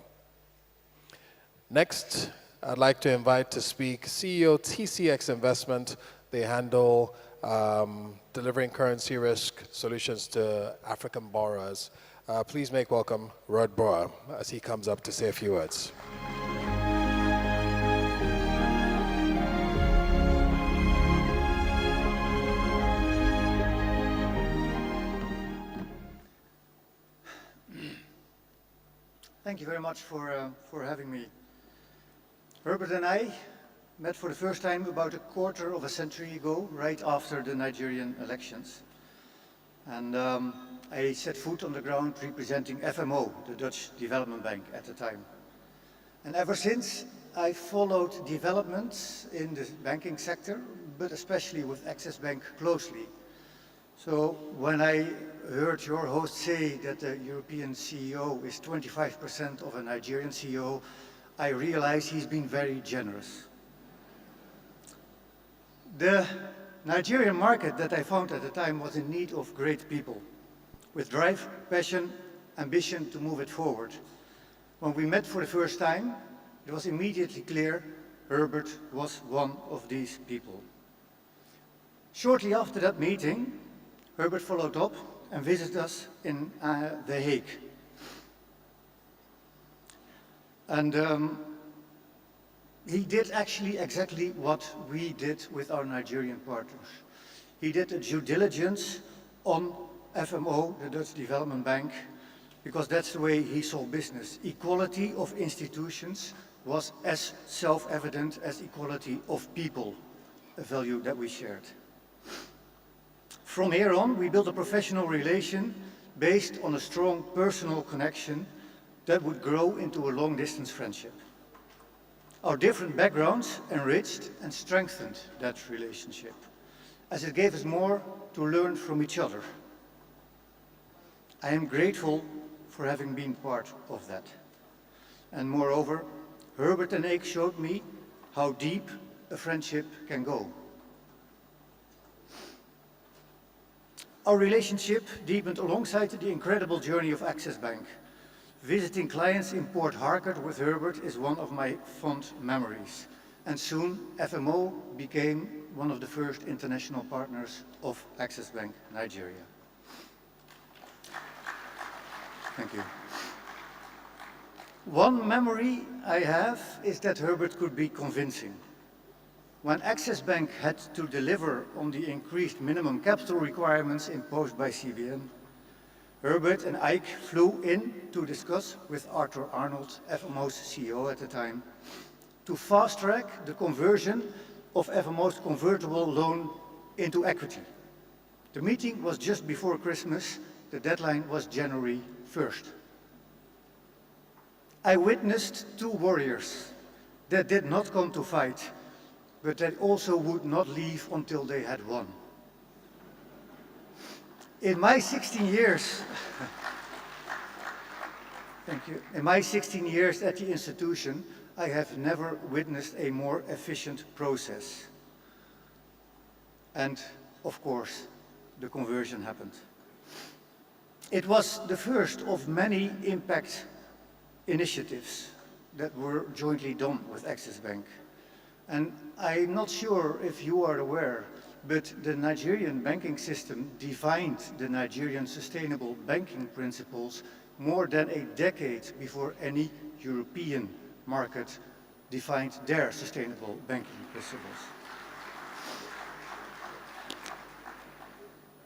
Next, I'd like to invite to speak CEO TCX Investment. They handle delivering currency risk solutions to African borrowers. Please make welcome Rod Brower as he comes up to say a few words. Thank you very much for having me. Herbert and I met for the first time about a quarter of a century ago, right after the Nigerian elections. And I set foot on the ground representing FMO, the Dutch Development Bank at the time. And ever since, I followed developments in the banking sector, but especially with Access Bank closely. So when I heard your host say that the European CEO is 25% of a Nigerian CEO, I realized he's been very generous. The Nigerian market that I found at the time was in need of great people, with drive, passion, ambition to move it forward. When we met for the first time, it was immediately clear Herbert was one of these people. Shortly after that meeting, Herbert followed up and visited us in The Hague. And he did actually exactly what we did with our Nigerian partners. He did a due diligence on FMO, the Dutch Development Bank, because that's the way he saw business. Equality of institutions was as self-evident as equality of people, a value that we shared. From here on, we built a professional relation based on a strong personal connection that would grow into a long-distance friendship. Our different backgrounds enriched and strengthened that relationship, as it gave us more to learn from each other. I am grateful for having been part of that. And moreover, Herbert and Ike showed me how deep a friendship can go. Our relationship deepened alongside the incredible journey of Access Bank. Visiting clients in Port Harcourt with Herbert is one of my fond memories. And soon, FMO became one of the first international partners of Access Bank Nigeria. Thank you. One memory I have is that Herbert could be convincing. When Access Bank had to deliver on the increased minimum capital requirements imposed by CBN, Herbert and Ike flew in to discuss with Arthur Arnold, FMO's CEO at the time, to fast-track the conversion of FMO's convertible loan into equity. The meeting was just before Christmas. The deadline was January 1st. I witnessed two warriors that did not come to fight, but that also would not leave until they had won. In my 16 years, thank you. In my 16 years at the institution, I have never witnessed a more efficient process. And of course, the conversion happened. It was the first of many impact initiatives that were jointly done with Access Bank. And I'm not sure if you are aware, but the Nigerian banking system defined the Nigerian sustainable banking principles more than a decade before any European market defined their sustainable banking principles.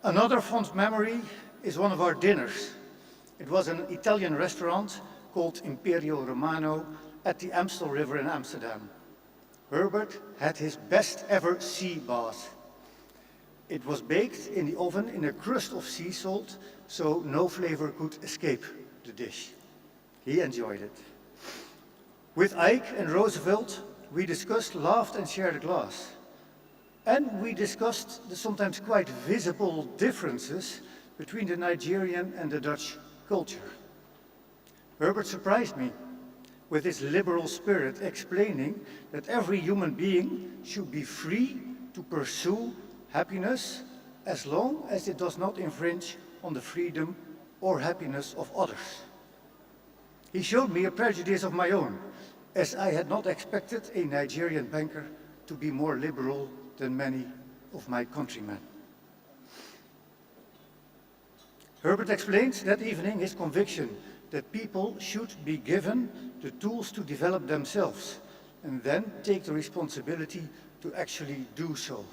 Another fond memory is one of our dinners. It was an Italian restaurant called Imperio Romano at the Amstel River in Amsterdam. Herbert had his best ever sea bath. It was baked in the oven in a crust of sea salt, so no flavor could escape the dish. He enjoyed it. With Ike and Roosevelt, we discussed, laughed, and shared a glass. And we discussed the sometimes quite visible differences between the Nigerian and the Dutch culture. Herbert surprised me with his liberal spirit, explaining that every human being should be free to pursue happiness as long as it does not infringe on the freedom or happiness of others. He showed me a prejudice of my own, as I had not expected a Nigerian banker to be more liberal than many of my countrymen. Herbert explained that evening his conviction that people should be given the tools to develop themselves and then take the responsibility to actually do so.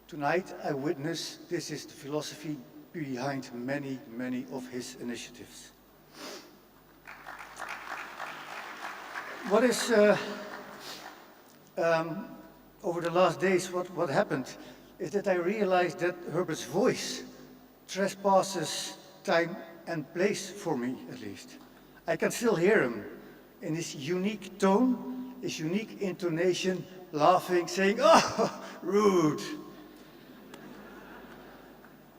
Tonight I witness this is the philosophy behind many, many of his initiatives. What is, over the last days, what happened is that I realized that Herbert's voice trespasses time and place for me, at least. I can still hear him in his unique tone, his unique intonation, laughing, saying, "Oh, rude."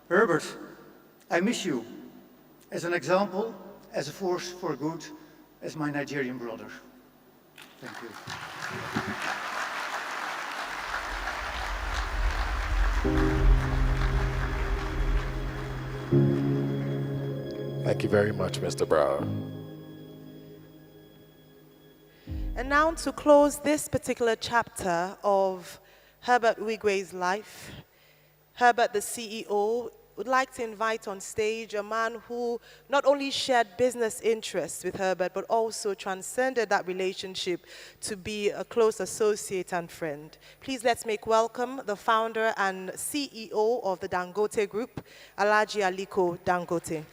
Herbert, I miss you as an example, as a force for good, as my Nigerian brother. Thank you. Thank you very much, Mr. Brower. And now to close this particular chapter of Herbert Wigwe's life, Herbert, the CEO, would like to invite on stage a man who not only shared business interests with Herbert, but also transcended that relationship to be a close associate and friend. Please let's make welcome the founder and CEO of the Dangote Group, Alhaji Aliko Dangote.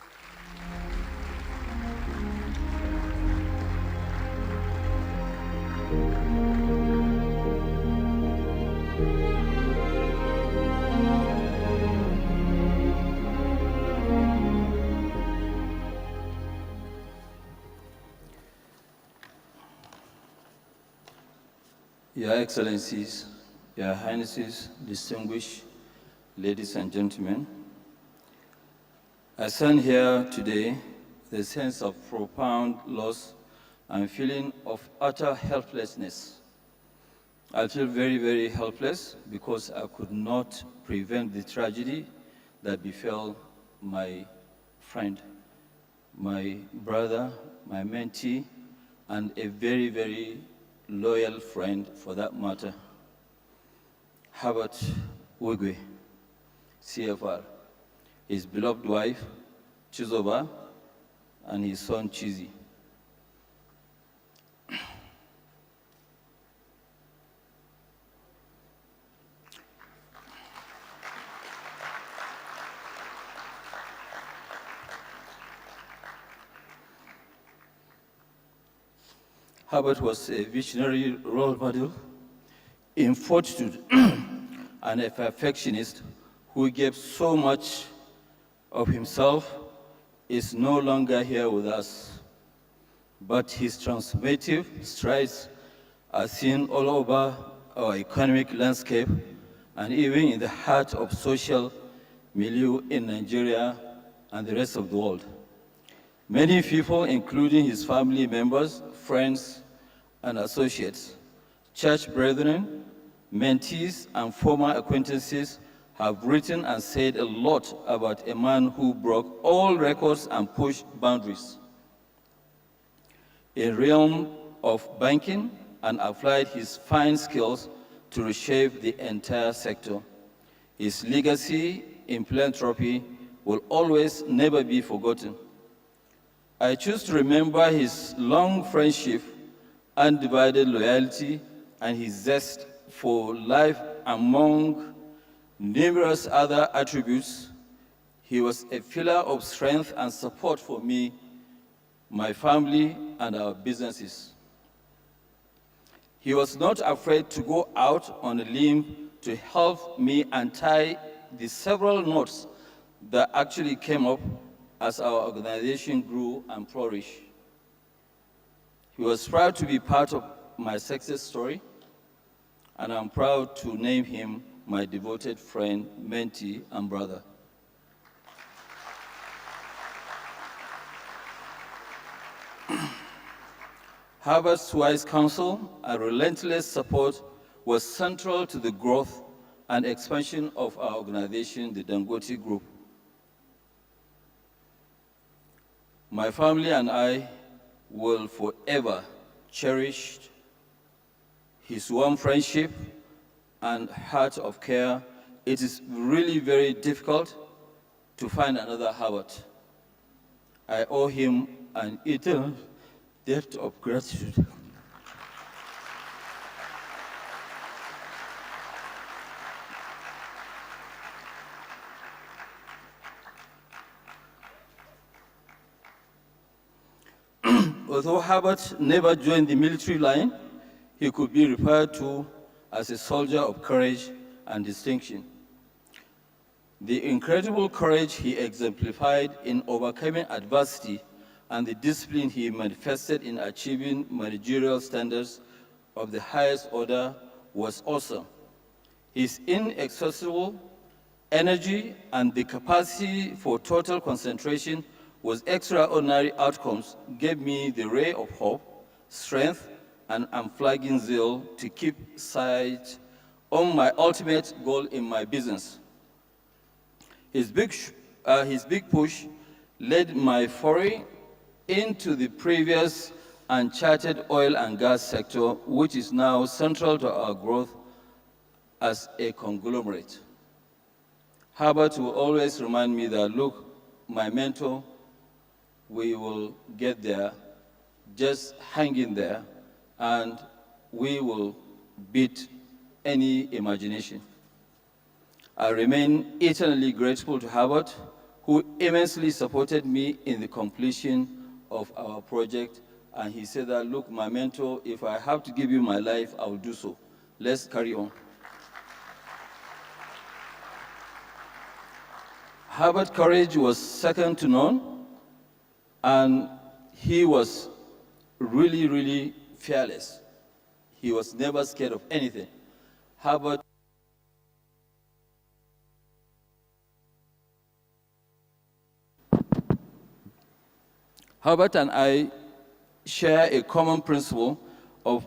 Your Excellencies, Your Highnesses, distinguished ladies and gentlemen, I stand here today with a sense of profound loss and feeling of utter helplessness. I feel very, very helpless because I could not prevent the tragedy that befell my friend, my brother, my mentee, and a very, very loyal friend for that matter, Herbert Wigwe, CFR, his beloved wife, Chizoba, and his son, Chizi. Herbert was a visionary role model in fortitude and a perfectionist who gave so much of himself, is no longer here with us. But his transformative strides are seen all over our economic landscape and even in the heart of social milieu in Nigeria and the rest of the world. Many people, including his family members, friends, and associates, church brethren, mentees, and former acquaintances have written and said a lot about a man who broke all records and pushed boundaries in the realm of banking and applied his fine skills to reshape the entire sector. His legacy in philanthropy will always never be forgotten. I choose to remember his long friendship, undivided loyalty, and his zest for life. Among numerous other attributes, he was a pillar of strength and support for me, my family, and our businesses. He was not afraid to go out on a limb to help me untie the several knots that actually came up as our organization grew and flourished. He was proud to be part of my success story, and I'm proud to name him my devoted friend, mentee, and brother. Herbert's wise counsel and relentless support was central to the growth and expansion of our organization, the Dangote Group. My family and I will forever cherish his warm friendship and heart of care. It is really very difficult to find another Herbert. I owe him an eternal debt of gratitude. Although Herbert never joined the military line, he could be referred to as a soldier of courage and distinction. The incredible courage he exemplified in overcoming adversity and the discipline he manifested in achieving managerial standards of the highest order was awesome. His inexhaustible energy and the capacity for total concentration was extraordinary outcomes gave me the ray of hope, strength, and unflagging zeal to keep sight on my ultimate goal in my business. His big push led my foray into the previous uncharted oil and gas sector, which is now central to our growth as a conglomerate. Herbert will always remind me that, look, my mentor, we will get there, just hang in there, and we will beat any imagination. I remain eternally grateful to Herbert, who immensely supported me in the completion of our project. And he said that, look, my mentor, if I have to give you my life, I will do so. Let's carry on. Herbert's courage was second to none, and he was really, really fearless. He was never scared of anything. Herbert and I share a common principle of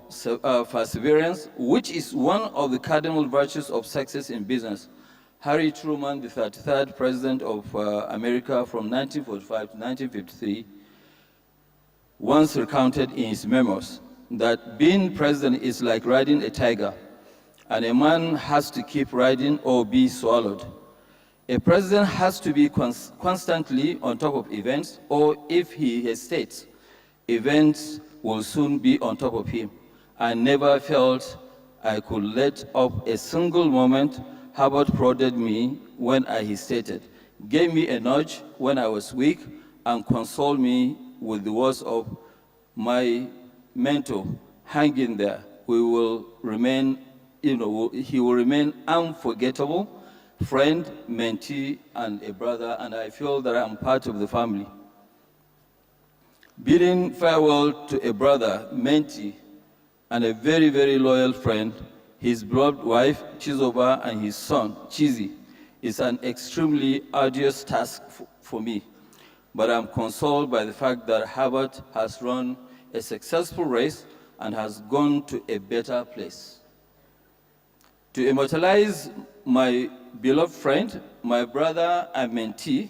perseverance, which is one of the cardinal virtues of success in business. Harry Truman, the 33rd President of America from 1945 to 1953, once recounted in his memoirs that being president is like riding a tiger, and a man has to keep riding or be swallowed. A president has to be constantly on top of events, or if he hesitates, events will soon be on top of him. I never felt I could let up a single moment. Herbert prodded me when I hesitated, gave me a nudge when I was weak, and consoled me with the words of my mentor, hang in there. We will remain, he will remain unforgettable, friend, mentee, and a brother, and I feel that I'm part of the family. Bidding farewell to a brother, mentee, and a very, very loyal friend, his beloved wife, Chizoba, and his son, Chizi, is an extremely arduous task for me. But I'm consoled by the fact that Herbert has run a successful race and has gone to a better place. To immortalize my beloved friend, my brother and mentee,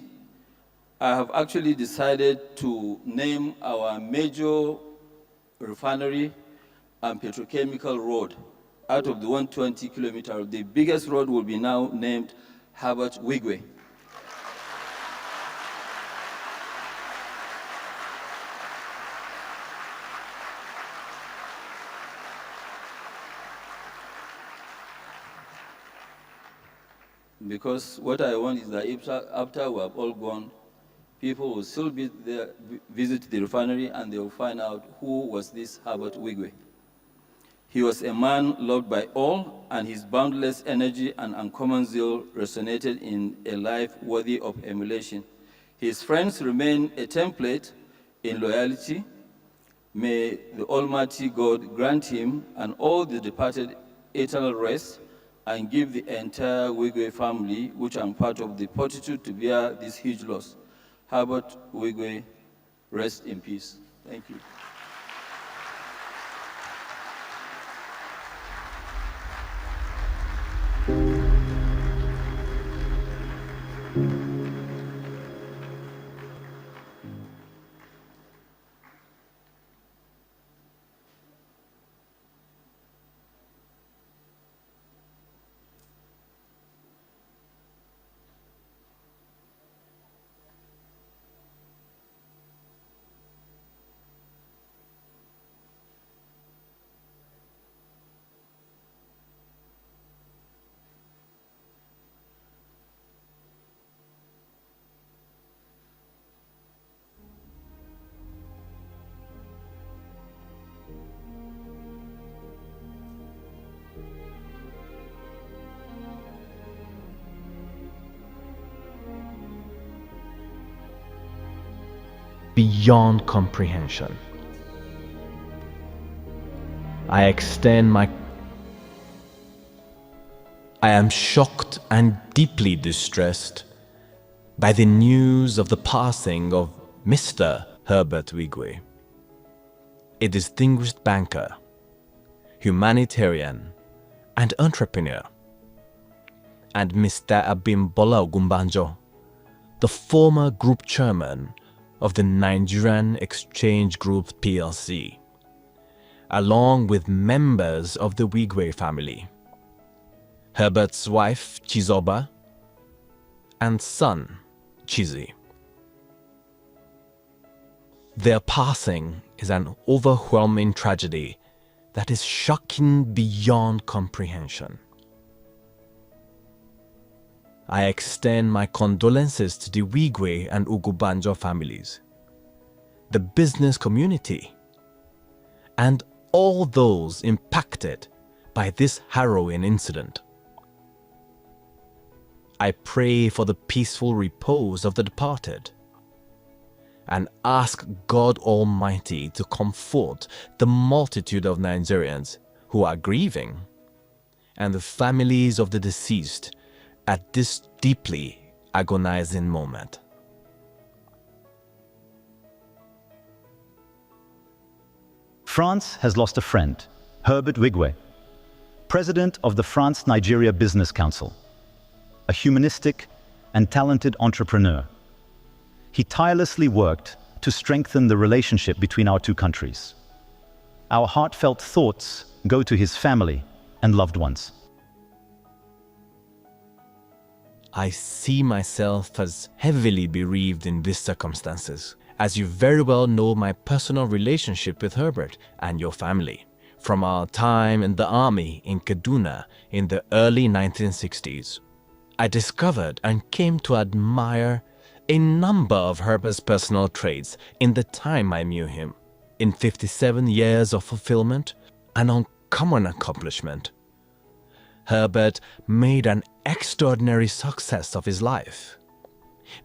I have actually decided to name our major refinery and petrochemical road. Out of the 120 kilometers, the biggest road will be now named Herbert Wigwe. Because what I want is that after we have all gone, people will still be there, visit the refinery, and they will find out who was this Herbert Wigwe. He was a man loved by all, and his boundless energy and uncommon zeal resonated in a life worthy of emulation. His friends remain a template in loyalty. May the Almighty God grant him and all the departed eternal rest, and give the entire Wigwe family, which I'm part of, the fortitude to bear this huge loss. Herbert Wigwe, rest in peace. Thank you. beyond comprehension. I am shocked and deeply distressed by the news of the passing of Mr. Herbert Wigwe, a distinguished banker, humanitarian, and entrepreneur, and Mr. Abimbola Ogunbanjo, the former group chairman of the Nigerian Exchange Group PLC, along with members of the Wigwe family, Herbert's wife Chizoba, and son Chizi. Their passing is an overwhelming tragedy that is shocking beyond comprehension. I extend my condolences to the Wigwe and Ogunbanjo families, the business community, and all those impacted by this harrowing incident. I pray for the peaceful repose of the departed and ask God Almighty to comfort the multitude of Nigerians who are grieving and the families of the deceased at this deeply agonizing moment. France has lost a friend, Herbert Wigwe, president of the France-Nigeria Business Council, a humanistic and talented entrepreneur. He tirelessly worked to strengthen the relationship between our two countries. Our heartfelt thoughts go to his family and loved ones. I see myself as heavily bereaved in these circumstances, as you very well know my personal relationship with Herbert and your family, from our time in the army in Kaduna in the early 1960s. I discovered and came to admire a number of Herbert's personal traits in the time I knew him. In 57 years of fulfillment, an uncommon accomplishment, Herbert made an extraordinary success of his life,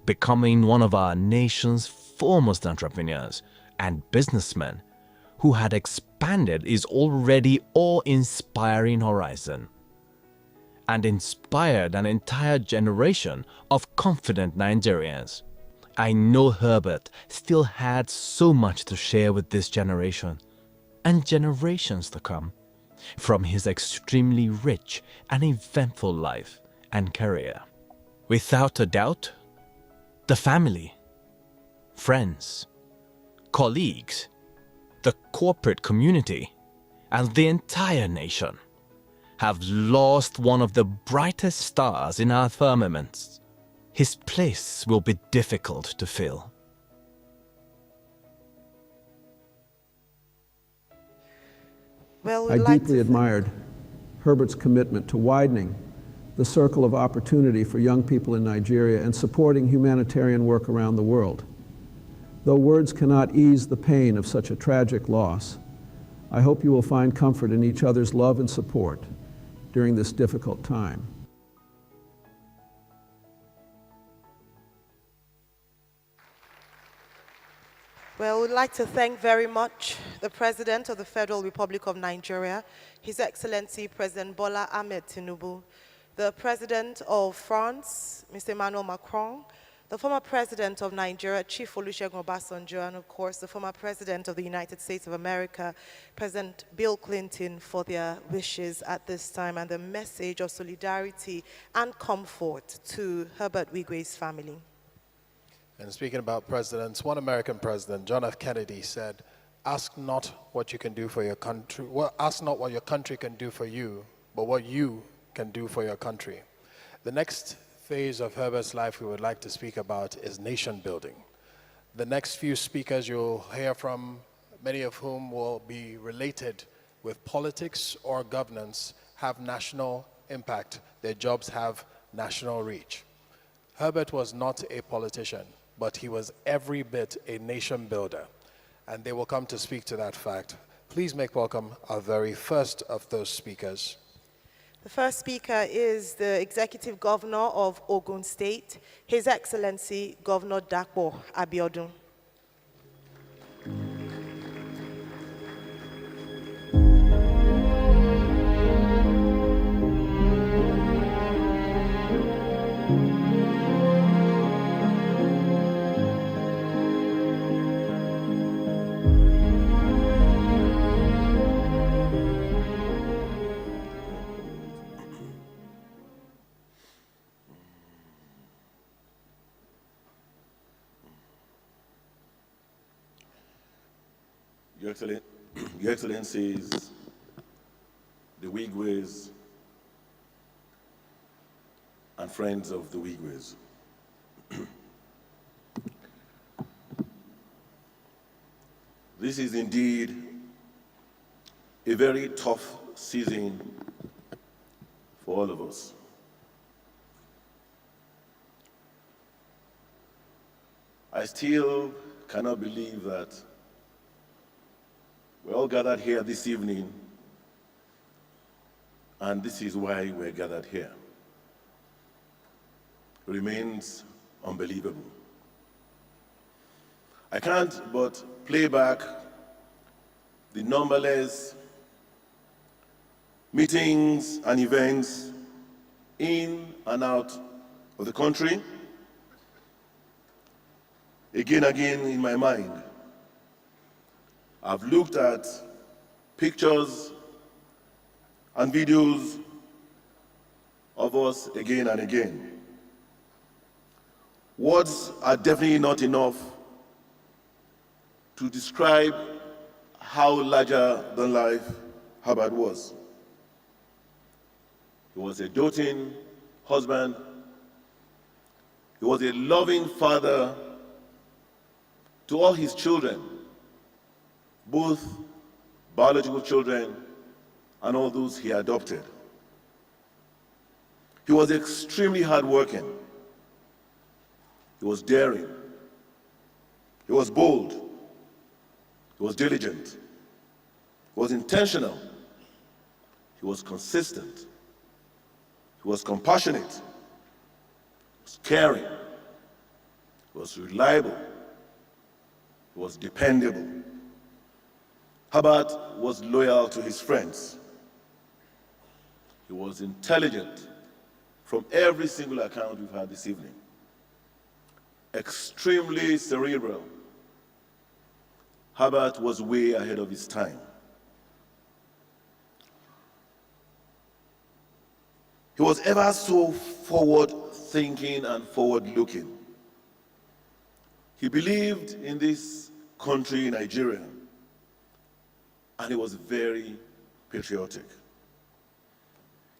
becoming one of our nation's foremost entrepreneurs and businessmen who had expanded his already awe-inspiring horizon and inspired an entire generation of confident Nigerians. I know Herbert still had so much to share with this generation and generations to come from his extremely rich and eventful life and career. Without a doubt, the family, friends, colleagues, the corporate community, and the entire nation have lost one of the brightest stars in our firmaments. His place will be difficult to fill. Well, I deeply admired Herbert's commitment to widening the circle of opportunity for young people in Nigeria and supporting humanitarian work around the world. Though words cannot ease the pain of such a tragic loss, I hope you will find comfort in each other's love and support during this difficult time. Well, we'd like to thank very much the President of the Federal Republic of Nigeria, His Excellency President Bola Ahmed Tinubu, the President of France, Mr. Emmanuel Macron, the former President of Nigeria, Chief Olusegun Obasanjo, and of course the former President of the United States of America, President Bill Clinton, for their wishes at this time and the message of solidarity and comfort to Herbert Wigwe's family. And speaking about presidents, one American president, John F. Kennedy, said, "Ask not what you can do for your country. Well, ask not what your country can do for you, but what you can do for your country." The next phase of Herbert's life we would like to speak about is nation building. The next few speakers you'll hear from, many of whom will be related with politics or governance, have national impact. Their jobs have national reach. Herbert was not a politician, but he was every bit a nation builder, and they will come to speak to that fact. Please make welcome our very first of those speakers. The first speaker is the Executive Governor of Ogun State, His Excellency Governor Dapo Abiodun. Your Excellencies, the Wigways, and friends of the Wigways. This is indeed a very tough season for all of us. I still cannot believe that we're all gathered here this evening, and this is why we're gathered here. It remains unbelievable. I can't but play back the numberless meetings and events in and out of the country, again in my mind. I've looked at pictures and videos of us again and again. Words are definitely not enough to describe how larger than life Herbert was. He was a doting husband. He was a loving father to all his children, both biological children and all those he adopted. He was extremely hardworking. He was daring. He was bold. He was diligent. He was intentional. He was consistent. He was compassionate. He was caring. He was reliable. He was dependable. Herbert was loyal to his friends. He was intelligent from every single account we've had this evening. Extremely cerebral. Herbert was way ahead of his time. He was ever so forward-thinking and forward-looking. He believed in this country, Nigeria, and he was very patriotic.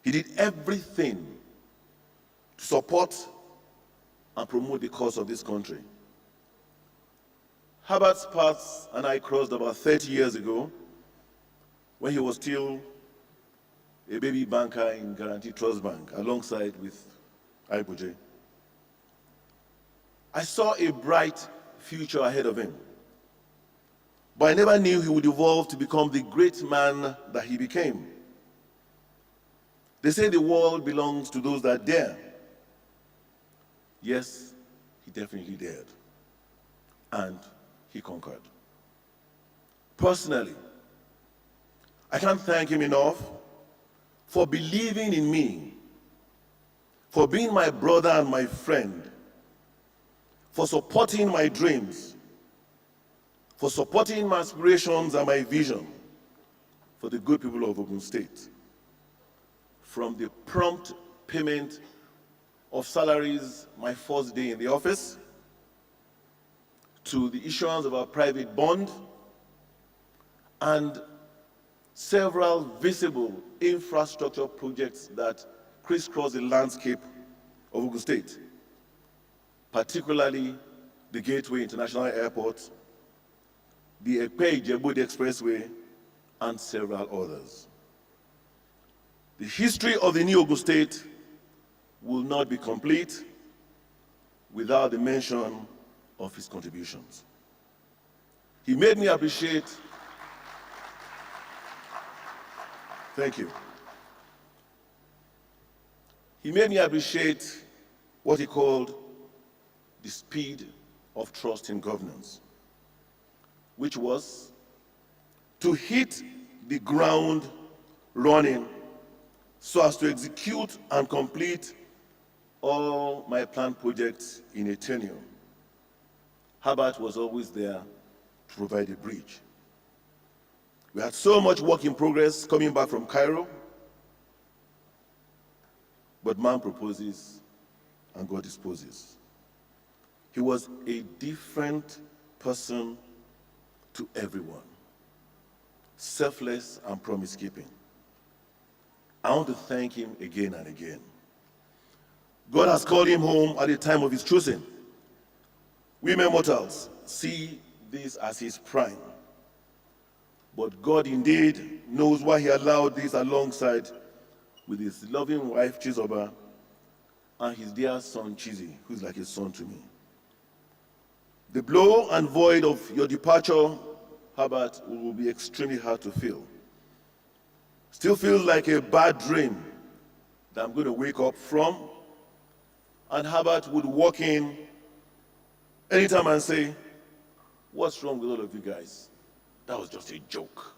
He did everything to support and promote the cause of this country. Herbert's paths and I crossed about 30 years ago when he was still a baby banker in Guarantee Trust Bank alongside with Ibuje. I saw a bright future ahead of him, but I never knew he would evolve to become the great man that he became. They say the world belongs to those that dare. Yes, he definitely dared. And he conquered. Personally, I can't thank him enough for believing in me, for being my brother and my friend, for supporting my dreams, for supporting my aspirations and my vision for the good people of Ogun State. From the prompt payment of salaries my first day in the office, to the issuance of our private bond, and several visible infrastructure projects that crisscross the landscape of Ogun State, particularly the Gateway International Airport, the Ekpe-Ijebu Expressway, and several others. The history of the new Ogun State will not be complete without the mention of his contributions. He made me appreciate, thank you. He made me appreciate what he called the speed of trust in governance, which was to hit the ground running so as to execute and complete all my planned projects in a tenure. Herbert was always there to provide a bridge. We had so much work in progress coming back from Cairo, but man proposes and God disposes. He was a different person to everyone. selfless, and promise-keeping. I want to thank him again and again. God has called him home at the time of his choosing. We mere mortals see this as his prime. But God indeed knows why he allowed this alongside with his loving wife, Chizoba, and his dear son, Chizi, who is like a son to me. The blow and void of your departure, Herbert, will be extremely hard to feel. Still feels like a bad dream that I'm going to wake up from, and Herbert would walk in anytime and say, "What's wrong with all of you guys? That was just a joke."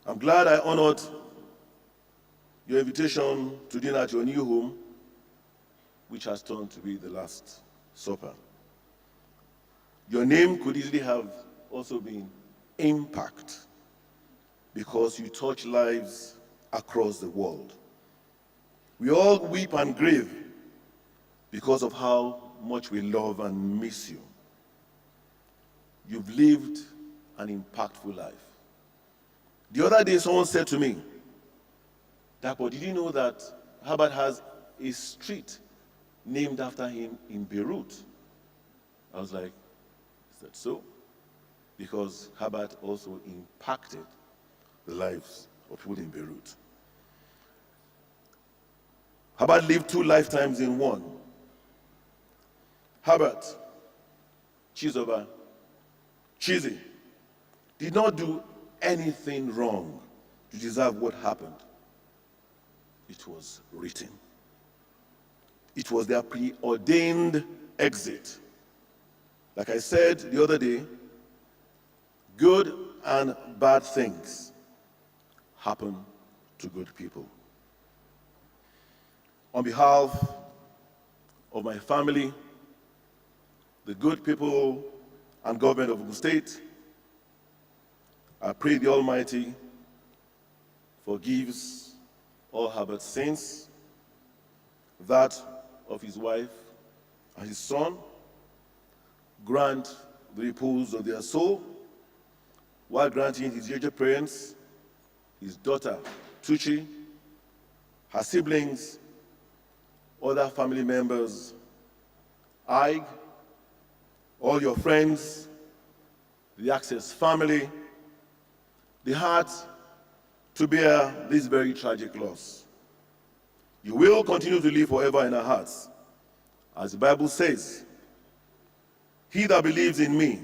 I'm glad I honored your invitation to dinner at your new home, which has turned to be the last supper. Your name could easily have also been Impact, because you touch lives across the world. We all weep and grieve because of how much we love and miss you. You've lived an impactful life. The other day, someone said to me, "Dapo, did you know that Herbert has a street named after him in Beirut?" I was like, "Is that so?" Because Herbert also impacted the lives of people in Beirut. Herbert lived 2 lifetimes in one. Herbert, Chizoba, Chizi, did not do anything wrong to deserve what happened. It was written. It was their preordained exit. Like I said the other day, good and bad things happen to good people. On behalf of my family, the good people and government of Ogun State, I pray the Almighty forgives all Herbert's sins, that of his wife and his son, grant the repose of their soul, while granting his aged parents, his daughter, Tuchi, her siblings, other family members, I, all your friends, the Access family, the heart to bear this very tragic loss. You will continue to live forever in our hearts. As the Bible says, "He that believes in me,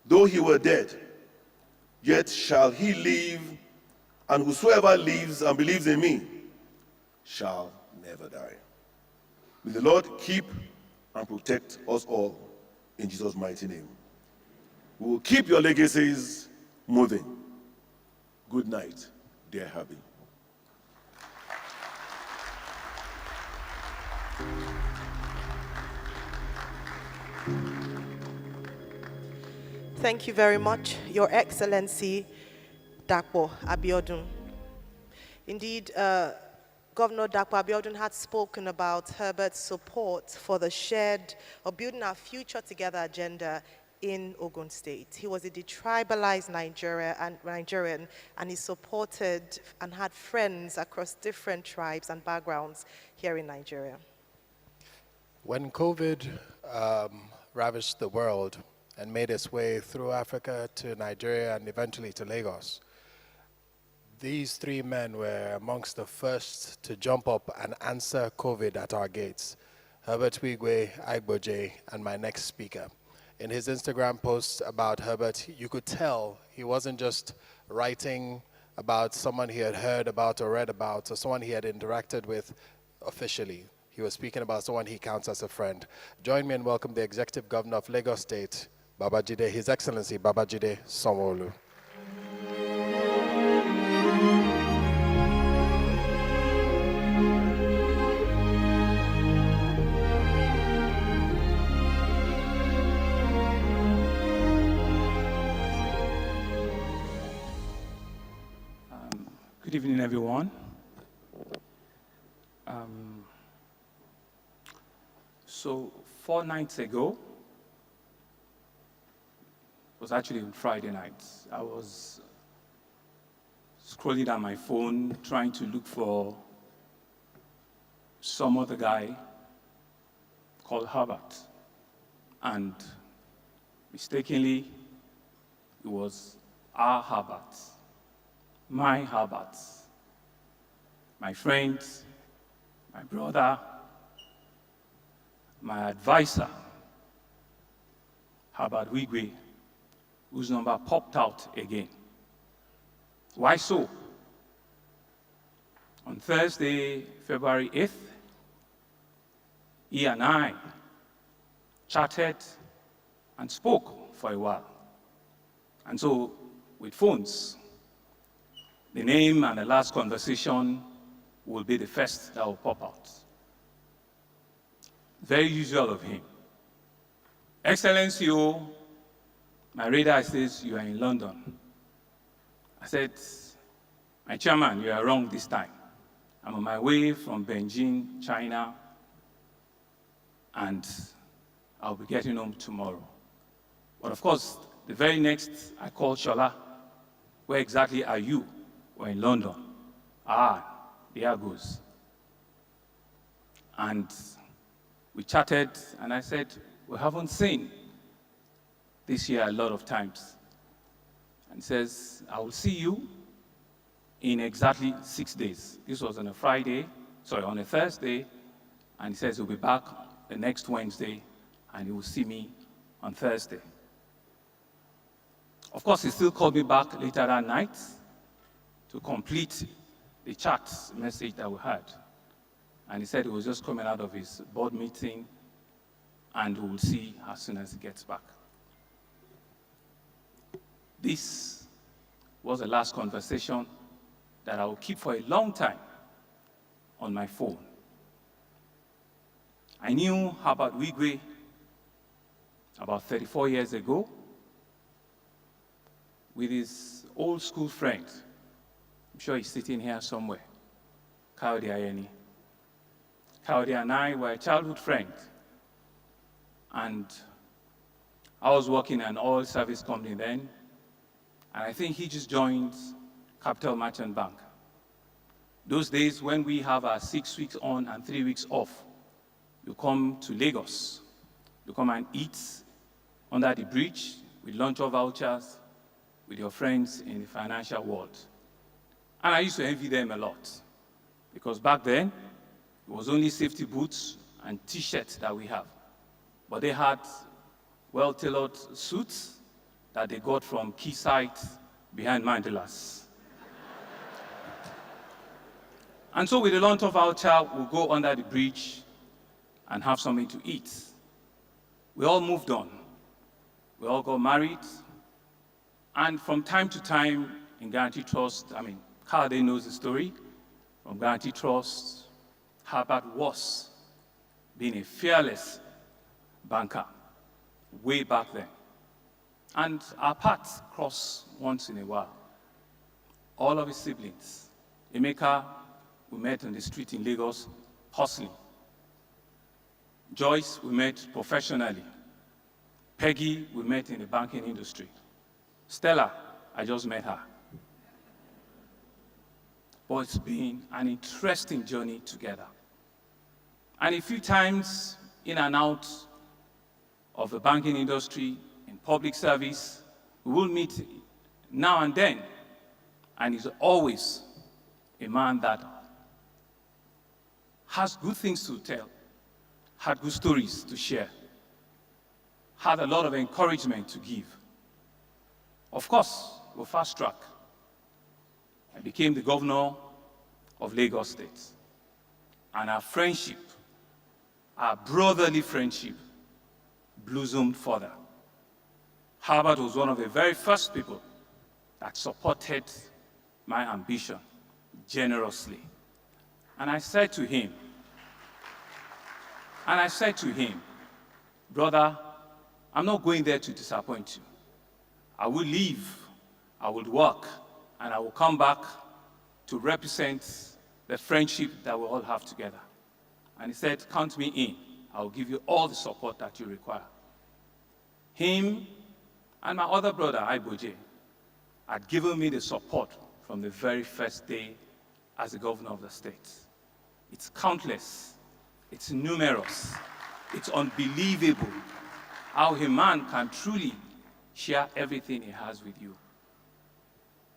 though he were dead, yet shall he live, and whosoever lives and believes in me shall never die." May the Lord keep and protect us all in Jesus' mighty name. We will keep your legacies moving. Good night, dear Herbie. Thank you very much, Your Excellency Dapo Abiodun. Indeed, Governor Dapo Abiodun had spoken about Herbert's support for the shared or building our future together agenda in Ogun State. He was a detribalized Nigerian, and he supported and had friends across different tribes and backgrounds here in Nigeria. When COVID ravaged the world and made its way through Africa to Nigeria and eventually to Lagos, these 3 men were amongst the first to jump up and answer COVID at our gates. Herbert Wigwe, Igboje, and my next speaker. In his Instagram post about Herbert, you could tell he wasn't just writing about someone he had heard about or read about or someone he had interacted with officially. He was speaking about someone he counts as a friend. Join me and welcome the Executive Governor of Lagos State, Babajide, His Excellency Babajide Sanwo-Olu. Good evening, everyone. So 4 nights ago, was actually on Friday night. I was scrolling down my phone, trying to look for some other guy called Herbert. And mistakenly, it was our Herbert, my Herbert, my friend, my brother, my advisor, Herbert Wigwe, whose number popped out again. Why so? On Thursday, February 8th, he and I chatted and spoke for a while. And so, with phones, the name and the last conversation will be the first that will pop out. Very usual of him. Excellency, oh, my radar says you are in London. I said, my chairman, you are wrong this time. I'm on my way from Beijing, China, and I'll be getting home tomorrow. But of course, the very next, I called Shola. Where exactly are you? We're in London. Ah, there goes. And we chatted, and I said, we haven't seen this year a lot of times. And he says, I will see you in exactly 6 days. This was on a on a Thursday, and he says he'll be back the next Wednesday, and he will see me on Thursday. Of course, he still called me back later that night to complete the chat message that we had. And he said he was just coming out of his board meeting, and we'll see as soon as he gets back. This was the last conversation that I will keep for a long time on my phone. I knew Herbert Wigwe about 34 years ago with his old school friend. I'm sure he's sitting here somewhere, Kaudi Ayeni. Kaudi and I were a childhood friend. And I was working in an oil service company then, and I think he just joined Capital Merchant Bank. Those days when we have our 6 weeks on and 3 weeks off, you come to Lagos. You come and eat under the bridge with lunch or vouchers with your friends in the financial world. And I used to envy them a lot, because back then, it was only safety boots and T-shirts that we have. But they had well-tailored suits that they got from Quayside behind Mandelas. And so with the lunch or voucher, we'll go under the bridge and have something to eat. We all moved on. We all got married. And from time to time in Guarantee Trust, Khalede knows the story. From Guarantee Trust, Herbert was being a fearless banker way back then. And our paths cross once in a while. All of his siblings. Emeka, we met on the street in Lagos, hustling. Joyce, we met professionally. Peggy, we met in the banking industry. Stella, I just met her. But it's been an interesting journey together. And a few times in and out of the banking industry, in public service, we will meet now and then. And he's always a man that has good things to tell, had good stories to share, had a lot of encouragement to give. Of course, we're fast track. I became the governor of Lagos State. And our friendship, our brotherly friendship, blossomed further. Herbert was one of the very first people that supported my ambition generously. And I said to him, brother, I'm not going there to disappoint you. I will leave, I will work, and I will come back to represent the friendship that we all have together. And he said, count me in. I will give you all the support that you require. Him And my other brother, Iboje, had given me the support from the very first day as the governor of the state. It's countless, it's numerous, it's unbelievable how a man can truly share everything he has with you.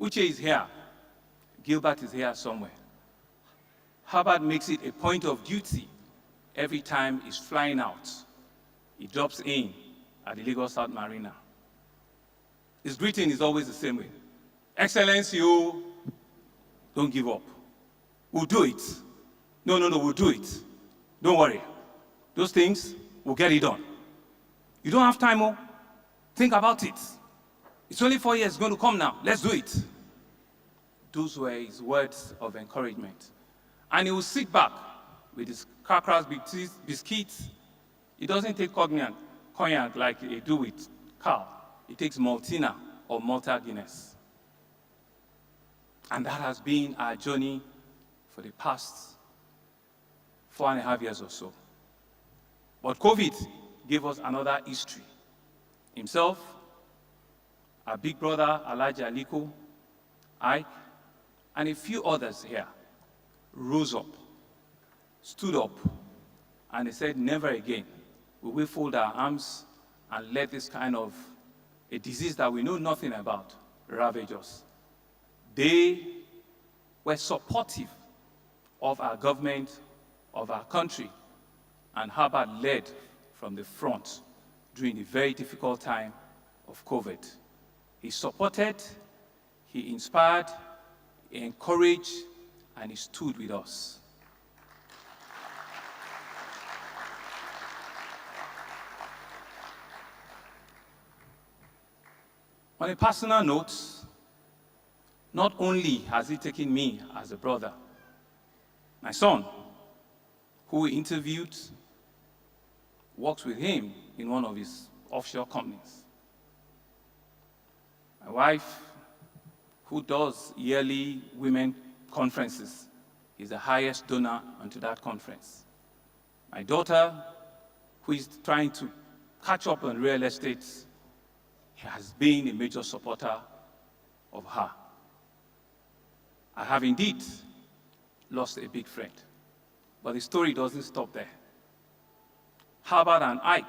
Uche is here, Gilbert is here somewhere. Herbert makes it a point of duty every time he's flying out. He drops in at the Lagos South Marina. His greeting is always the same way. Excellency, you don't give up. We'll do it. No, we'll do it. Don't worry. Those things, we'll get it done. You don't have time, oh? Think about it. It's only 4 years going to come now. Let's do it. Those were his words of encouragement. And he will sit back with his crackers, biscuits. He doesn't take cognac like they do with Carl. He takes Maltina or Malta Guinness. And that has been our journey for the past 4.5 years or so. But COVID gave us another history. Himself, our big brother, Alhaji Aliko, Ike, and a few others here rose up, stood up, and they said, never again will we fold our arms and let this kind of a disease that we know nothing about ravage us. They were supportive of our government, of our country, and Herbert led from the front during the very difficult time of COVID. He supported, he inspired, he encouraged, and he stood with us. On a personal note, not only has he taken me as a brother, my son, who he interviewed, works with him in one of his offshore companies. My wife, who does yearly women conferences, is the highest donor onto that conference. My daughter, who is trying to catch up on real estate, has been a major supporter of her. I have indeed lost a big friend, but the story doesn't stop there. Herbert and Ike,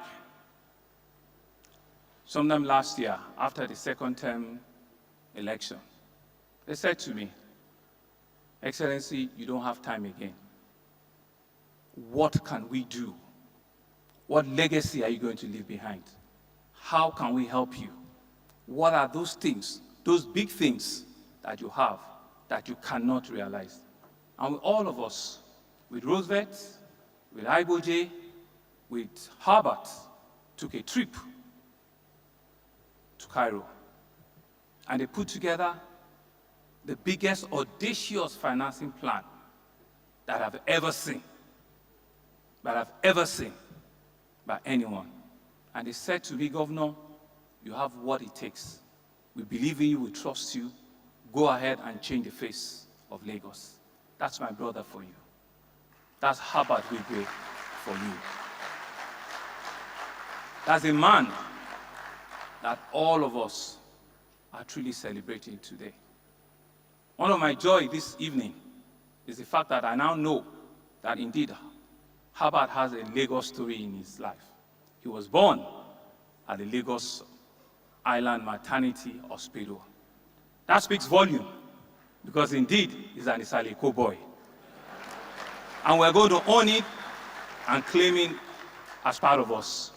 sometime last year, after the second term election, they said to me, Excellency, you don't have time again. What can we do? What legacy are you going to leave behind? How can we help you? What are those things, those big things that you have that you cannot realize? And with all of us, with Roosevelt, with Iboje, with Herbert, took a trip to Cairo. And they put together the biggest audacious financing plan that I've ever seen, by anyone. And they said to me, Governor, you have what it takes. We believe in you, we trust you. Go ahead and change the face of Lagos. That's my brother for you. That's Herbert Wigwe for you. That's a man that all of us are truly celebrating today. One of my joy this evening is the fact that I now know that indeed Herbert has a Lagos story in his life. He was born at the Lagos Island Maternity Hospital. That speaks volume, because indeed he's an Isaleko boy. And we're going to own it and claim it as part of us.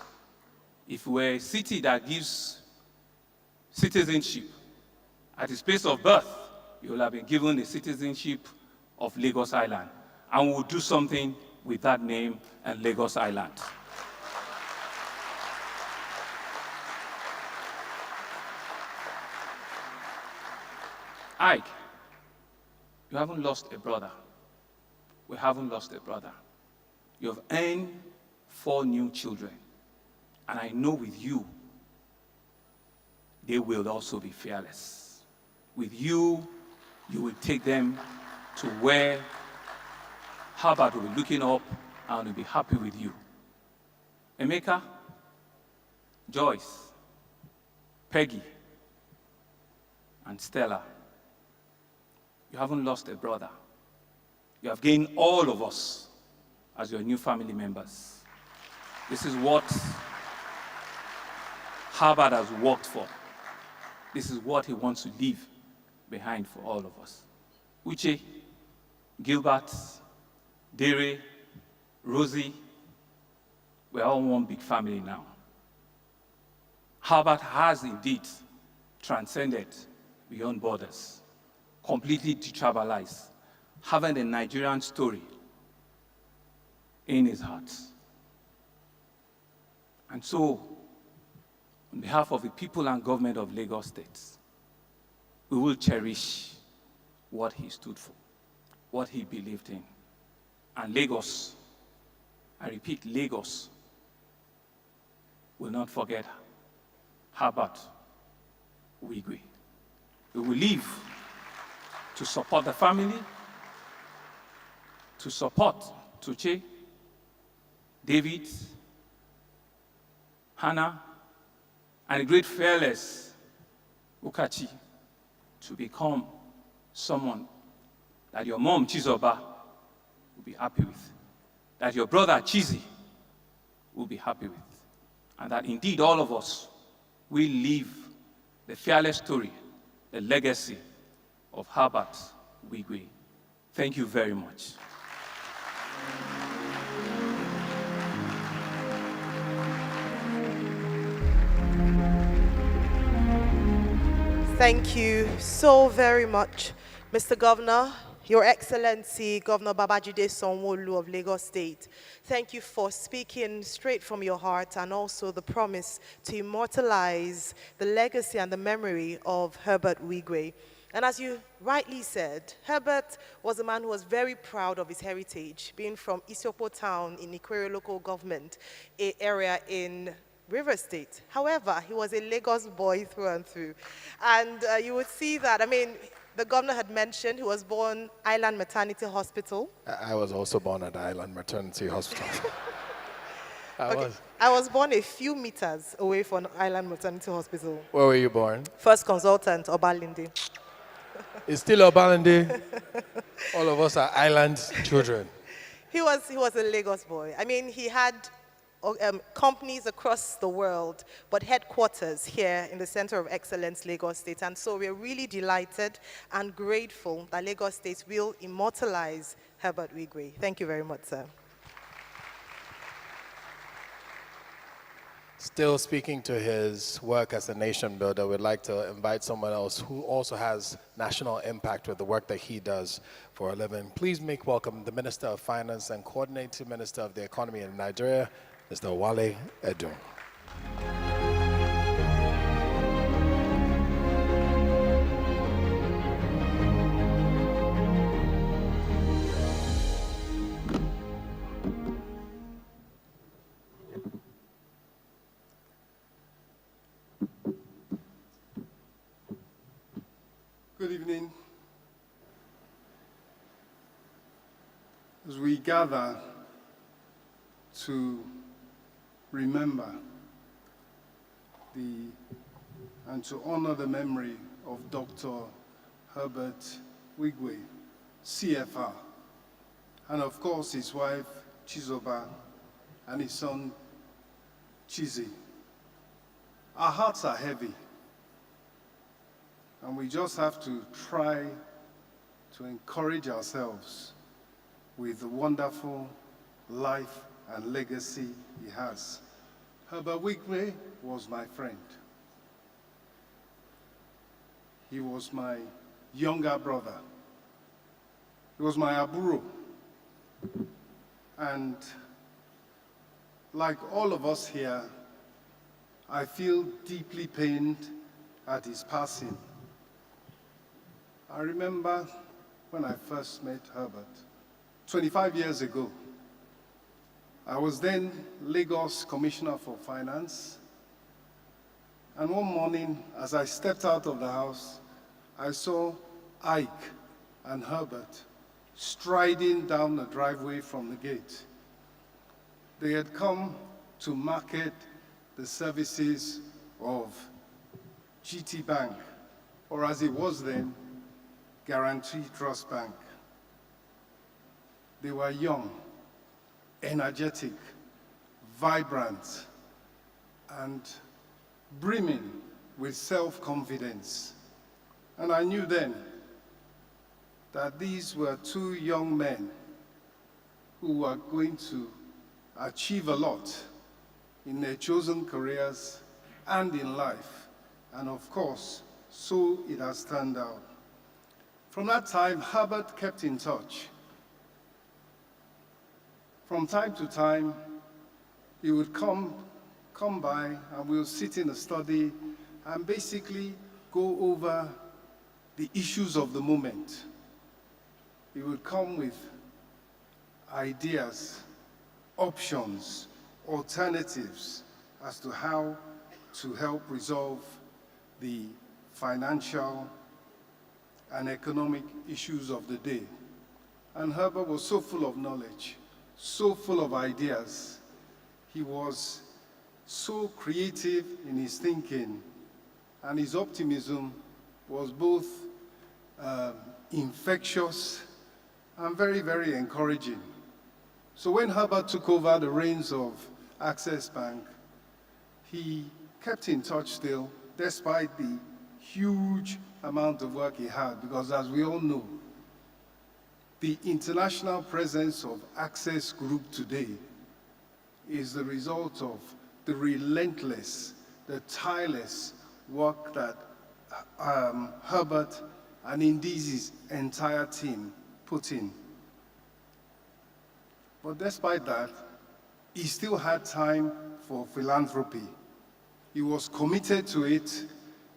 If we're a city that gives citizenship at its place of birth, you will have been given the citizenship of Lagos Island. And we'll do something with that name and Lagos Island. Ike, you haven't lost a brother. We haven't lost a brother. You have earned 4 new children. And I know with you, they will also be fearless. With you, you will take them to where Herbert will be looking up and will be happy with you. Emeka, Joyce, Peggy, and Stella. You haven't lost a brother. You have gained all of us as your new family members. This is what Herbert has worked for. This is what he wants to leave behind for all of us. Uche, Gilbert, Dere, Rosie, we're all one big family now. Herbert has indeed transcended beyond borders, completely detribalized, having a Nigerian story in his heart. And so, on behalf of the people and government of Lagos State, we will cherish what he stood for, what he believed in. And Lagos, I repeat, Lagos will not forget Herbert Wigwe. We will live to support the family, to support Tuche, David, Hannah, and the great fearless Ukachi to become someone that your mom, Chizoba, will be happy with, that your brother, Chizi, will be happy with, and that indeed all of us will live the fearless story, the legacy of Herbert Wigwe. Thank you very much. Thank you so very much, Mr. Governor, Your Excellency, Governor Babajide Sanwo-Olu of Lagos State. Thank you for speaking straight from your heart and also the promise to immortalize the legacy and the memory of Herbert Wigwe. And as you rightly said, Herbert was a man who was very proud of his heritage, being from Isiopo town in Ikwere local government area in River State. However, he was a Lagos boy through and through. And you would see that, I mean, the governor had mentioned he was born Island Maternity Hospital. I was also born at Island Maternity Hospital. I was born a few meters away from Island Maternity Hospital. Where were you born? First consultant, Obalinde. It's still Obalinde. All of us are island children. He was a Lagos boy. I mean, he had companies across the world, but headquarters here in the Center of Excellence, Lagos State. And so we're really delighted and grateful that Lagos State will immortalize Herbert Wigwe. Thank you very much, sir. Still speaking to his work as a nation builder, we'd like to invite someone else who also has national impact with the work that he does for a living. Please make welcome the Minister of Finance and Coordinating Minister of the Economy in Nigeria, Mr. Wale Edun. Good evening. As we gather to remember and to honor the memory of Dr. Herbert Wigwe, CFR, and of course his wife Chizoba and his son Chizi. Our hearts are heavy, and we just have to try to encourage ourselves with the wonderful life and legacy he has. Herbert Wigwe was my friend. He was my younger brother. He was my aburo. And like all of us here, I feel deeply pained at his passing. I remember when I first met Herbert, 25 years ago. I was then Lagos Commissioner for Finance. And one morning, as I stepped out of the house, I saw Ike and Herbert striding down the driveway from the gate. They had come to market the services of GT Bank, or as it was then, Guarantee Trust Bank. They were young, energetic, vibrant, and brimming with self-confidence. And I knew then that these were two young men who were going to achieve a lot in their chosen careers and in life. And of course, so it has turned out. From that time, Herbert kept in touch. From time to time, he would come by and we'll sit in the study and basically go over the issues of the moment. He would come with ideas, options, alternatives as to how to help resolve the financial and economic issues of the day. And Herbert was so full of knowledge, so full of ideas. He was so creative in his thinking, and his optimism was both infectious and very, very encouraging. So when Herbert took over the reins of Access Bank, he kept in touch still, despite the huge amount of work he had, because as we all know, the international presence of Access Group today is the result of the relentless, the tireless work that Herbert and indeed his entire team put in. But despite that, he still had time for philanthropy. He was committed to it,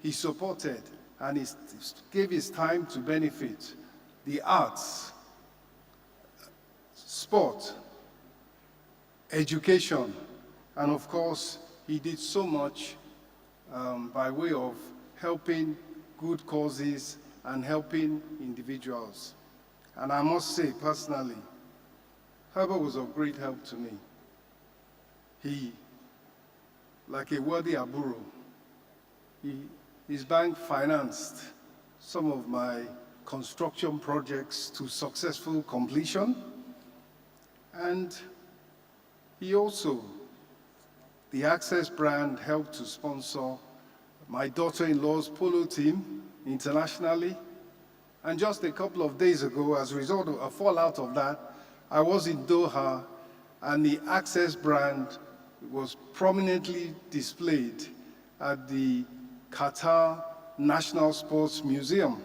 he supported, and he gave his time to benefit the arts, sport, education, and of course, he did so much by way of helping good causes and helping individuals. And I must say, personally, Herbert was of great help to me. He, like a worthy aburo, his bank financed some of my construction projects to successful completion. And he also, the Access brand, helped to sponsor my daughter-in-law's polo team internationally. And just a couple of days ago, as a result of a fallout of that, I was in Doha, and the Access brand was prominently displayed at the Qatar National Sports Museum.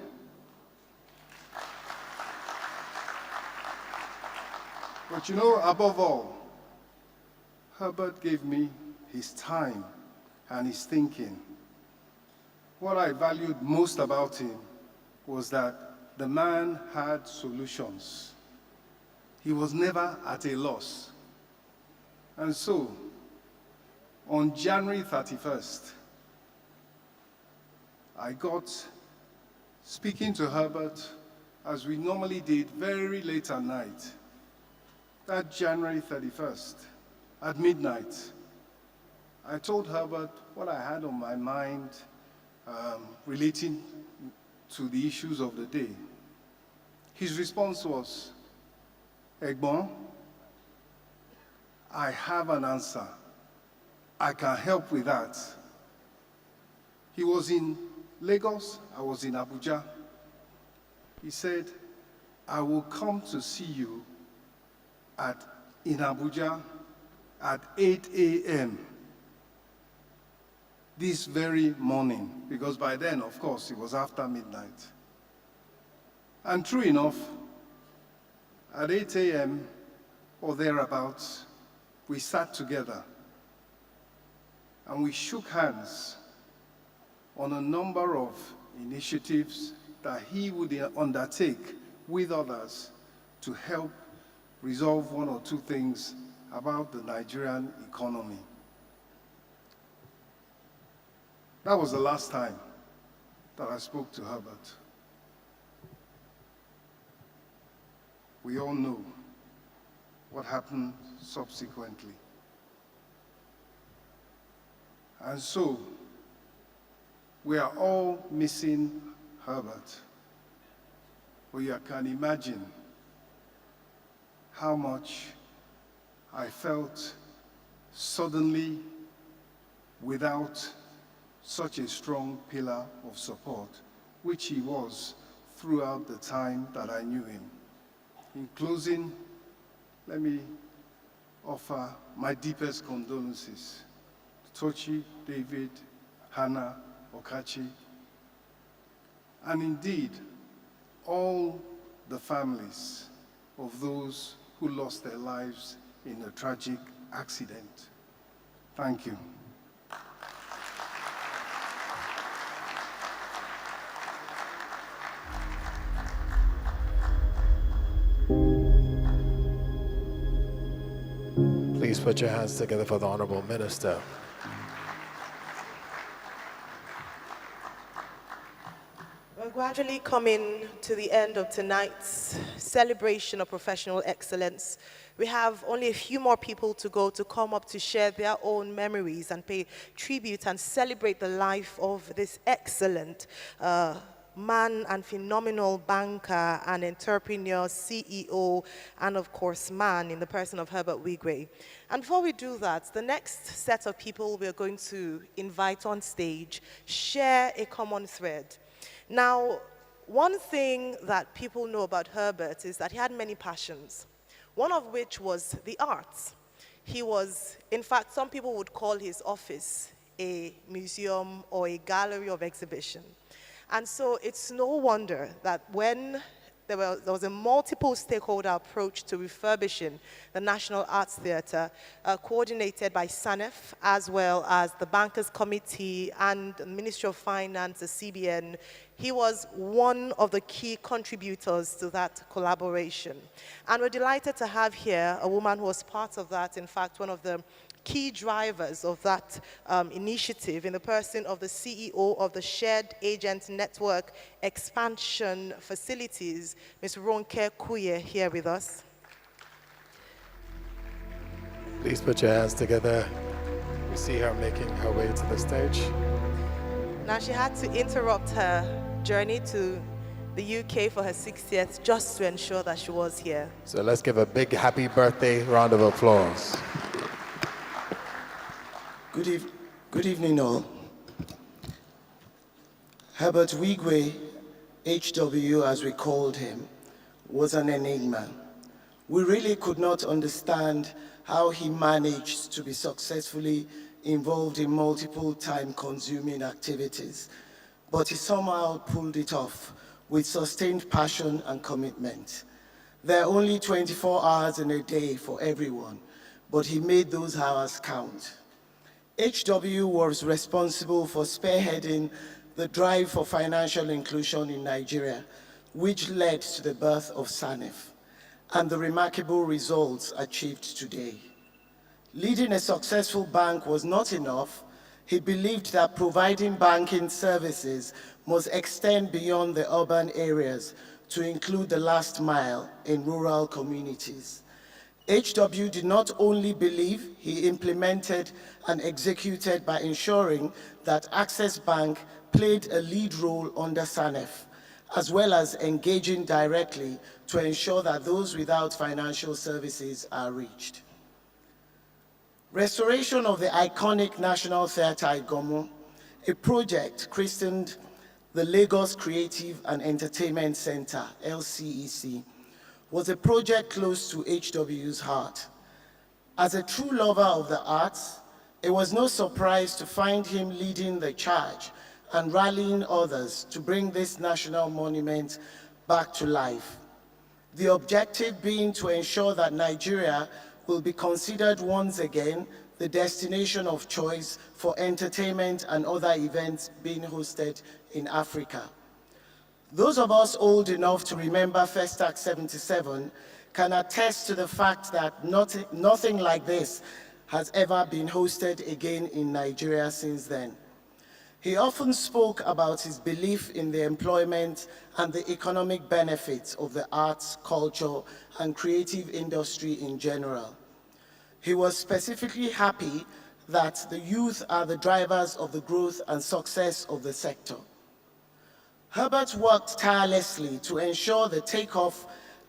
But you know, above all, Herbert gave me his time and his thinking. What I valued most about him was that the man had solutions. He was never at a loss. And so, on January 31st, I got speaking to Herbert, as we normally did, very late at night. That January 31st, at midnight, I told Herbert what I had on my mind relating to the issues of the day. His response was, "Egbon, I have an answer. I can help with that." He was in Lagos, I was in Abuja. He said, "I will come to see you in Abuja at 8 a.m. this very morning," because by then, of course, it was after midnight. And true enough, at 8 a.m. or thereabouts, we sat together and we shook hands on a number of initiatives that he would undertake with others to help resolve one or two things about the Nigerian economy. That was the last time that I spoke to Herbert. We all know what happened subsequently. And so, We are all missing Herbert. But you can imagine how much I felt suddenly without such a strong pillar of support, which he was throughout the time that I knew him. In closing, let me offer my deepest condolences to Tochi, David, Hannah, Okachi, and indeed all the families of those who lost their lives in a tragic accident. Thank you. Please put your hands together for the Honorable Minister. We're gradually coming to the end of tonight's celebration of professional excellence. We have only a few more people to go to come up to share their own memories and pay tribute and celebrate the life of this excellent man and phenomenal banker and entrepreneur, CEO, and of course man in the person of Herbert Wigwe. And before we do that, the next set of people we're going to invite on stage share a common thread. Now, one thing that people know about Herbert is that he had many passions, one of which was the arts. He was, in fact, some people would call his office a museum or a gallery of exhibition. And so it's no wonder that when there was a multiple stakeholder approach to refurbishing the National Arts Theatre, coordinated by SANEF, as well as the Bankers Committee and the Ministry of Finance, the CBN. He was one of the key contributors to that collaboration. And we're delighted to have here a woman who was part of that, in fact, one of the key drivers of that initiative in the person of the CEO of the Shared Agent Network Expansion Facilities, Ms. Ronke Kuye, here with us. Please put your hands together. We see her making her way to the stage. Now, she had to interrupt her journey to the UK for her 60th just to ensure that she was here. So let's give a big happy birthday round of applause. Good evening, all. Herbert Wigwe, HW as we called him, was an enigma. We really could not understand how he managed to be successfully involved in multiple time-consuming activities, but he somehow pulled it off with sustained passion and commitment. There are only 24 hours in a day for everyone, but he made those hours count. HW was responsible for spearheading the drive for financial inclusion in Nigeria, which led to the birth of SANEF and the remarkable results achieved today. Leading a successful bank was not enough. He believed that providing banking services must extend beyond the urban areas to include the last mile in rural communities. HW did not only believe, he implemented and executed by ensuring that Access Bank played a lead role under SANEF, as well as engaging directly to ensure that those without financial services are reached. Restoration of the iconic National Theatre Igomu, a project christened the Lagos Creative and Entertainment Center, LCEC, was a project close to HW's heart. As a true lover of the arts, it was no surprise to find him leading the charge and rallying others to bring this national monument back to life. The objective being to ensure that Nigeria will be considered once again the destination of choice for entertainment and other events being hosted in Africa. Those of us old enough to remember Festac 77 can attest to the fact that nothing like this has ever been hosted again in Nigeria since then. He often spoke about his belief in the employment and the economic benefits of the arts, culture, and creative industry in general. He was specifically happy that the youth are the drivers of the growth and success of the sector. Herbert worked tirelessly to ensure the takeoff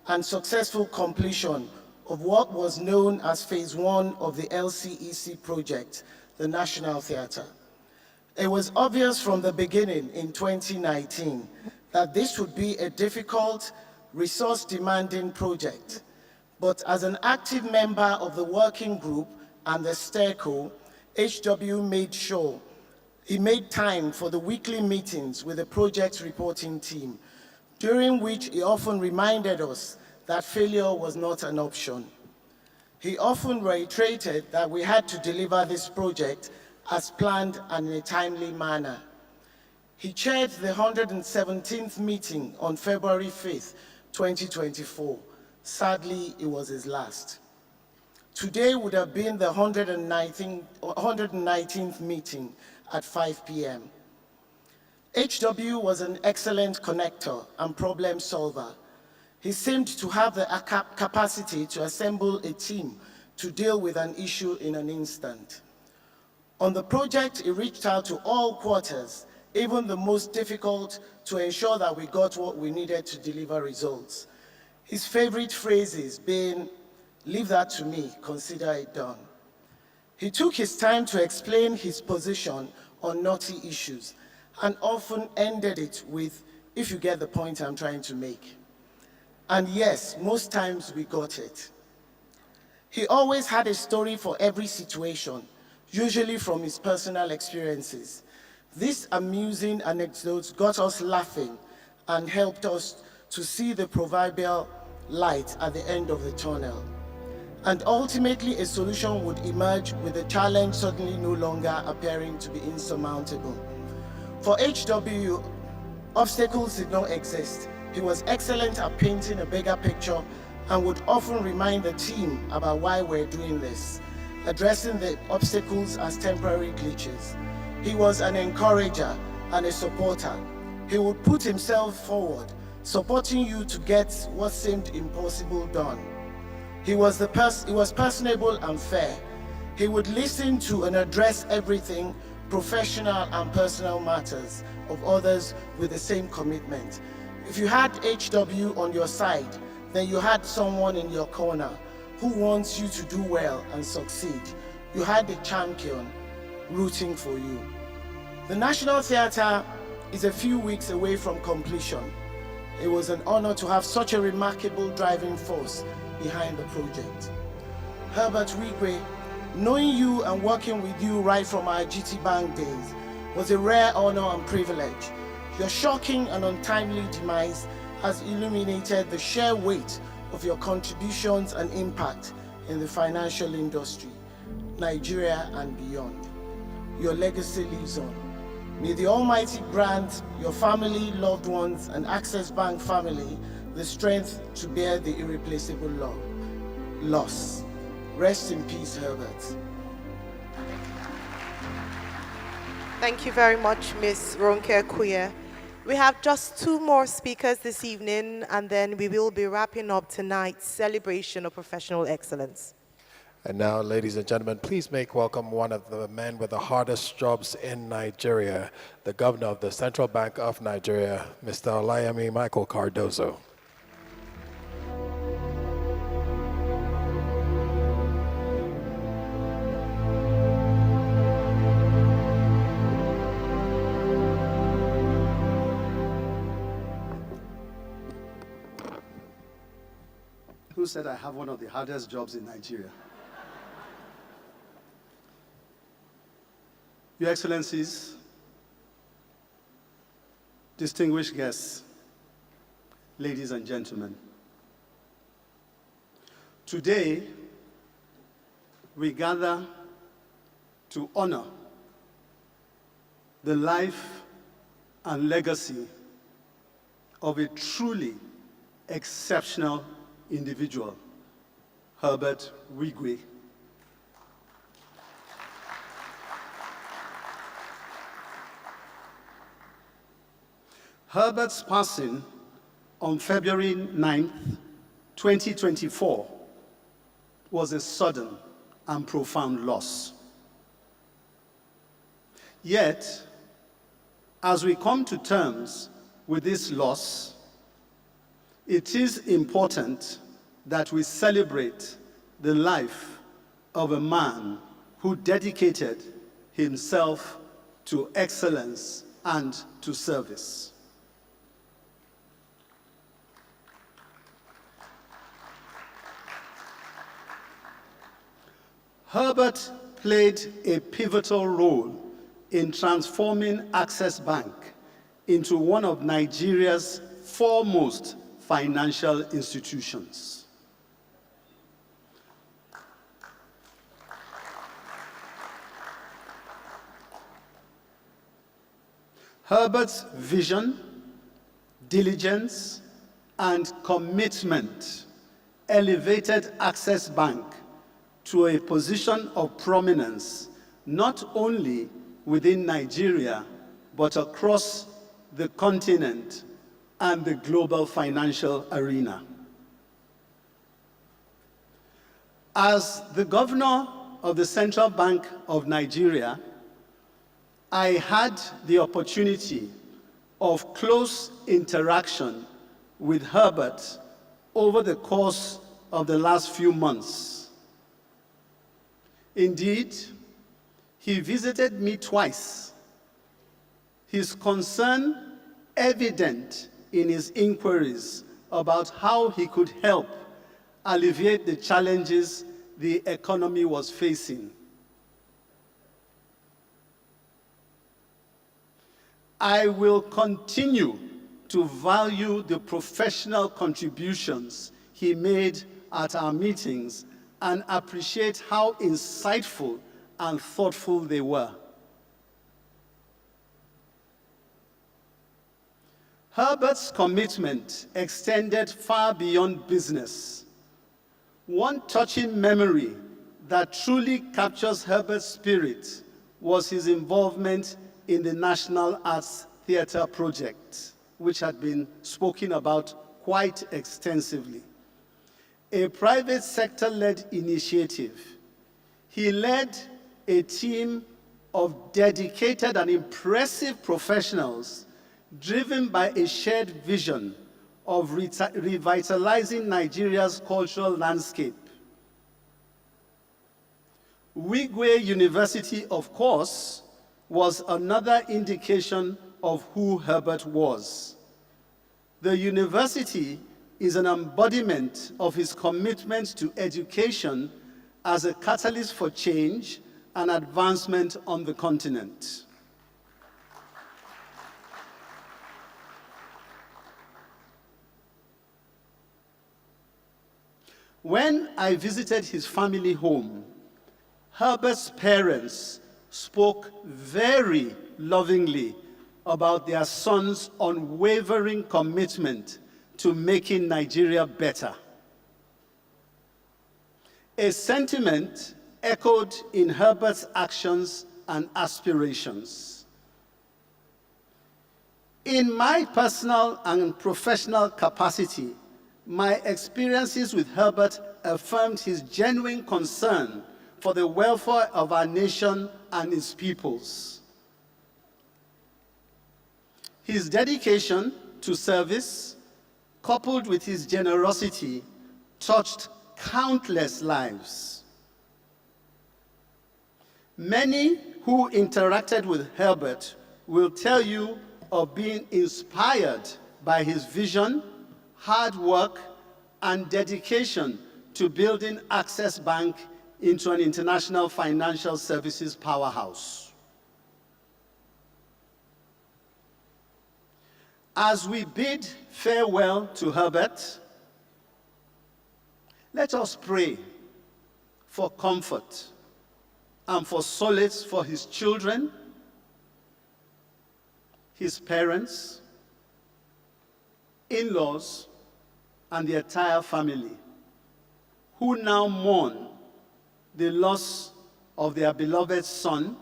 and successful completion of what was known as Phase 1 of the LCEC project, the National Theatre. It was obvious from the beginning in 2019 that this would be a difficult, resource-demanding project. But as an active member of the working group and the STERCO, HW made sure he made time for the weekly meetings with the project reporting team, during which he often reminded us that failure was not an option. He often reiterated that we had to deliver this project as planned and in a timely manner. He chaired the 117th meeting on February 5th, 2024. Sadly, it was his last. Today would have been the 119th meeting at 5 p.m. HW was an excellent connector and problem solver. He seemed to have the capacity to assemble a team to deal with an issue in an instant. On the project, he reached out to all quarters, even the most difficult, to ensure that we got what we needed to deliver results. His favorite phrases being, "Leave that to me, consider it done." He took his time to explain his position on knotty issues and often ended it with, "If you get the point I'm trying to make." And yes, most times we got it. He always had a story for every situation, usually from his personal experiences. These amusing anecdotes got us laughing and helped us to see the proverbial light at the end of the tunnel. And ultimately, a solution would emerge with the challenge suddenly no longer appearing to be insurmountable. For HW, obstacles did not exist. He was excellent at painting a bigger picture and would often remind the team about why we're doing this, addressing the obstacles as temporary glitches. He was an encourager and a supporter. He would put himself forward, supporting you to get what seemed impossible done. He was personable and fair. He would listen to and address everything, professional and personal matters of others with the same commitment. If you had HW on your side, then you had someone in your corner who wants you to do well and succeed. You had a champion rooting for you. The National Theatre is a few weeks away from completion. It was an honor to have such a remarkable driving force behind the project. Herbert Wigwe, knowing you and working with you right from our GT Bank days was a rare honor and privilege. Your shocking and untimely demise has illuminated the sheer weight of your contributions and impact in the financial industry, Nigeria and beyond. Your legacy lives on. May the Almighty grant your family, loved ones, and Access Bank family the strength to bear the irreplaceable loss. Rest in peace, Herbert. Thank you very much, Ms. Ronke Kuye. We have just two more speakers this evening, and then we will be wrapping up tonight's celebration of professional excellence. And now, ladies and gentlemen, please make welcome one of the men with the hardest jobs in Nigeria, the Governor of the Central Bank of Nigeria, Mr. Olayemi Michael Cardozo. Who said I have one of the hardest jobs in Nigeria? Your Excellencies, distinguished guests, ladies and gentlemen, today we gather to honor the life and legacy of a truly exceptional individual, Herbert Wigwe. Herbert's passing on February 9th, 2024 was a sudden and profound loss. Yet, as we come to terms with this loss, it is important that we celebrate the life of a man who dedicated himself to excellence and to service. Herbert played a pivotal role in transforming Access Bank into one of Nigeria's foremost financial institutions. Herbert's vision, diligence, and commitment elevated Access Bank to a position of prominence not only within Nigeria, but across the continent and the global financial arena. As the governor of the Central Bank of Nigeria, I had the opportunity of close interaction with Herbert over the course of the last few months. Indeed, he visited me twice. His concern evident in his inquiries about how he could help alleviate the challenges the economy was facing. I will continue to value the professional contributions he made at our meetings and appreciate how insightful and thoughtful they were. Herbert's commitment extended far beyond business. One touching memory that truly captures Herbert's spirit was his involvement in the National Arts Theatre project, which had been spoken about quite extensively. A private sector-led initiative. He led a team of dedicated and impressive professionals driven by a shared vision of revitalizing Nigeria's cultural landscape. Wigwe University, of course, was another indication of who Herbert was. The university is an embodiment of his commitment to education as a catalyst for change and advancement on the continent. When I visited his family home, Herbert's parents spoke very lovingly about their son's unwavering commitment to making Nigeria better. A sentiment echoed in Herbert's actions and aspirations. In my personal and professional capacity, my experiences with Herbert affirmed his genuine concern for the welfare of our nation and its peoples. His dedication to service, coupled with his generosity, touched countless lives. Many who interacted with Herbert will tell you of being inspired by his vision, hard work, and dedication to building Access Bank into an international financial services powerhouse. As we bid farewell to Herbert, let us pray for comfort and for solace for his children, his parents, in-laws, and the entire family, who now mourn the loss of their beloved son,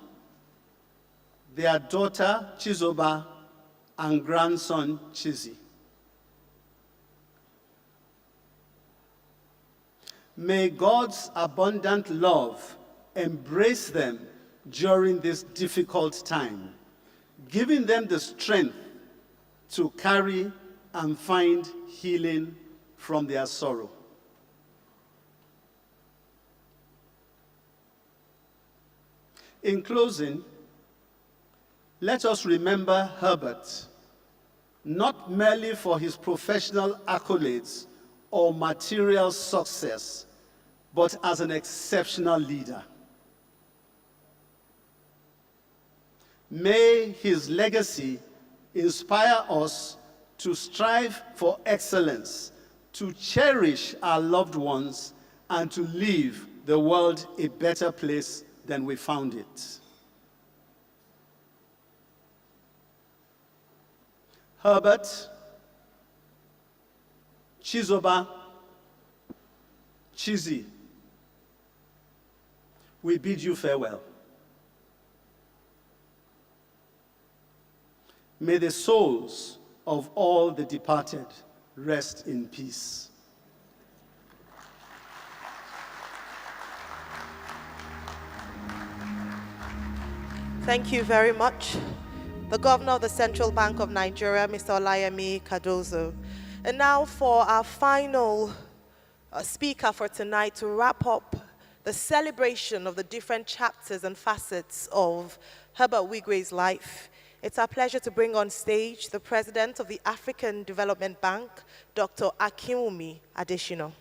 their daughter Chizoba, and grandson Chizi. May God's abundant love embrace them during this difficult time, giving them the strength to carry and find healing from their sorrow. In closing, let us remember Herbert, not merely for his professional accolades or material success, but as an exceptional leader. May his legacy inspire us to strive for excellence, to cherish our loved ones, and to leave the world a better place than we found it. Herbert, Chizoba, Chizi, we bid you farewell. May the souls of all the departed rest in peace. Thank you very much. The Governor of the Central Bank of Nigeria, Mr. Olayemi Cardozo. And now for our final speaker for tonight to wrap up the celebration of the different chapters and facets of Herbert Wigwe's life. It's our pleasure to bring on stage the President of the African Development Bank, Dr. Akinwumi Adesina.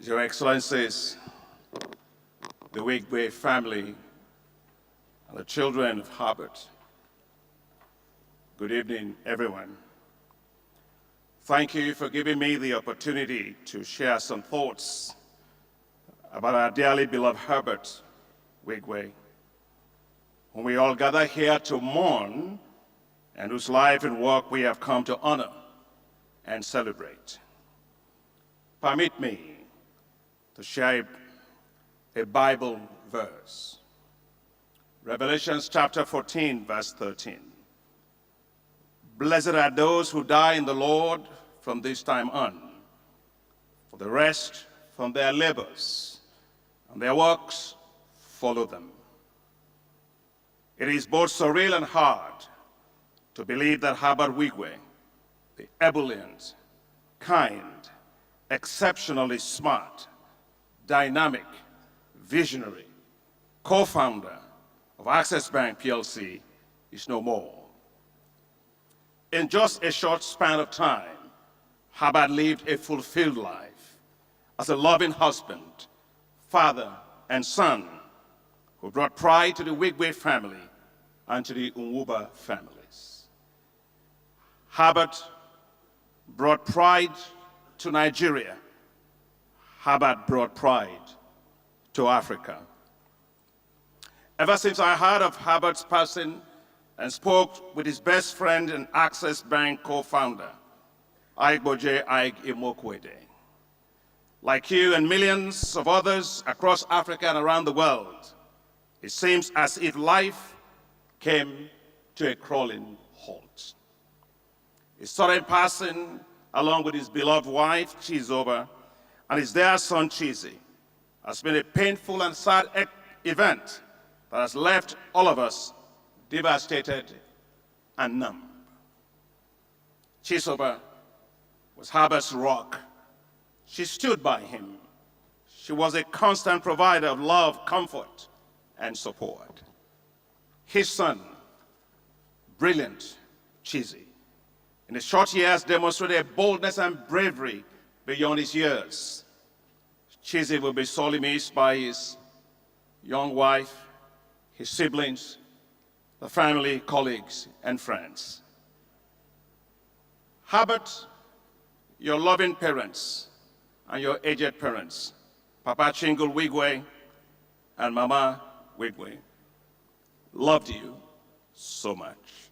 Your Excellencies, the Wigwe family, and the children of Herbert, good evening, everyone. Thank you for giving me the opportunity to share some thoughts about our dearly beloved Herbert Wigwe, whom we all gather here to mourn and whose life and work we have come to honor and celebrate. Permit me to share a Bible verse. Revelation chapter 14, verse 13. Blessed are those who die in the Lord from this time on, for the rest from their labors, and their works follow them. It is both surreal and hard to believe that Herbert Wigwe, the ebullient, kind, exceptionally smart, dynamic, visionary, co-founder of Access Bank PLC is no more. In just a short span of time, Herbert lived a fulfilled life as a loving husband, father, and son who brought pride to the Wigwe family and to the Nwuba families. Herbert brought pride to Nigeria. Herbert brought pride to Africa. Ever since I heard of Herbert's passing and spoke with his best friend and Access Bank co-founder, Aigboje Aig Imokwede, like you and millions of others across Africa and around the world, it seems as if life came to a crawling halt. His sudden passing, along with his beloved wife, Chizoba, and his dear son, Chizi, has been a painful and sad event that has left all of us devastated and numb. Chizoba was Herbert's rock. She stood by him. She was a constant provider of love, comfort, and support. His son, brilliant Chizi, in his short years demonstrated boldness and bravery beyond his years. Chizi will be sorely missed by his young wife, his siblings, the family, colleagues, and friends. Herbert, your loving parents and your aged parents, Papa Chingle Wigwe and Mama Wigwe, loved you so much.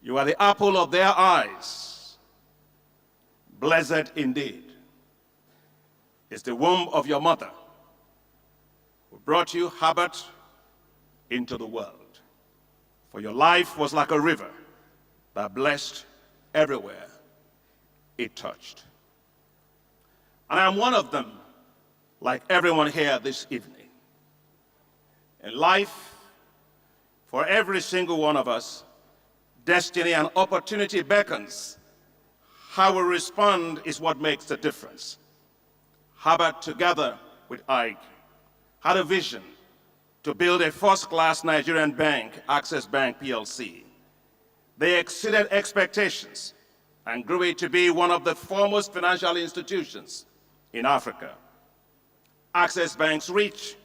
You are the apple of their eyes. Blessed indeed is the womb of your mother who brought you, Herbert, into the world. For your life was like a river that blessed everywhere it touched. And I'm one of them, like everyone here this evening. In life, for every single one of us, destiny and opportunity beckons. How we respond is what makes the difference. Herbert, together with Ike, had a vision to build a first-class Nigerian bank, Access Bank PLC. They exceeded expectations and grew it to be one of the foremost financial institutions in Africa. Access Bank's reach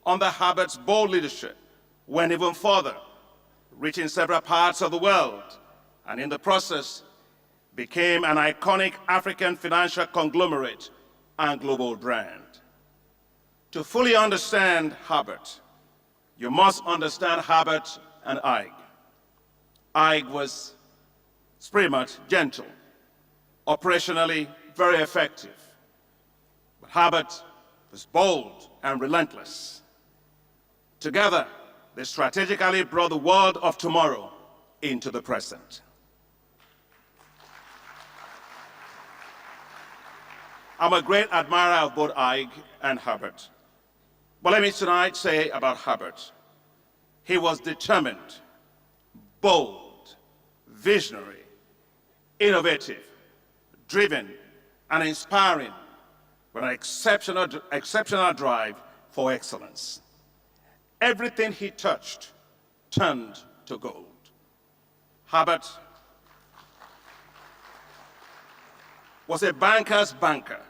under Herbert's bold leadership went even further, reaching several parts of the world, and in the process became an iconic African financial conglomerate and global brand. To fully understand Herbert, you must understand Herbert and Ike. Ike was pretty much gentle, operationally very effective. But Herbert was bold and relentless. Together, they strategically brought the world of tomorrow into the present. I'm a great admirer of both Ike and Herbert. But let me tonight say about Herbert, he was determined, bold, visionary, innovative, driven, and inspiring, with an exceptional drive for excellence. Everything he touched turned to gold. Herbert was a banker's banker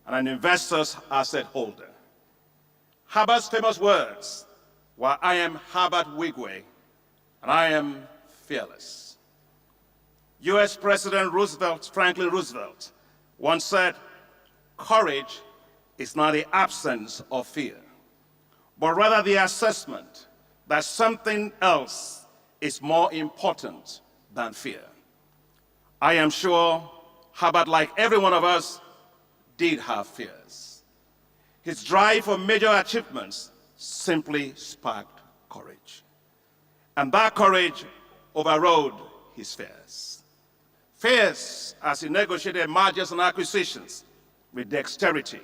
and an investor's asset holder. Herbert's famous words were, "I am Herbert Wigwe, and I am fearless." US President Franklin Roosevelt, once said, "Courage is not the absence of fear, but rather the assessment that something else is more important than fear." I am sure Herbert, like every one of us, did have fears. His drive for major achievements simply sparked courage. And that courage overrode his fears. Fears as he negotiated mergers and acquisitions with dexterity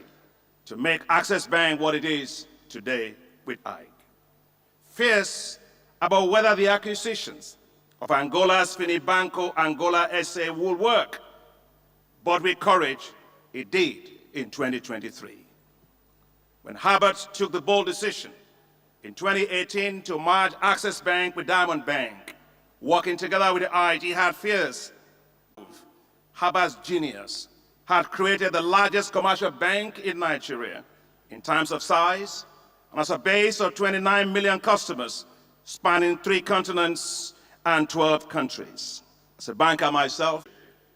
to make Access Bank what it is today with Ike. Fears about whether the acquisitions of Angola's Finibanco Angola SA will work. But with courage, it did in 2023. When Herbert took the bold decision in 2018 to merge Access Bank with Diamond Bank, working together with Ike, he had fears. Herbert's genius had created the largest commercial bank in Nigeria in terms of size, and as a base of 29 million customers spanning 3 continents and 12 countries. As a banker myself,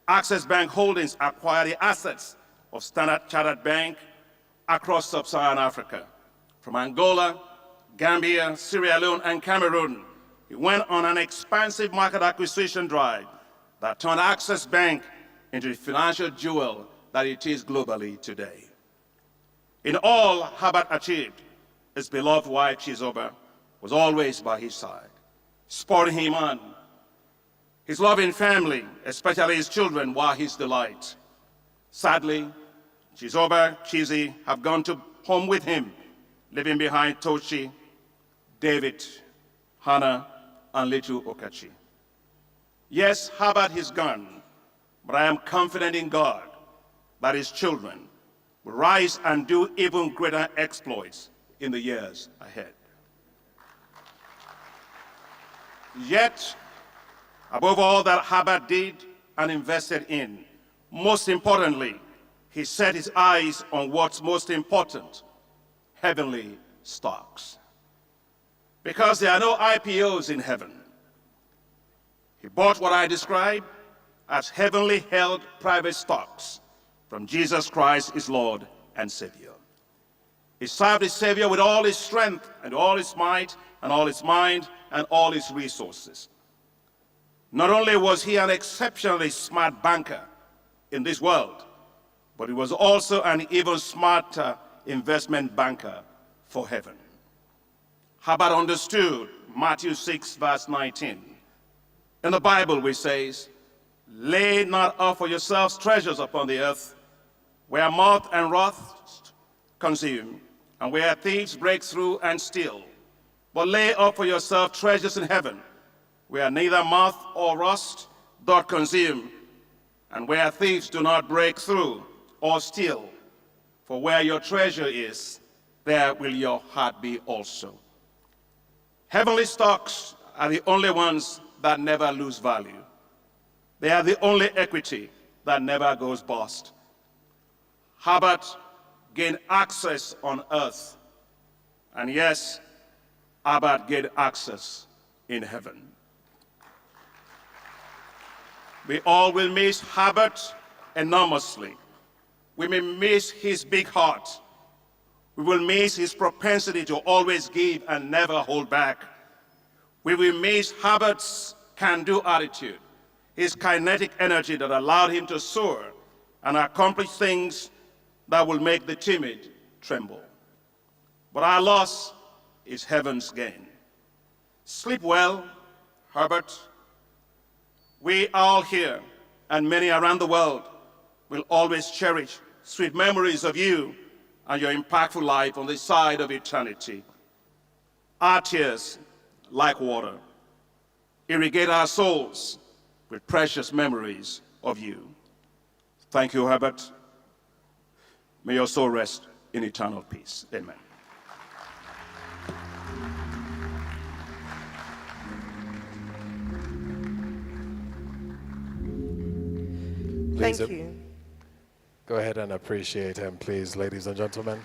Access Bank Holdings acquired the assets of Standard Chartered Bank across sub-Saharan Africa. From Angola, Gambia, Sierra Leone, and Cameroon, he went on an expansive market acquisition drive that turned Access Bank into the financial jewel that it is globally today. In all Herbert achieved, his beloved wife, Chizoba, was always by his side, spurring him on. His loving family, especially his children, were his delight. Sadly, Chizoba, Chizi have gone to home with him, leaving behind Tochi, David, Hannah, and little Okachi. Yes, Herbert is gone, but I am confident in God that his children will rise and do even greater exploits in the years ahead. Yet, above all that Herbert did and invested in, most importantly, he set his eyes on what's most important, heavenly stocks. Because there are no IPOs in heaven, he bought what I describe as heavenly held private stocks from Jesus Christ, his Lord and Savior. He served his Savior with all his strength and all his might and all his mind and all his resources. Not only was he an exceptionally smart banker in this world, but he was also an even smarter investment banker for heaven. Herbert understood Matthew 6, verse 19. In the Bible, which says, "Lay not up for yourselves treasures upon the earth, where moth and rust consume, and where thieves break through and steal. But lay up for yourself treasures in heaven, where neither moth or rust doth consume, and where thieves do not break through or steal. For where your treasure is, there will your heart be also." Heavenly stocks are the only ones that never lose value. They are the only equity that never goes bust. Herbert gained access on earth, and yes, Herbert gained access in heaven. We all will miss Herbert enormously. We may miss his big heart. We will miss his propensity to always give and never hold back. We will miss Herbert's can-do attitude, his kinetic energy that allowed him to soar and accomplish things that will make the timid tremble. But our loss is heaven's gain. Sleep well, Herbert. We all here, and many around the world, will always cherish sweet memories of you and your impactful life on this side of eternity. Our tears, like water, irrigate our souls with precious memories of you. Thank you, Herbert. May your soul rest in eternal peace. Amen. Please, Thank you. Go ahead and appreciate him, please, ladies and gentlemen.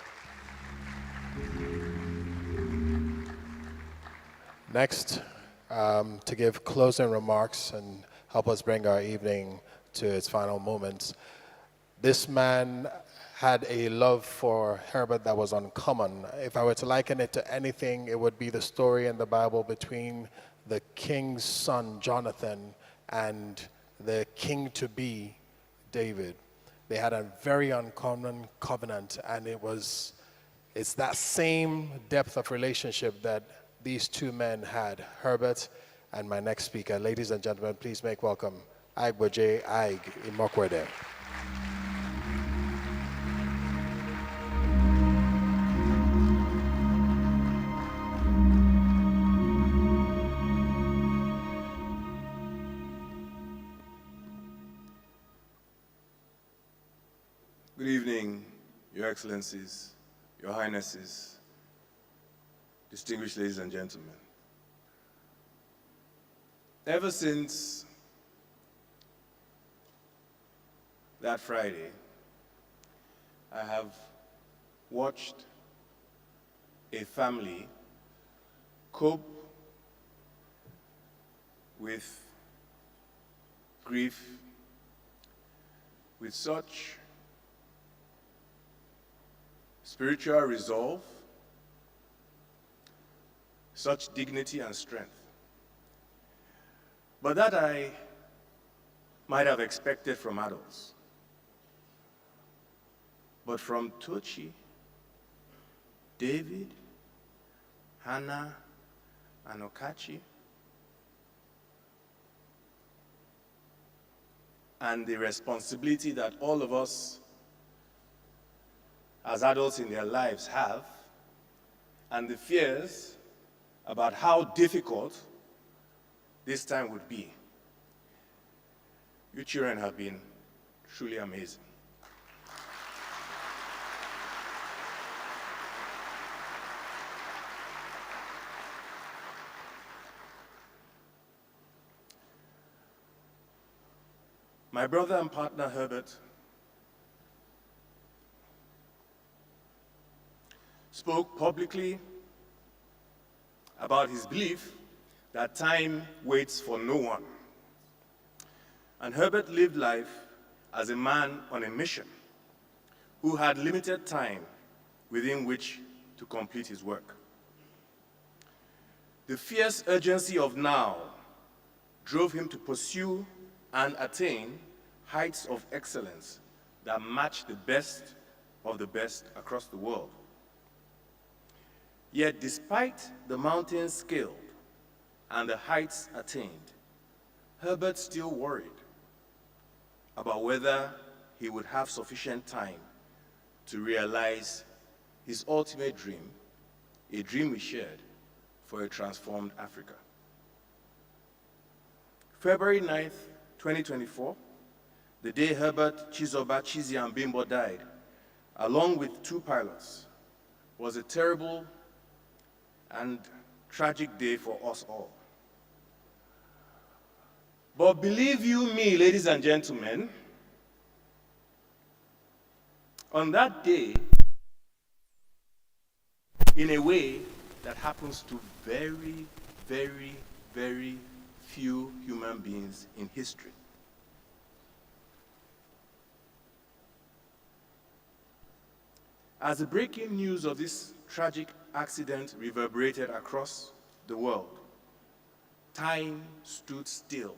Next, to give closing remarks and help us bring our evening to its final moments, this man had a love for Herbert that was uncommon. If I were to liken it to anything, it would be the story in the Bible between the king's son, Jonathan, and the king-to-be, David. They had a very uncommon covenant, and it's that same depth of relationship that these two men had, Herbert and my next speaker. Ladies and gentlemen, please make welcome Wigwe Imokwede. Good evening, Your Excellencies, Your Highnesses, distinguished ladies and gentlemen. Ever since that Friday, I have watched a family cope with grief with such spiritual resolve, such dignity and strength. But that I might have expected from adults. But from Tochi, David, Hannah, and Okachi, and the responsibility that all of us as adults in their lives have, and the fears about how difficult this time would be. You children have been truly amazing. My brother and partner, Herbert, spoke publicly about his belief that time waits for no one. And Herbert lived life as a man on a mission who had limited time within which to complete his work. The fierce urgency of now drove him to pursue and attain heights of excellence that match the best of the best across the world. Yet despite the mountains scaled and the heights attained, Herbert still worried about whether he would have sufficient time to realize his ultimate dream, a dream we shared for a transformed Africa. February 9th, 2024, the day Herbert Chizoba Chizi Bimbo died, along with 2 pilots, was a terrible and tragic day for us all. But believe you me, ladies and gentlemen, on that day, in a way that happens to very, very, very few human beings in history, as the breaking news of this tragic accident reverberated across the world, time stood still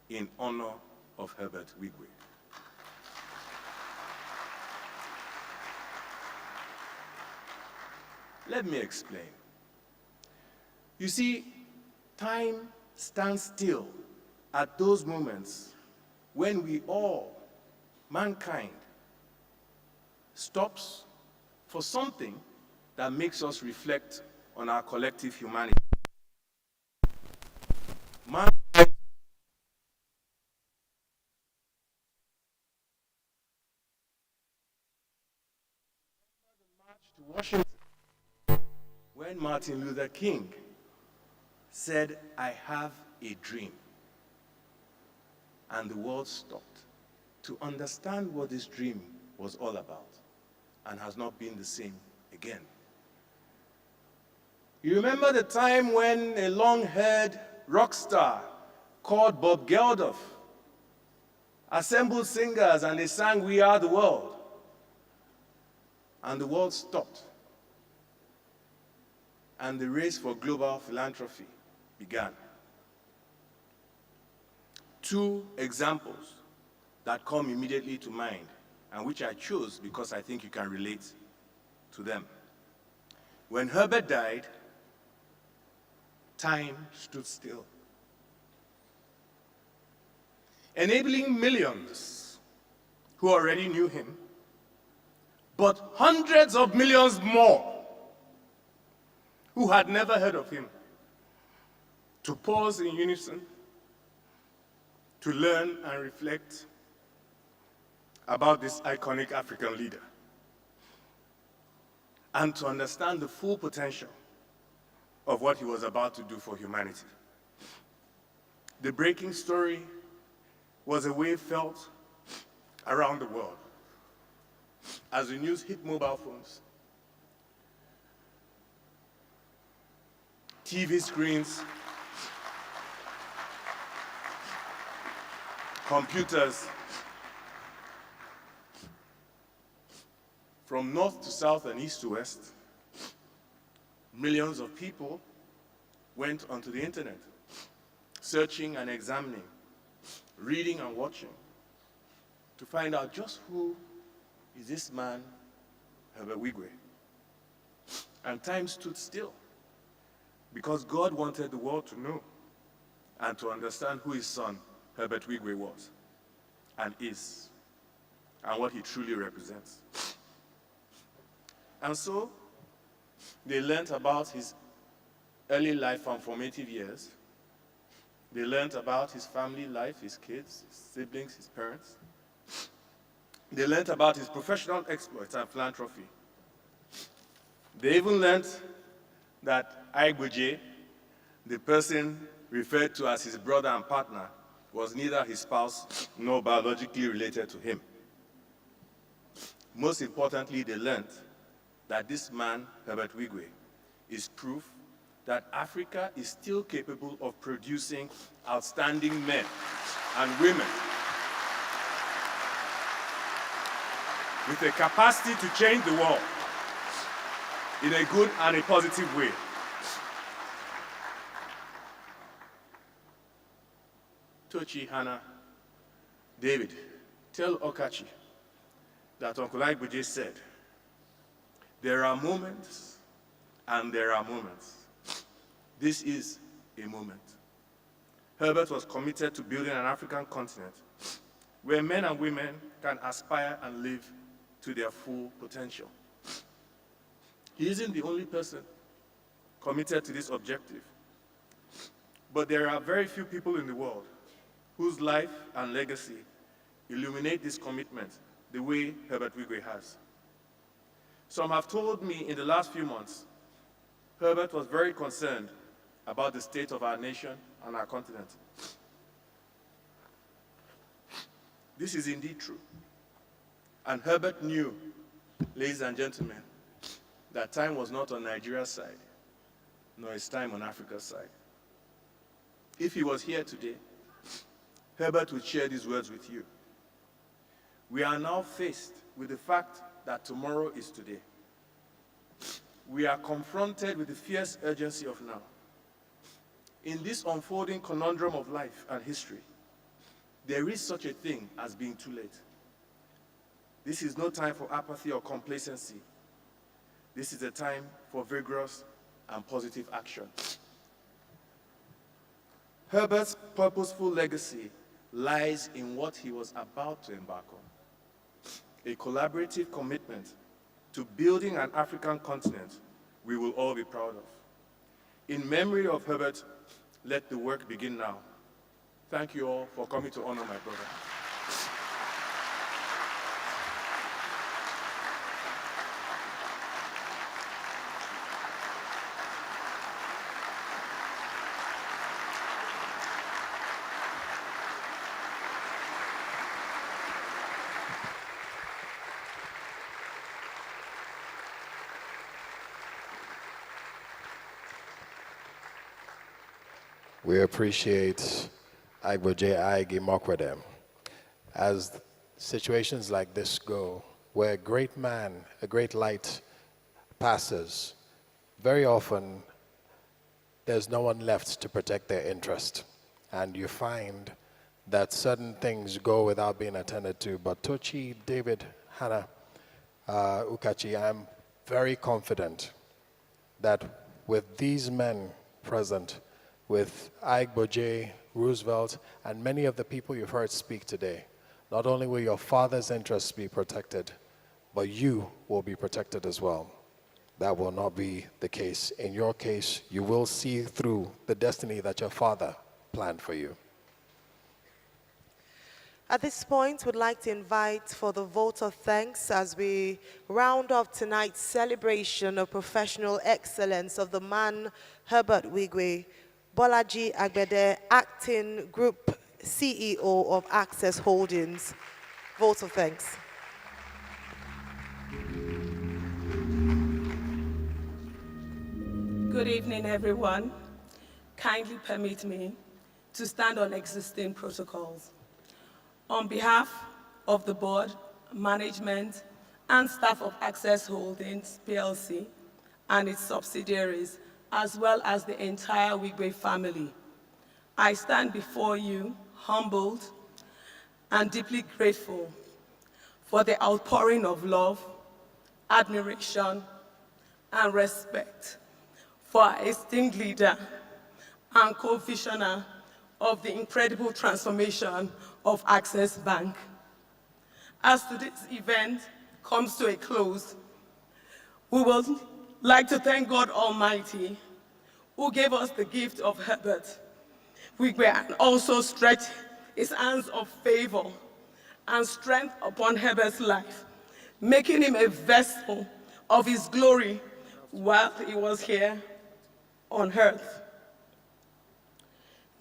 in honor of Herbert Wigwe. Let me explain. You see, time stands still at those moments when we all, mankind, stops for something that makes us reflect on our collective humanity. Mankind marched to Washington when Martin Luther King said, "I have a dream." And the world stopped to understand what this dream was all about, and has not been the same again. You remember the time when a long-haired rock star called Bob Geldof assembled singers and they sang "We Are the World," and the world stopped, and the race for global philanthropy began. 2 examples that come immediately to mind, and which I chose because I think you can relate to them. When Herbert died, time stood still, enabling millions who already knew him, but hundreds of millions more who had never heard of him, to pause in unison, to learn and reflect about this iconic African leader, and to understand the full potential of what he was about to do for humanity. The breaking story was a wave felt around the world as the news hit mobile phones, TV screens, computers. From north to south and east to west, millions of people went onto the internet, searching and examining, reading and watching, to find out just who is this man, Herbert Wigwe. And time stood still, because God wanted the world to know and to understand who his son, Herbert Wigwe, was and is, and what he truly represents. And so, they learned about his early life and formative years. They learned about his family life, his kids, his siblings, his parents. They learned about his professional exploits and philanthropy. They even learned that Igweje, the person referred to as his brother and partner, was neither his spouse nor biologically related to him. Most importantly, they learned that this man, Herbert Wigwe, is proof that Africa is still capable of producing outstanding men and women with a capacity to change the world in a good and a positive way. Tochi, Hannah, David, tell Okachi that Uncle Igboje said, there are moments and there are moments. This is a moment. Herbert was committed to building an African continent where men and women can aspire and live to their full potential. He isn't the only person committed to this objective, but there are very few people in the world whose life and legacy illuminate this commitment the way Herbert Wigwe has. Some have told me in the last few months, Herbert was very concerned about the state of our nation and our continent. This is indeed true. And Herbert knew, ladies and gentlemen, that time was not on Nigeria's side, nor his time on Africa's side. If he was here today, Herbert would share these words with you. We are now faced with the fact that tomorrow is today. We are confronted with the fierce urgency of now. In this unfolding conundrum of life and history, there is such a thing as being too late. This is no time for apathy or complacency. This is a time for vigorous and positive action. Herbert's purposeful legacy lies in what he was about to embark on, a collaborative commitment to building an African continent we will all be proud of. In memory of Herbert, let the work begin now. Thank you all for coming to honor my brother. We appreciate Igboje Aigi Mokwedem. As situations like this go, where a great man, a great light passes, very often there's no one left to protect their interest. And you find that certain things go without being attended to. But Tochi, David, Hannah, Ukachi, I'm very confident that with these men present, with Igboje, Roosevelt, and many of the people you've heard speak today, not only will your father's interests be protected, but you will be protected as well. That will not be the case. In your case, you will see through the destiny that your father planned for you. At this point, we'd like to invite for the vote of thanks as we round off tonight's celebration of professional excellence of the man Herbert Wigwe, Bolaji Agbede, Acting Group CEO of Access Holdings. Vote of thanks. Good evening, everyone. Kindly permit me to stand on existing protocols. On behalf of the board, management, and staff of Access Holdings PLC and its subsidiaries, as well as the entire Wigwe family, I stand before you humbled and deeply grateful for the outpouring of love, admiration, and respect for our esteemed leader and co-visionary of the incredible transformation of Access Bank. As today's event comes to a close, we would like to thank God Almighty, who gave us the gift of Herbert Wigwe and also stretch his hands of favor and strength upon Herbert's life, making him a vessel of his glory while he was here on earth.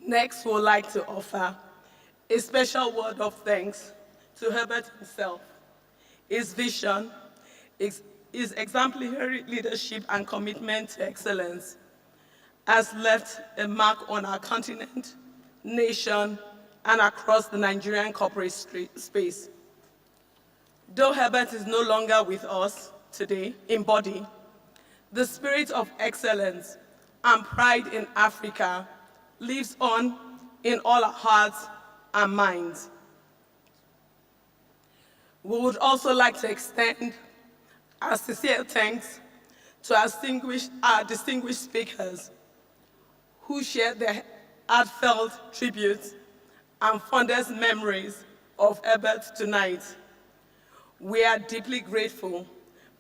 Next, we would like to offer a special word of thanks to Herbert himself. His vision, his exemplary leadership and commitment to excellence has left a mark on our continent, nation, and across the Nigerian corporate space. Though Herbert is no longer with us today in body, the spirit of excellence and pride in Africa lives on in all our hearts and minds. We would also like to extend our sincere thanks to our distinguished speakers who shared their heartfelt tributes and fondest memories of Herbert tonight. We are deeply grateful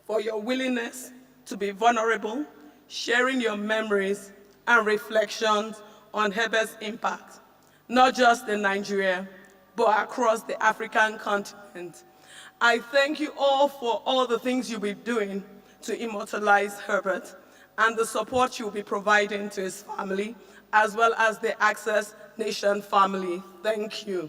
for your willingness to be vulnerable, sharing your memories and reflections on Herbert's impact, not just in Nigeria, but across the African continent. I thank you all for all the things you'll be doing to immortalize Herbert and the support you'll be providing to his family, as well as the Access Nation family. Thank you.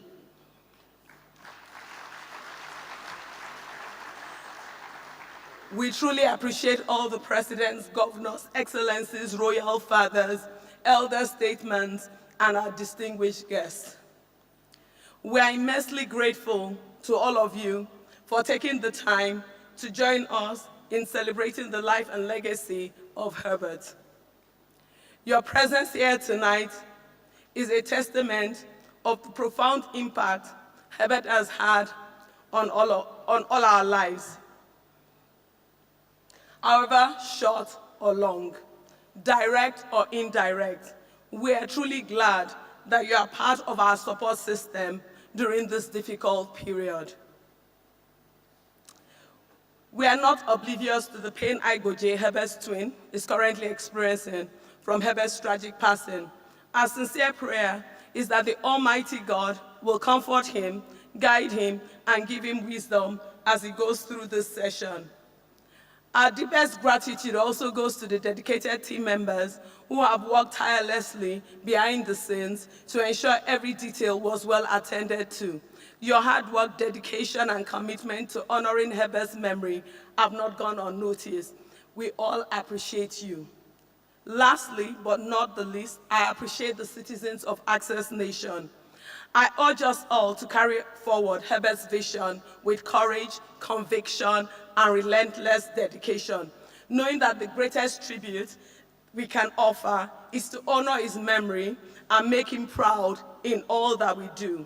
We truly appreciate all the presidents, governors, excellencies, royal fathers, elder statesmen, and our distinguished guests. We are immensely grateful to all of you for taking the time to join us in celebrating the life and legacy of Herbert. Your presence here tonight is a testament of the profound impact Herbert has had on all our lives. However short or long, direct or indirect, we are truly glad that you are part of our support system during this difficult period. We are not oblivious to the pain Igboje, Herbert's twin, is currently experiencing from Herbert's tragic passing. Our sincere prayer is that the Almighty God will comfort him, guide him, and give him wisdom as he goes through this session. Our deepest gratitude also goes to the dedicated team members who have worked tirelessly behind the scenes to ensure every detail was well attended to. Your hard work, dedication, and commitment to honoring Herbert's memory have not gone unnoticed. We all appreciate you. Lastly, but not the least, I appreciate the citizens of Access Nation. I urge us all to carry forward Herbert's vision with courage, conviction, and relentless dedication, knowing that the greatest tribute we can offer is to honor his memory and make him proud in all that we do.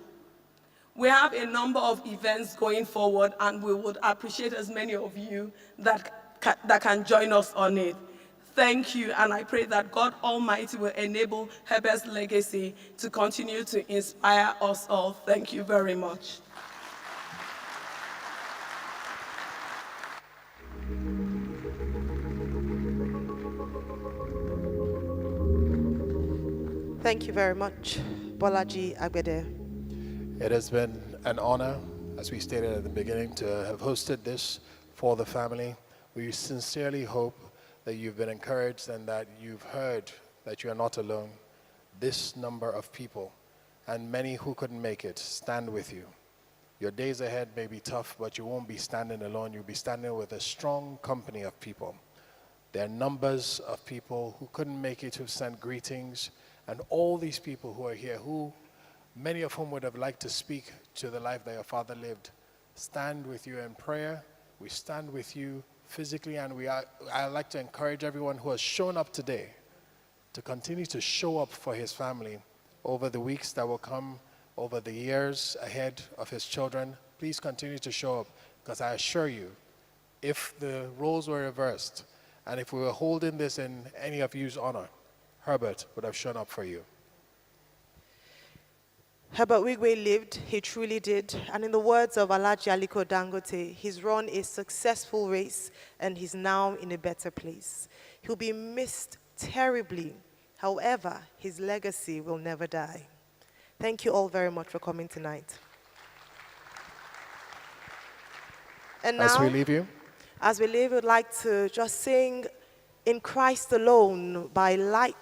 We have a number of events going forward, and we would appreciate as many of you that can join us on it. Thank you, and I pray that God Almighty will enable Herbert's legacy to continue to inspire us all. Thank you very much. Thank you very much, Bolaji Agbede. It has been an honor, as we stated at the beginning, to have hosted this for the family. We sincerely hope that you've been encouraged and that you've heard that you are not alone. This number of people, and many who couldn't make it, stand with you. Your days ahead may be tough, but you won't be standing alone. You'll be standing with a strong company of people. There are numbers of people who couldn't make it who sent greetings, and all these people who are here, who many of whom would have liked to speak to the life that your father lived, stand with you in prayer. We stand with you physically, and I'd like to encourage everyone who has shown up today to continue to show up for his family over the weeks that will come, over the years ahead of his children. Please continue to show up, because I assure you, if the roles were reversed, and if we were holding this in any of you's honor, Herbert would have shown up for you. Herbert Wigwe lived, he truly did, and in the words of Alhaji Aliko Dangote, he's run a successful race and he's now in a better place. He'll be missed terribly. However, his legacy will never die. Thank you all very much for coming tonight. And now, as we leave, we'd like to just sing In Christ Alone by Light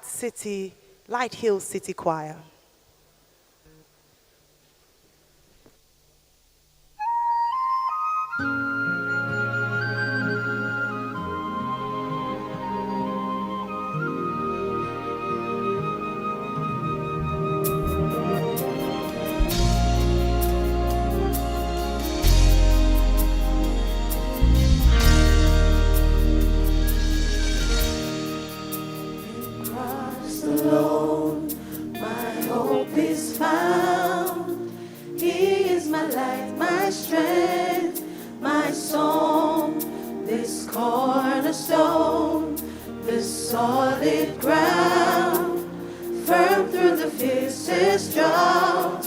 Hill City Choir. Alone, my hope is found the fiercest drought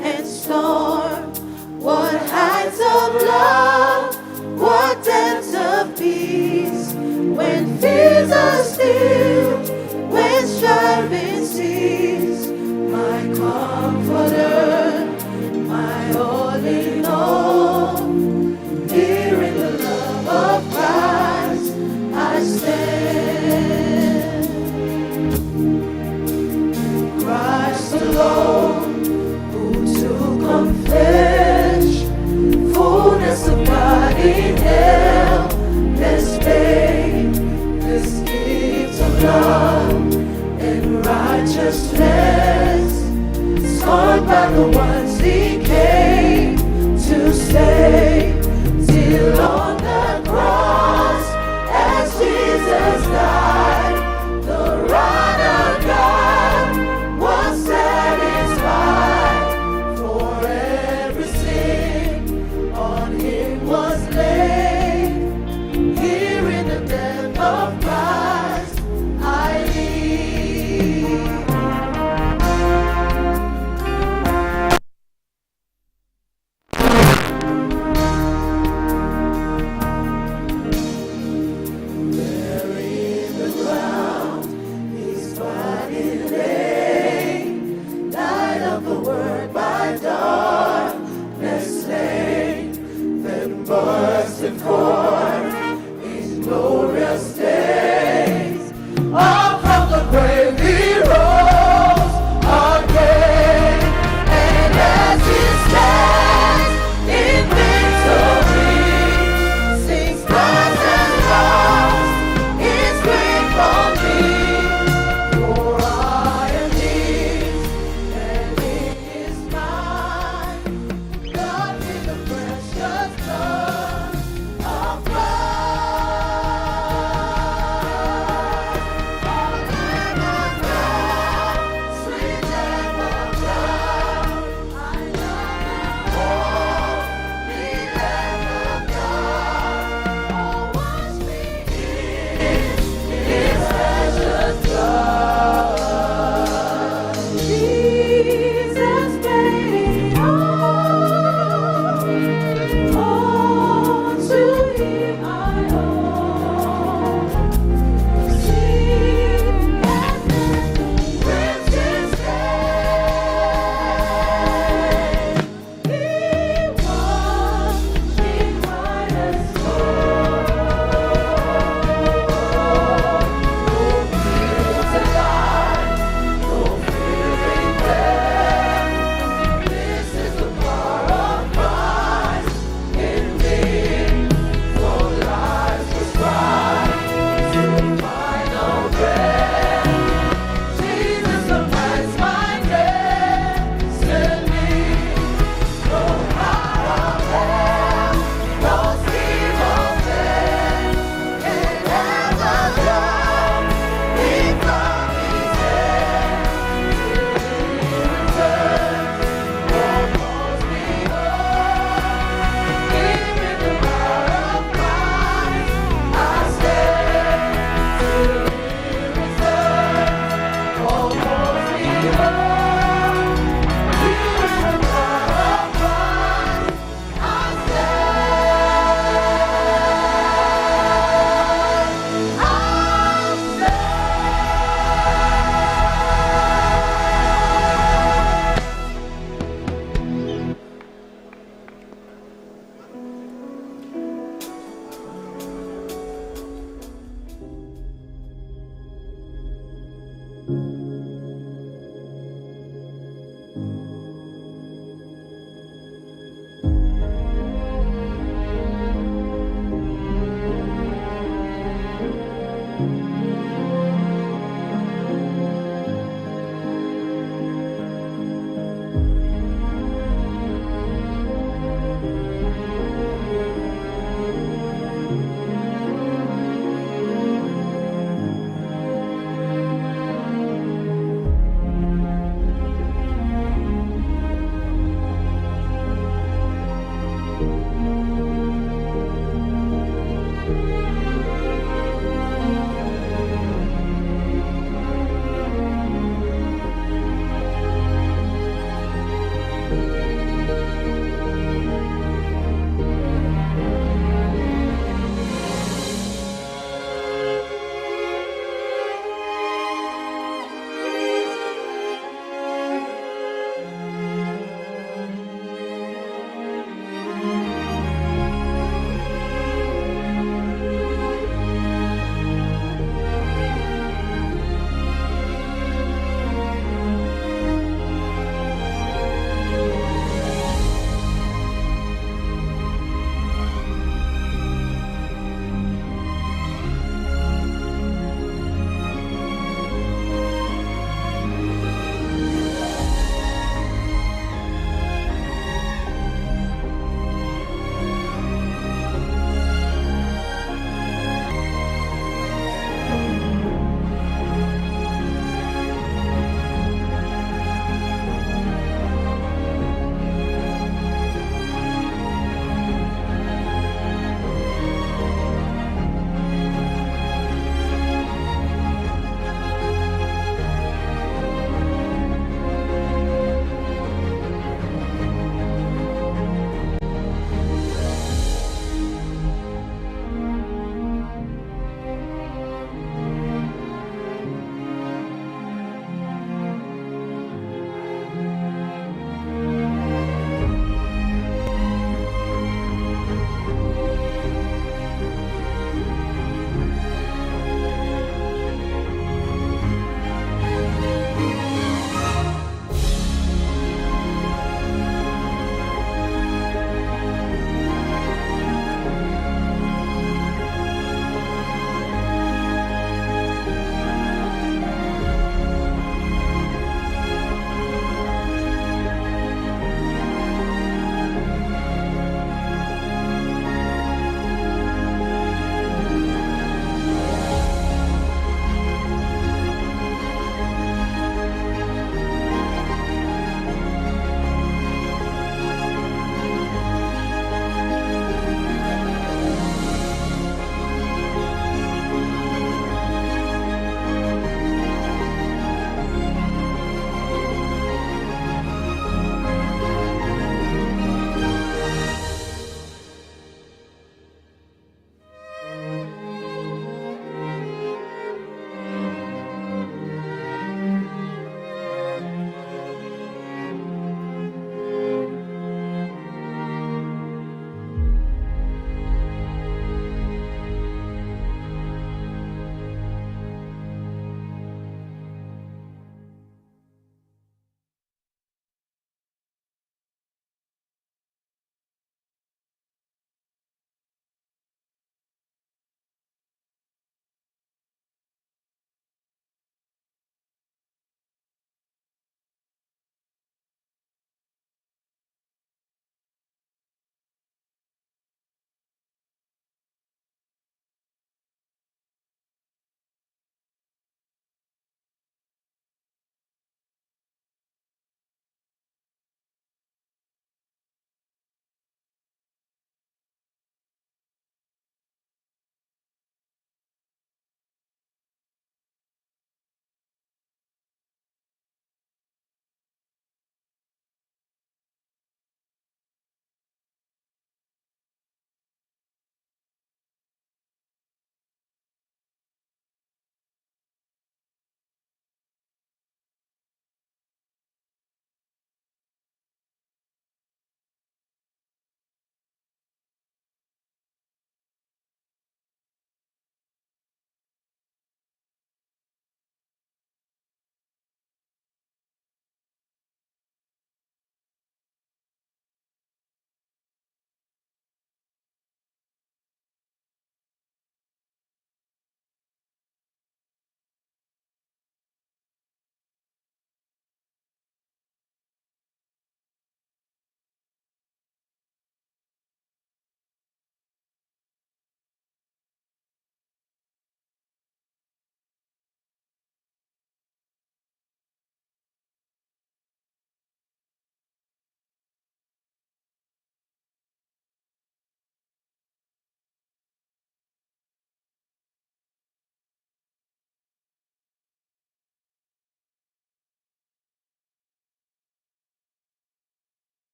and storm. What heights of love, what depths of peace, when fears are stilled, when striving cease. My comforter, my all in all, here in the love of Christ I stand. Christ alone, who took on flesh, fullness of God in helpless babe, this gift of love and righteousness, scorned by the ones